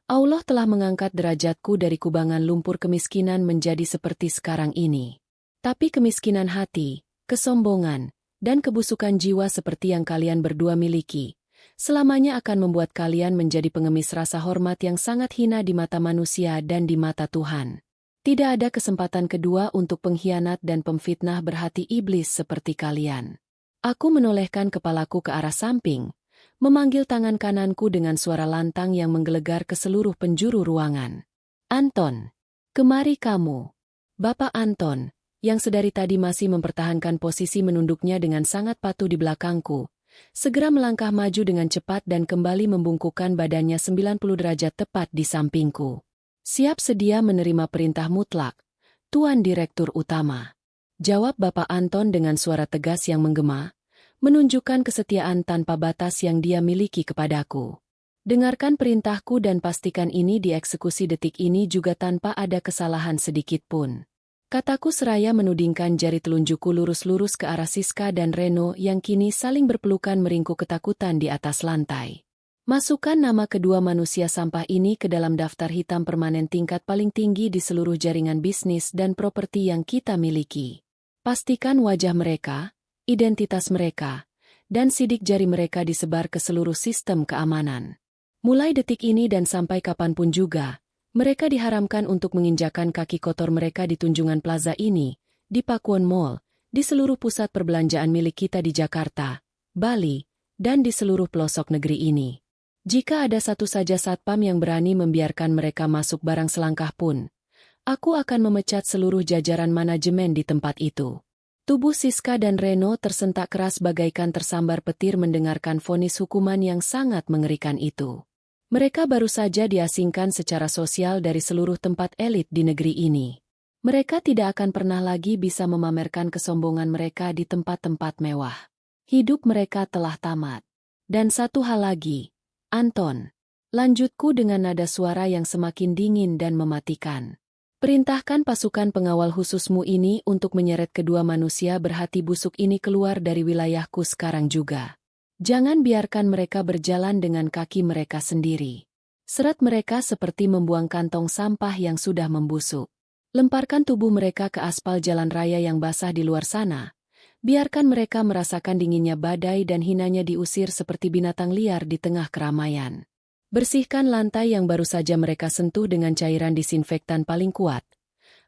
Allah telah mengangkat derajatku dari kubangan lumpur kemiskinan menjadi seperti sekarang ini. Tapi kemiskinan hati, kesombongan, dan kebusukan jiwa seperti yang kalian berdua miliki, selamanya akan membuat kalian menjadi pengemis rasa hormat yang sangat hina di mata manusia dan di mata Tuhan. Tidak ada kesempatan kedua untuk pengkhianat dan pemfitnah berhati iblis seperti kalian. Aku menolehkan kepalaku ke arah samping, memanggil tangan kananku dengan suara lantang yang menggelegar ke seluruh penjuru ruangan. Anton, kemari kamu. Bapak Anton, yang sedari tadi masih mempertahankan posisi menunduknya dengan sangat patuh di belakangku, segera melangkah maju dengan cepat dan kembali membungkukkan badannya 90 derajat tepat di sampingku. Siap sedia menerima perintah mutlak, Tuan Direktur Utama. Jawab Bapak Anton dengan suara tegas yang menggema, menunjukkan kesetiaan tanpa batas yang dia miliki kepadaku. Dengarkan perintahku dan pastikan ini dieksekusi detik ini juga tanpa ada kesalahan sedikit pun. Kataku seraya menudingkan jari telunjukku lurus-lurus ke arah Siska dan Reno yang kini saling berpelukan meringkuk ketakutan di atas lantai. Masukkan nama kedua manusia sampah ini ke dalam daftar hitam permanen tingkat paling tinggi di seluruh jaringan bisnis dan properti yang kita miliki. Pastikan wajah mereka, identitas mereka, dan sidik jari mereka disebar ke seluruh sistem keamanan. Mulai detik ini dan sampai kapanpun juga, mereka diharamkan untuk menginjakan kaki kotor mereka di Tunjungan Plaza ini, di Pakuwon Mall, di seluruh pusat perbelanjaan milik kita di Jakarta, Bali, dan di seluruh pelosok negeri ini. Jika ada satu saja satpam yang berani membiarkan mereka masuk barang selangkah pun, aku akan memecat seluruh jajaran manajemen di tempat itu. Tubuh Siska dan Reno tersentak keras bagaikan tersambar petir mendengarkan vonis hukuman yang sangat mengerikan itu. Mereka baru saja diasingkan secara sosial dari seluruh tempat elit di negeri ini. Mereka tidak akan pernah lagi bisa memamerkan kesombongan mereka di tempat-tempat mewah. Hidup mereka telah tamat. Dan satu hal lagi, Anton, lanjutku dengan nada suara yang semakin dingin dan mematikan. Perintahkan pasukan pengawal khususmu ini untuk menyeret kedua manusia berhati busuk ini keluar dari wilayahku sekarang juga. Jangan biarkan mereka berjalan dengan kaki mereka sendiri. Seret mereka seperti membuang kantong sampah yang sudah membusuk. Lemparkan tubuh mereka ke aspal jalan raya yang basah di luar sana. Biarkan mereka merasakan dinginnya badai dan hinanya diusir seperti binatang liar di tengah keramaian. Bersihkan lantai yang baru saja mereka sentuh dengan cairan disinfektan paling kuat.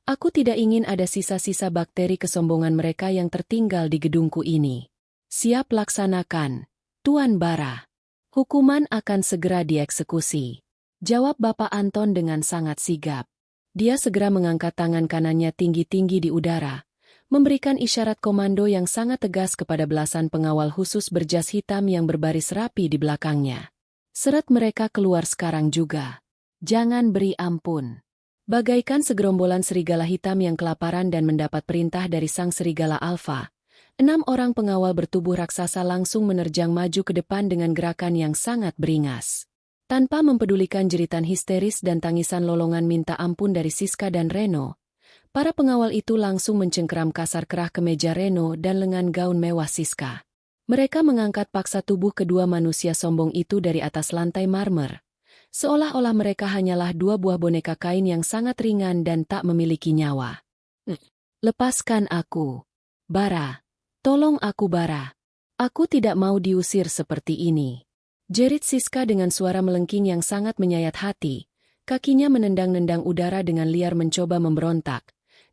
Aku tidak ingin ada sisa-sisa bakteri kesombongan mereka yang tertinggal di gedungku ini. Siap laksanakan, Tuan Bara. Hukuman akan segera dieksekusi. Jawab Bapak Anton dengan sangat sigap. Dia segera mengangkat tangan kanannya tinggi-tinggi di udara, memberikan isyarat komando yang sangat tegas kepada belasan pengawal khusus berjas hitam yang berbaris rapi di belakangnya. Seret mereka keluar sekarang juga. Jangan beri ampun. Bagaikan segerombolan serigala hitam yang kelaparan dan mendapat perintah dari sang serigala alfa, 6 orang pengawal bertubuh raksasa langsung menerjang maju ke depan dengan gerakan yang sangat beringas. Tanpa mempedulikan jeritan histeris dan tangisan lolongan minta ampun dari Siska dan Reno, para pengawal itu langsung mencengkeram kasar kerah kemeja Reno dan lengan gaun mewah Siska. Mereka mengangkat paksa tubuh kedua manusia sombong itu dari atas lantai marmer, seolah-olah mereka hanyalah 2 buah boneka kain yang sangat ringan dan tak memiliki nyawa. Lepaskan aku, Bara. Tolong aku Bara. Aku tidak mau diusir seperti ini. Jerit Siska dengan suara melengking yang sangat menyayat hati. Kakinya menendang-nendang udara dengan liar mencoba memberontak.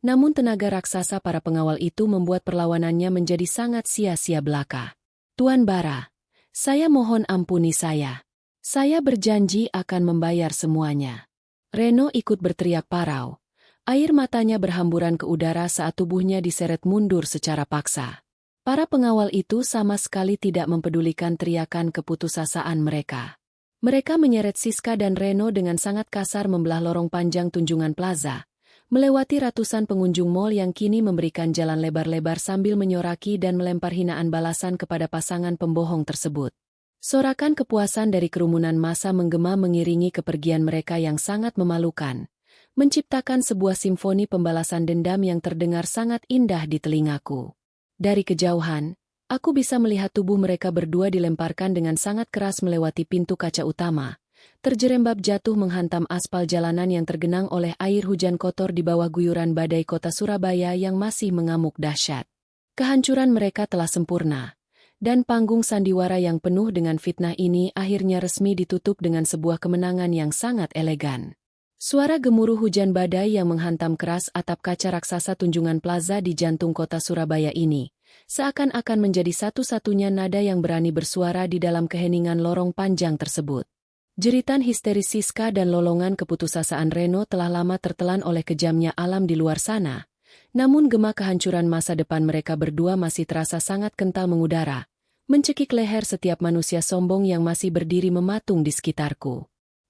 Namun tenaga raksasa para pengawal itu membuat perlawanannya menjadi sangat sia-sia belaka. Tuan Bara, saya mohon ampuni saya. Saya berjanji akan membayar semuanya. Reno ikut berteriak parau. Air matanya berhamburan ke udara saat tubuhnya diseret mundur secara paksa. Para pengawal itu sama sekali tidak mempedulikan teriakan keputusasaan mereka. Mereka menyeret Siska dan Reno dengan sangat kasar membelah lorong panjang Tunjungan Plaza, melewati ratusan pengunjung mal yang kini memberikan jalan lebar-lebar sambil menyoraki dan melempar hinaan balasan kepada pasangan pembohong tersebut. Sorakan kepuasan dari kerumunan massa menggema mengiringi kepergian mereka yang sangat memalukan, menciptakan sebuah simfoni pembalasan dendam yang terdengar sangat indah di telingaku. Dari kejauhan, aku bisa melihat tubuh mereka berdua dilemparkan dengan sangat keras melewati pintu kaca utama, terjerembab jatuh menghantam aspal jalanan yang tergenang oleh air hujan kotor di bawah guyuran badai kota Surabaya yang masih mengamuk dahsyat. Kehancuran mereka telah sempurna, dan panggung sandiwara yang penuh dengan fitnah ini akhirnya resmi ditutup dengan sebuah kemenangan yang sangat elegan. Suara gemuruh hujan badai yang menghantam keras atap kaca raksasa Tunjungan Plaza di jantung kota Surabaya ini, seakan-akan menjadi satu-satunya nada yang berani bersuara di dalam keheningan lorong panjang tersebut. Jeritan histeris Siska dan lolongan keputusasaan Reno telah lama tertelan oleh kejamnya alam di luar sana, namun gema kehancuran masa depan mereka berdua masih terasa sangat kental mengudara, mencekik leher setiap manusia sombong yang masih berdiri mematung di sekitarku.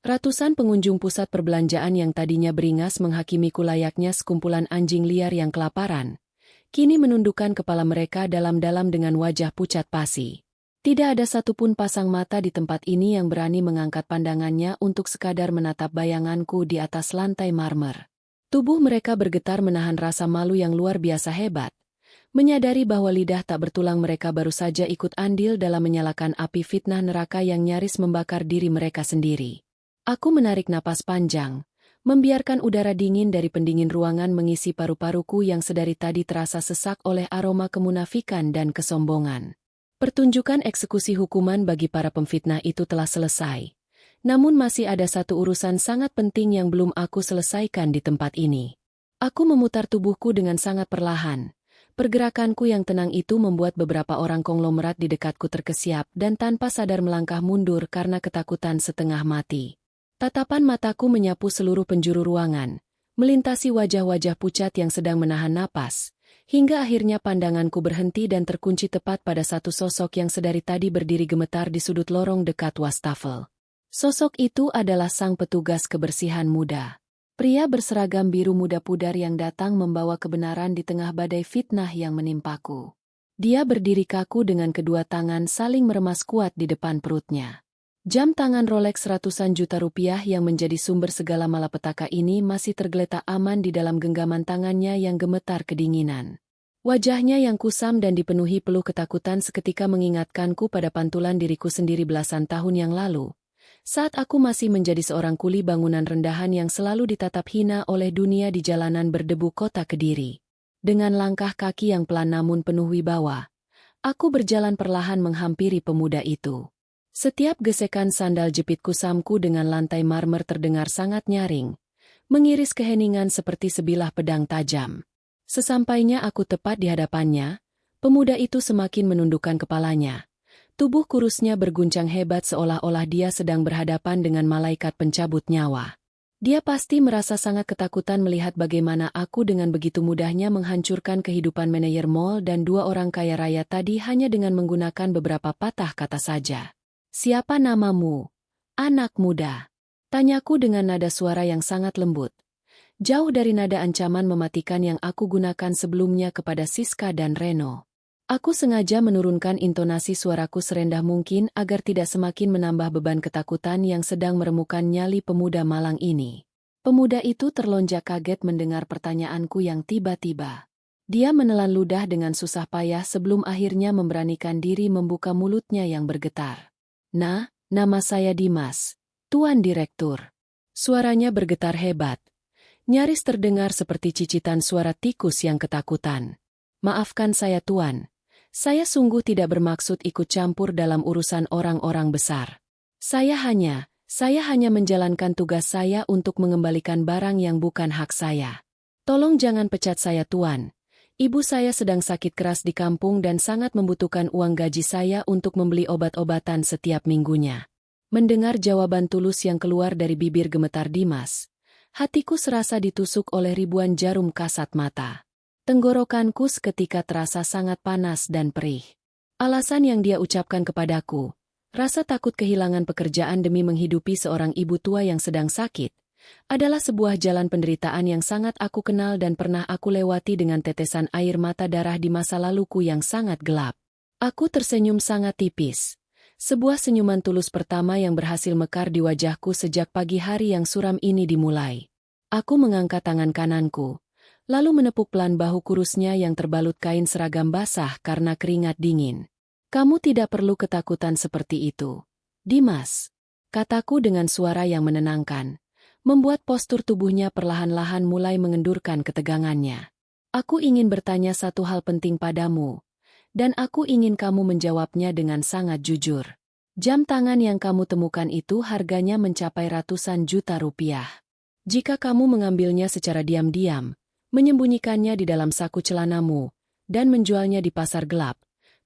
Ratusan pengunjung pusat perbelanjaan yang tadinya beringas menghakimiku layaknya sekumpulan anjing liar yang kelaparan, kini menundukkan kepala mereka dalam-dalam dengan wajah pucat pasi. Tidak ada satupun pasang mata di tempat ini yang berani mengangkat pandangannya untuk sekadar menatap bayanganku di atas lantai marmer. Tubuh mereka bergetar menahan rasa malu yang luar biasa hebat. Menyadari bahwa lidah tak bertulang mereka baru saja ikut andil dalam menyalakan api fitnah neraka yang nyaris membakar diri mereka sendiri. Aku menarik napas panjang, membiarkan udara dingin dari pendingin ruangan mengisi paru-paruku yang sedari tadi terasa sesak oleh aroma kemunafikan dan kesombongan. Pertunjukan eksekusi hukuman bagi para pemfitnah itu telah selesai. Namun masih ada satu urusan sangat penting yang belum aku selesaikan di tempat ini. Aku memutar tubuhku dengan sangat perlahan. Pergerakanku yang tenang itu membuat beberapa orang konglomerat di dekatku terkesiap dan tanpa sadar melangkah mundur karena ketakutan setengah mati. Tatapan mataku menyapu seluruh penjuru ruangan, melintasi wajah-wajah pucat yang sedang menahan napas, hingga akhirnya pandanganku berhenti dan terkunci tepat pada satu sosok yang sedari tadi berdiri gemetar di sudut lorong dekat wastafel. Sosok itu adalah sang petugas kebersihan muda. Pria berseragam biru muda pudar yang datang membawa kebenaran di tengah badai fitnah yang menimpaku. Dia berdiri kaku dengan kedua tangan saling meremas kuat di depan perutnya. Jam tangan Rolex ratusan juta rupiah yang menjadi sumber segala malapetaka ini masih tergeletak aman di dalam genggaman tangannya yang gemetar kedinginan. Wajahnya yang kusam dan dipenuhi peluh ketakutan seketika mengingatkanku pada pantulan diriku sendiri belasan tahun yang lalu. Saat aku masih menjadi seorang kuli bangunan rendahan yang selalu ditatap hina oleh dunia di jalanan berdebu kota Kediri. Dengan langkah kaki yang pelan namun penuh wibawa, aku berjalan perlahan menghampiri pemuda itu. Setiap gesekan sandal jepit kusamku dengan lantai marmer terdengar sangat nyaring, mengiris keheningan seperti sebilah pedang tajam. Sesampainya aku tepat di hadapannya, pemuda itu semakin menundukkan kepalanya. Tubuh kurusnya berguncang hebat seolah-olah dia sedang berhadapan dengan malaikat pencabut nyawa. Dia pasti merasa sangat ketakutan melihat bagaimana aku dengan begitu mudahnya menghancurkan kehidupan manajer mall dan dua orang kaya raya tadi hanya dengan menggunakan beberapa patah kata saja. "Siapa namamu, anak muda?" Tanyaku dengan nada suara yang sangat lembut. Jauh dari nada ancaman mematikan yang aku gunakan sebelumnya kepada Siska dan Reno. Aku sengaja menurunkan intonasi suaraku serendah mungkin agar tidak semakin menambah beban ketakutan yang sedang meremukan nyali pemuda malang ini. Pemuda itu terlonjak kaget mendengar pertanyaanku yang tiba-tiba. Dia menelan ludah dengan susah payah sebelum akhirnya memberanikan diri membuka mulutnya yang bergetar. "Nah, nama saya Dimas, Tuan Direktur." Suaranya bergetar hebat. Nyaris terdengar seperti cicitan suara tikus yang ketakutan. "Maafkan saya Tuan. Saya sungguh tidak bermaksud ikut campur dalam urusan orang-orang besar. Saya hanya menjalankan tugas saya untuk mengembalikan barang yang bukan hak saya. Tolong jangan pecat saya Tuan. Ibu saya sedang sakit keras di kampung dan sangat membutuhkan uang gaji saya untuk membeli obat-obatan setiap minggunya." Mendengar jawaban tulus yang keluar dari bibir gemetar Dimas, hatiku serasa ditusuk oleh ribuan jarum kasat mata. Tenggorokanku seketika terasa sangat panas dan perih. Alasan yang dia ucapkan kepadaku, rasa takut kehilangan pekerjaan demi menghidupi seorang ibu tua yang sedang sakit, adalah sebuah jalan penderitaan yang sangat aku kenal dan pernah aku lewati dengan tetesan air mata darah di masa laluku yang sangat gelap. Aku tersenyum sangat tipis. Sebuah senyuman tulus pertama yang berhasil mekar di wajahku sejak pagi hari yang suram ini dimulai. Aku mengangkat tangan kananku, lalu menepuk pelan bahu kurusnya yang terbalut kain seragam basah karena keringat dingin. "Kamu tidak perlu ketakutan seperti itu, Dimas," kataku dengan suara yang menenangkan, membuat postur tubuhnya perlahan-lahan mulai mengendurkan ketegangannya. "Aku ingin bertanya satu hal penting padamu, dan aku ingin kamu menjawabnya dengan sangat jujur. Jam tangan yang kamu temukan itu harganya mencapai ratusan juta rupiah. Jika kamu mengambilnya secara diam-diam, menyembunyikannya di dalam saku celanamu, dan menjualnya di pasar gelap,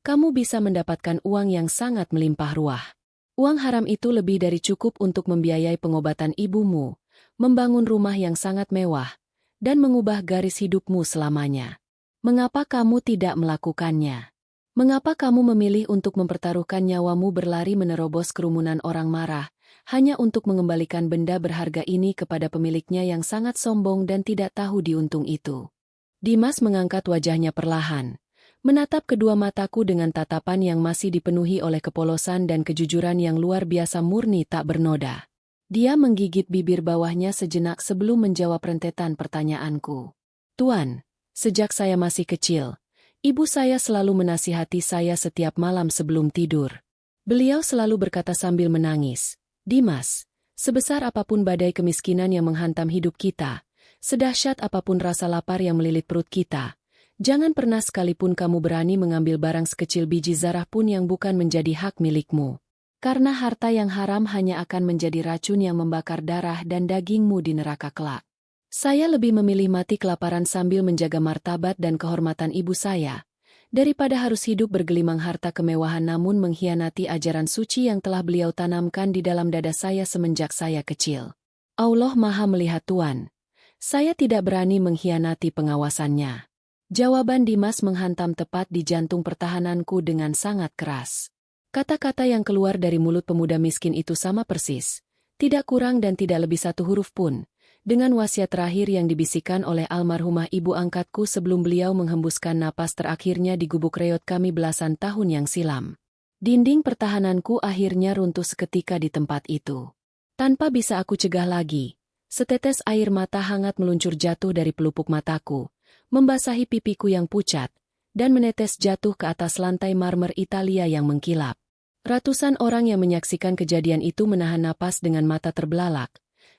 kamu bisa mendapatkan uang yang sangat melimpah ruah. Uang haram itu lebih dari cukup untuk membiayai pengobatan ibumu, membangun rumah yang sangat mewah, dan mengubah garis hidupmu selamanya. Mengapa kamu tidak melakukannya? Mengapa kamu memilih untuk mempertaruhkan nyawamu berlari menerobos kerumunan orang marah, hanya untuk mengembalikan benda berharga ini kepada pemiliknya yang sangat sombong dan tidak tahu diuntung itu?" Dimas mengangkat wajahnya perlahan, menatap kedua mataku dengan tatapan yang masih dipenuhi oleh kepolosan dan kejujuran yang luar biasa murni tak bernoda. Dia menggigit bibir bawahnya sejenak sebelum menjawab rentetan pertanyaanku. Tuan, sejak saya masih kecil, ibu saya selalu menasihati saya setiap malam sebelum tidur. Beliau selalu berkata sambil menangis, Dimas, sebesar apapun badai kemiskinan yang menghantam hidup kita, sedahsyat apapun rasa lapar yang melilit perut kita, jangan pernah sekalipun kamu berani mengambil barang sekecil biji zarah pun yang bukan menjadi hak milikmu. Karena harta yang haram hanya akan menjadi racun yang membakar darah dan dagingmu di neraka kelak. Saya lebih memilih mati kelaparan sambil menjaga martabat dan kehormatan ibu saya, daripada harus hidup bergelimang harta kemewahan namun mengkhianati ajaran suci yang telah beliau tanamkan di dalam dada saya semenjak saya kecil. Allah Maha melihat Tuan. Saya tidak berani mengkhianati pengawasannya. Jawaban Dimas menghantam tepat di jantung pertahananku dengan sangat keras. Kata-kata yang keluar dari mulut pemuda miskin itu sama persis, tidak kurang dan tidak lebih satu huruf pun, dengan wasiat terakhir yang dibisikkan oleh almarhumah ibu angkatku sebelum beliau menghembuskan napas terakhirnya di gubuk reot kami belasan tahun yang silam. Dinding pertahananku akhirnya runtuh seketika di tempat itu. Tanpa bisa aku cegah lagi, setetes air mata hangat meluncur jatuh dari pelupuk mataku, membasahi pipiku yang pucat, dan menetes jatuh ke atas lantai marmer Italia yang mengkilap. Ratusan orang yang menyaksikan kejadian itu menahan napas dengan mata terbelalak,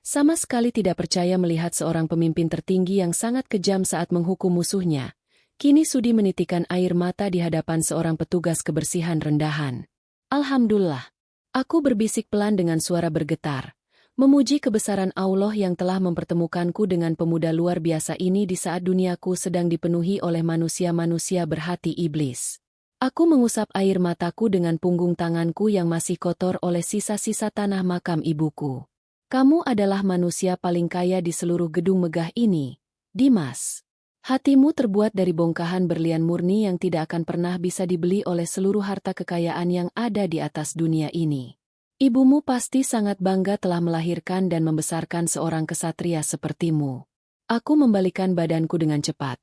sama sekali tidak percaya melihat seorang pemimpin tertinggi yang sangat kejam saat menghukum musuhnya, kini sudi menitikan air mata di hadapan seorang petugas kebersihan rendahan. Alhamdulillah, aku berbisik pelan dengan suara bergetar, memuji kebesaran Allah yang telah mempertemukanku dengan pemuda luar biasa ini di saat duniaku sedang dipenuhi oleh manusia-manusia berhati iblis. Aku mengusap air mataku dengan punggung tanganku yang masih kotor oleh sisa-sisa tanah makam ibuku. Kamu adalah manusia paling kaya di seluruh gedung megah ini, Dimas. Hatimu terbuat dari bongkahan berlian murni yang tidak akan pernah bisa dibeli oleh seluruh harta kekayaan yang ada di atas dunia ini. Ibumu pasti sangat bangga telah melahirkan dan membesarkan seorang kesatria sepertimu. Aku membalikkan badanku dengan cepat,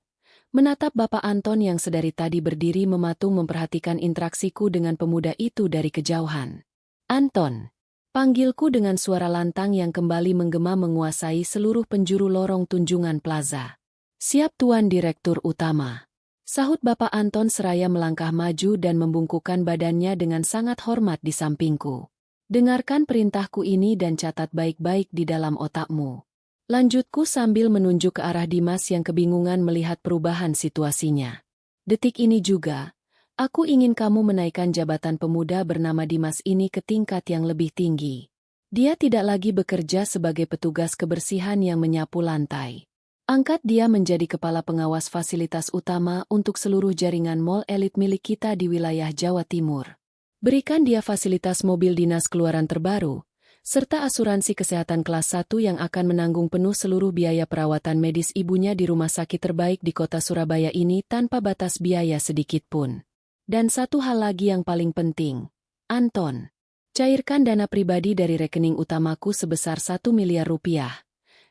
menatap Bapak Anton yang sedari tadi berdiri mematung memperhatikan interaksiku dengan pemuda itu dari kejauhan. Anton, panggilku dengan suara lantang yang kembali menggema menguasai seluruh penjuru lorong Tunjungan Plaza. Siap Tuan Direktur Utama. Sahut Bapak Anton seraya melangkah maju dan membungkukkan badannya dengan sangat hormat di sampingku. Dengarkan perintahku ini dan catat baik-baik di dalam otakmu. Lanjutku sambil menunjuk ke arah Dimas yang kebingungan melihat perubahan situasinya. Detik ini juga, aku ingin kamu menaikkan jabatan pemuda bernama Dimas ini ke tingkat yang lebih tinggi. Dia tidak lagi bekerja sebagai petugas kebersihan yang menyapu lantai. Angkat dia menjadi kepala pengawas fasilitas utama untuk seluruh jaringan mal elit milik kita di wilayah Jawa Timur. Berikan dia fasilitas mobil dinas keluaran terbaru, serta asuransi kesehatan kelas 1 yang akan menanggung penuh seluruh biaya perawatan medis ibunya di rumah sakit terbaik di kota Surabaya ini tanpa batas biaya sedikit pun. Dan satu hal lagi yang paling penting, Anton, cairkan dana pribadi dari rekening utamaku sebesar 1 miliar rupiah,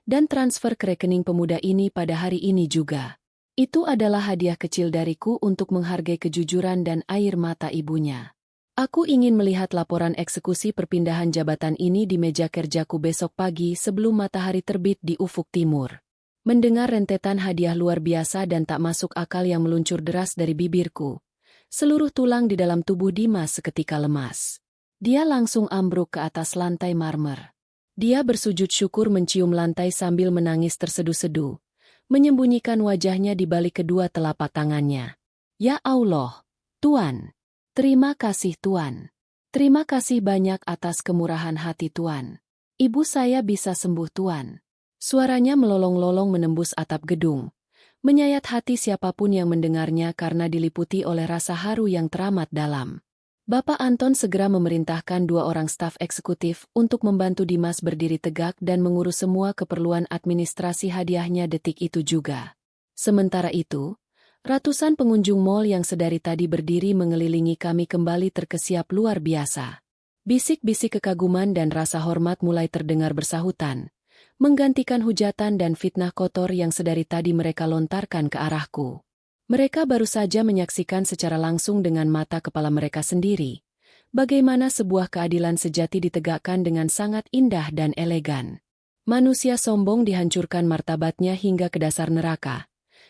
dan transfer ke rekening pemuda ini pada hari ini juga. Itu adalah hadiah kecil dariku untuk menghargai kejujuran dan air mata ibunya. Aku ingin melihat laporan eksekusi perpindahan jabatan ini di meja kerjaku besok pagi sebelum matahari terbit di ufuk timur. Mendengar rentetan hadiah luar biasa dan tak masuk akal yang meluncur deras dari bibirku, seluruh tulang di dalam tubuh Dimas seketika lemas. Dia langsung ambruk ke atas lantai marmer. Dia bersujud syukur mencium lantai sambil menangis tersedu-sedu, menyembunyikan wajahnya di balik kedua telapak tangannya. Ya Allah, Tuan! Terima kasih Tuan. Terima kasih banyak atas kemurahan hati Tuan. Ibu saya bisa sembuh Tuan. Suaranya melolong-lolong menembus atap gedung, menyayat hati siapapun yang mendengarnya karena diliputi oleh rasa haru yang teramat dalam. Bapak Anton segera memerintahkan 2 orang staf eksekutif untuk membantu Dimas berdiri tegak dan mengurus semua keperluan administrasi hadiahnya detik itu juga. Sementara itu, ratusan pengunjung mal yang sedari tadi berdiri mengelilingi kami kembali terkesiap luar biasa. Bisik-bisik kekaguman dan rasa hormat mulai terdengar bersahutan, menggantikan hujatan dan fitnah kotor yang sedari tadi mereka lontarkan ke arahku. Mereka baru saja menyaksikan secara langsung dengan mata kepala mereka sendiri, bagaimana sebuah keadilan sejati ditegakkan dengan sangat indah dan elegan. Manusia sombong dihancurkan martabatnya hingga ke dasar neraka,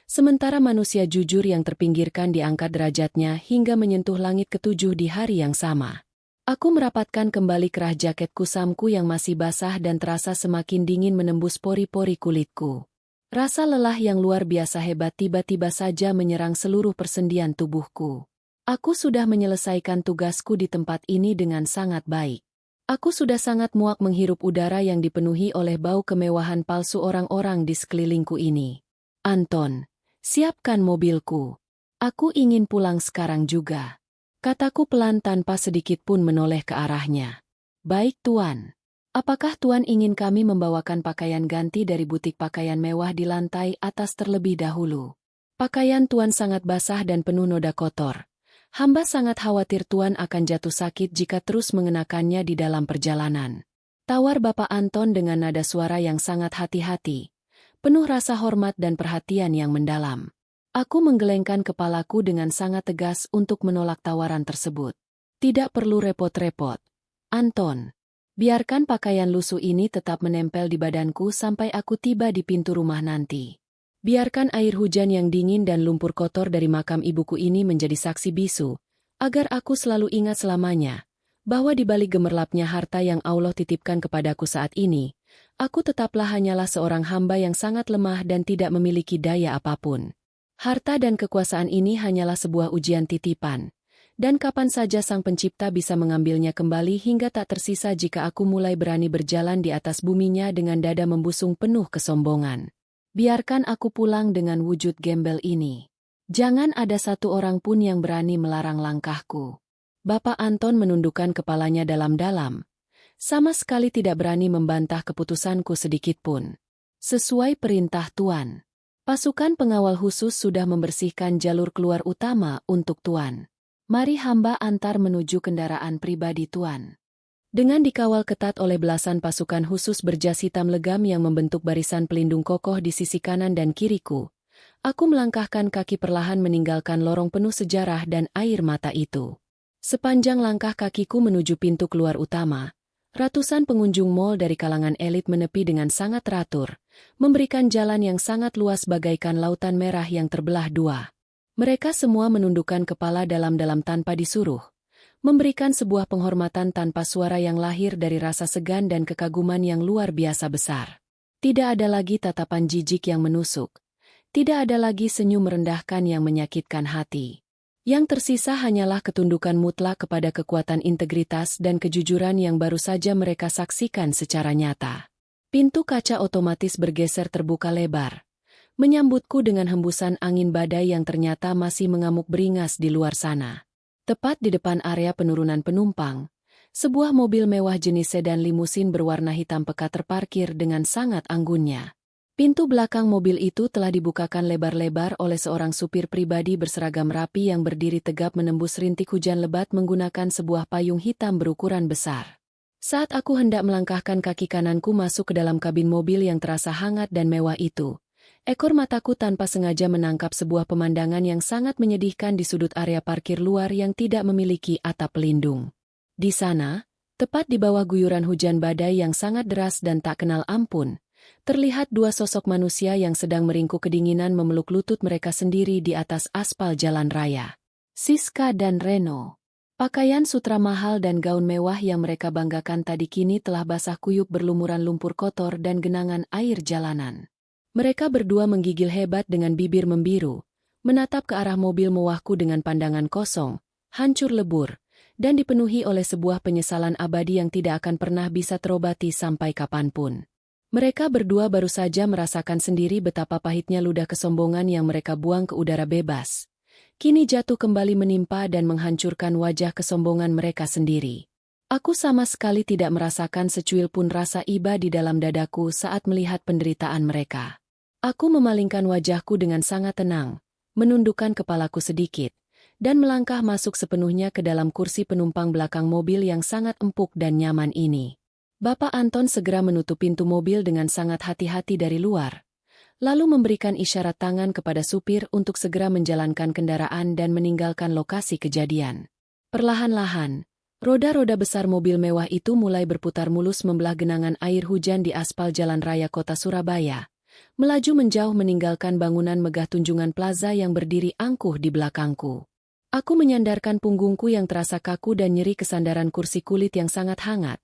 sementara manusia jujur yang terpinggirkan diangkat derajatnya hingga menyentuh langit ketujuh di hari yang sama. Aku merapatkan kembali kerah jaket kusamku yang masih basah dan terasa semakin dingin menembus pori-pori kulitku. Rasa lelah yang luar biasa hebat tiba-tiba saja menyerang seluruh persendian tubuhku. Aku sudah menyelesaikan tugasku di tempat ini dengan sangat baik. Aku sudah sangat muak menghirup udara yang dipenuhi oleh bau kemewahan palsu orang-orang di sekelilingku ini. Anton, siapkan mobilku. Aku ingin pulang sekarang juga. Kataku pelan tanpa sedikit pun menoleh ke arahnya. Baik Tuan. Apakah Tuan ingin kami membawakan pakaian ganti dari butik pakaian mewah di lantai atas terlebih dahulu? Pakaian Tuan sangat basah dan penuh noda kotor. Hamba sangat khawatir Tuan akan jatuh sakit jika terus mengenakannya di dalam perjalanan. Tawar Bapak Anton dengan nada suara yang sangat hati-hati, penuh rasa hormat dan perhatian yang mendalam. Aku menggelengkan kepalaku dengan sangat tegas untuk menolak tawaran tersebut. Tidak perlu repot-repot, Anton. Biarkan pakaian lusuh ini tetap menempel di badanku sampai aku tiba di pintu rumah nanti. Biarkan air hujan yang dingin dan lumpur kotor dari makam ibuku ini menjadi saksi bisu, agar aku selalu ingat selamanya, bahwa di balik gemerlapnya harta yang Allah titipkan kepadaku saat ini, aku tetaplah hanyalah seorang hamba yang sangat lemah dan tidak memiliki daya apapun. Harta dan kekuasaan ini hanyalah sebuah ujian titipan, dan kapan saja Sang Pencipta bisa mengambilnya kembali hingga tak tersisa jika aku mulai berani berjalan di atas buminya dengan dada membusung penuh kesombongan. Biarkan aku pulang dengan wujud gembel ini. Jangan ada satu orang pun yang berani melarang langkahku. Bapak Anton menundukkan kepalanya dalam-dalam, sama sekali tidak berani membantah keputusanku sedikitpun. Sesuai perintah Tuan. Pasukan pengawal khusus sudah membersihkan jalur keluar utama untuk Tuan. Mari hamba antar menuju kendaraan pribadi Tuan. Dengan dikawal ketat oleh belasan pasukan khusus berjas hitam legam yang membentuk barisan pelindung kokoh di sisi kanan dan kiriku, aku melangkahkan kaki perlahan meninggalkan lorong penuh sejarah dan air mata itu. Sepanjang langkah kakiku menuju pintu keluar utama, ratusan pengunjung mal dari kalangan elit menepi dengan sangat teratur, memberikan jalan yang sangat luas bagaikan lautan merah yang terbelah dua. Mereka semua menundukkan kepala dalam-dalam tanpa disuruh, memberikan sebuah penghormatan tanpa suara yang lahir dari rasa segan dan kekaguman yang luar biasa besar. Tidak ada lagi tatapan jijik yang menusuk, tidak ada lagi senyum merendahkan yang menyakitkan hati. Yang tersisa hanyalah ketundukan mutlak kepada kekuatan integritas dan kejujuran yang baru saja mereka saksikan secara nyata. Pintu kaca otomatis bergeser terbuka lebar, menyambutku dengan hembusan angin badai yang ternyata masih mengamuk beringas di luar sana. Tepat di depan area penurunan penumpang, sebuah mobil mewah jenis sedan limusin berwarna hitam pekat terparkir dengan sangat anggunnya. Pintu belakang mobil itu telah dibukakan lebar-lebar oleh seorang supir pribadi berseragam rapi yang berdiri tegap menembus rintik hujan lebat menggunakan sebuah payung hitam berukuran besar. Saat aku hendak melangkahkan kaki kananku masuk ke dalam kabin mobil yang terasa hangat dan mewah itu, ekor mataku tanpa sengaja menangkap sebuah pemandangan yang sangat menyedihkan di sudut area parkir luar yang tidak memiliki atap pelindung. Di sana, tepat di bawah guyuran hujan badai yang sangat deras dan tak kenal ampun, terlihat dua sosok manusia yang sedang meringkuk kedinginan memeluk lutut mereka sendiri di atas aspal jalan raya. Siska dan Reno. Pakaian sutra mahal dan gaun mewah yang mereka banggakan tadi kini telah basah kuyup berlumuran lumpur kotor dan genangan air jalanan. Mereka berdua menggigil hebat dengan bibir membiru, menatap ke arah mobil mewahku dengan pandangan kosong, hancur lebur, dan dipenuhi oleh sebuah penyesalan abadi yang tidak akan pernah bisa terobati sampai kapanpun. Mereka berdua baru saja merasakan sendiri betapa pahitnya ludah kesombongan yang mereka buang ke udara bebas. Kini jatuh kembali menimpa dan menghancurkan wajah kesombongan mereka sendiri. Aku sama sekali tidak merasakan secuil pun rasa iba di dalam dadaku saat melihat penderitaan mereka. Aku memalingkan wajahku dengan sangat tenang, menundukkan kepalaku sedikit, dan melangkah masuk sepenuhnya ke dalam kursi penumpang belakang mobil yang sangat empuk dan nyaman ini. Bapak Anton segera menutup pintu mobil dengan sangat hati-hati dari luar, lalu memberikan isyarat tangan kepada supir untuk segera menjalankan kendaraan dan meninggalkan lokasi kejadian. Perlahan-lahan, roda-roda besar mobil mewah itu mulai berputar mulus membelah genangan air hujan di aspal jalan raya kota Surabaya, melaju menjauh meninggalkan bangunan megah Tunjungan Plaza yang berdiri angkuh di belakangku. Aku menyandarkan punggungku yang terasa kaku dan nyeri ke sandaran kursi kulit yang sangat hangat,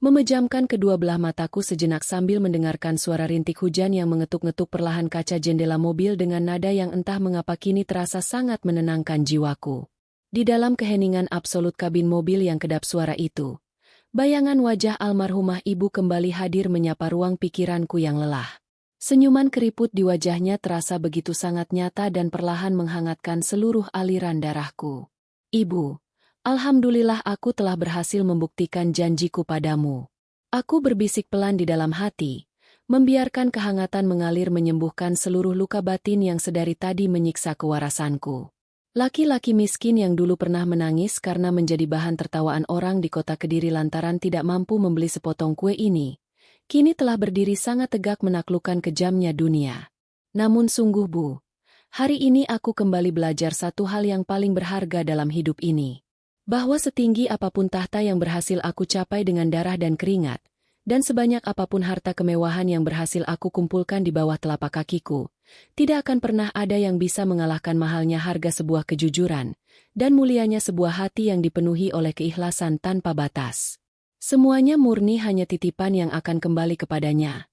memejamkan kedua belah mataku sejenak sambil mendengarkan suara rintik hujan yang mengetuk-ngetuk perlahan kaca jendela mobil dengan nada yang entah mengapa kini terasa sangat menenangkan jiwaku. Di dalam keheningan absolut kabin mobil yang kedap suara itu, bayangan wajah almarhumah ibu kembali hadir menyapa ruang pikiranku yang lelah. Senyuman keriput di wajahnya terasa begitu sangat nyata dan perlahan menghangatkan seluruh aliran darahku. Ibu, alhamdulillah aku telah berhasil membuktikan janjiku padamu. Aku berbisik pelan di dalam hati, membiarkan kehangatan mengalir menyembuhkan seluruh luka batin yang sedari tadi menyiksa kewarasanku. Laki-laki miskin yang dulu pernah menangis karena menjadi bahan tertawaan orang di kota Kediri lantaran tidak mampu membeli sepotong kue ini, kini telah berdiri sangat tegak menaklukkan kejamnya dunia. Namun sungguh Bu, hari ini aku kembali belajar satu hal yang paling berharga dalam hidup ini. Bahwa setinggi apapun tahta yang berhasil aku capai dengan darah dan keringat, dan sebanyak apapun harta kemewahan yang berhasil aku kumpulkan di bawah telapak kakiku, tidak akan pernah ada yang bisa mengalahkan mahalnya harga sebuah kejujuran, dan mulianya sebuah hati yang dipenuhi oleh keikhlasan tanpa batas. Semuanya murni hanya titipan yang akan kembali kepadanya.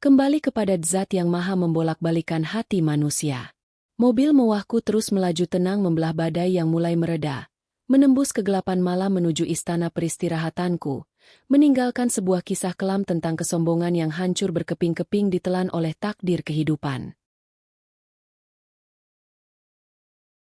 Kembali kepada Zat yang maha membolak-balikan hati manusia. Mobil mewahku terus melaju tenang membelah badai yang mulai mereda, menembus kegelapan malam menuju istana peristirahatanku, meninggalkan sebuah kisah kelam tentang kesombongan yang hancur berkeping-keping ditelan oleh takdir kehidupan.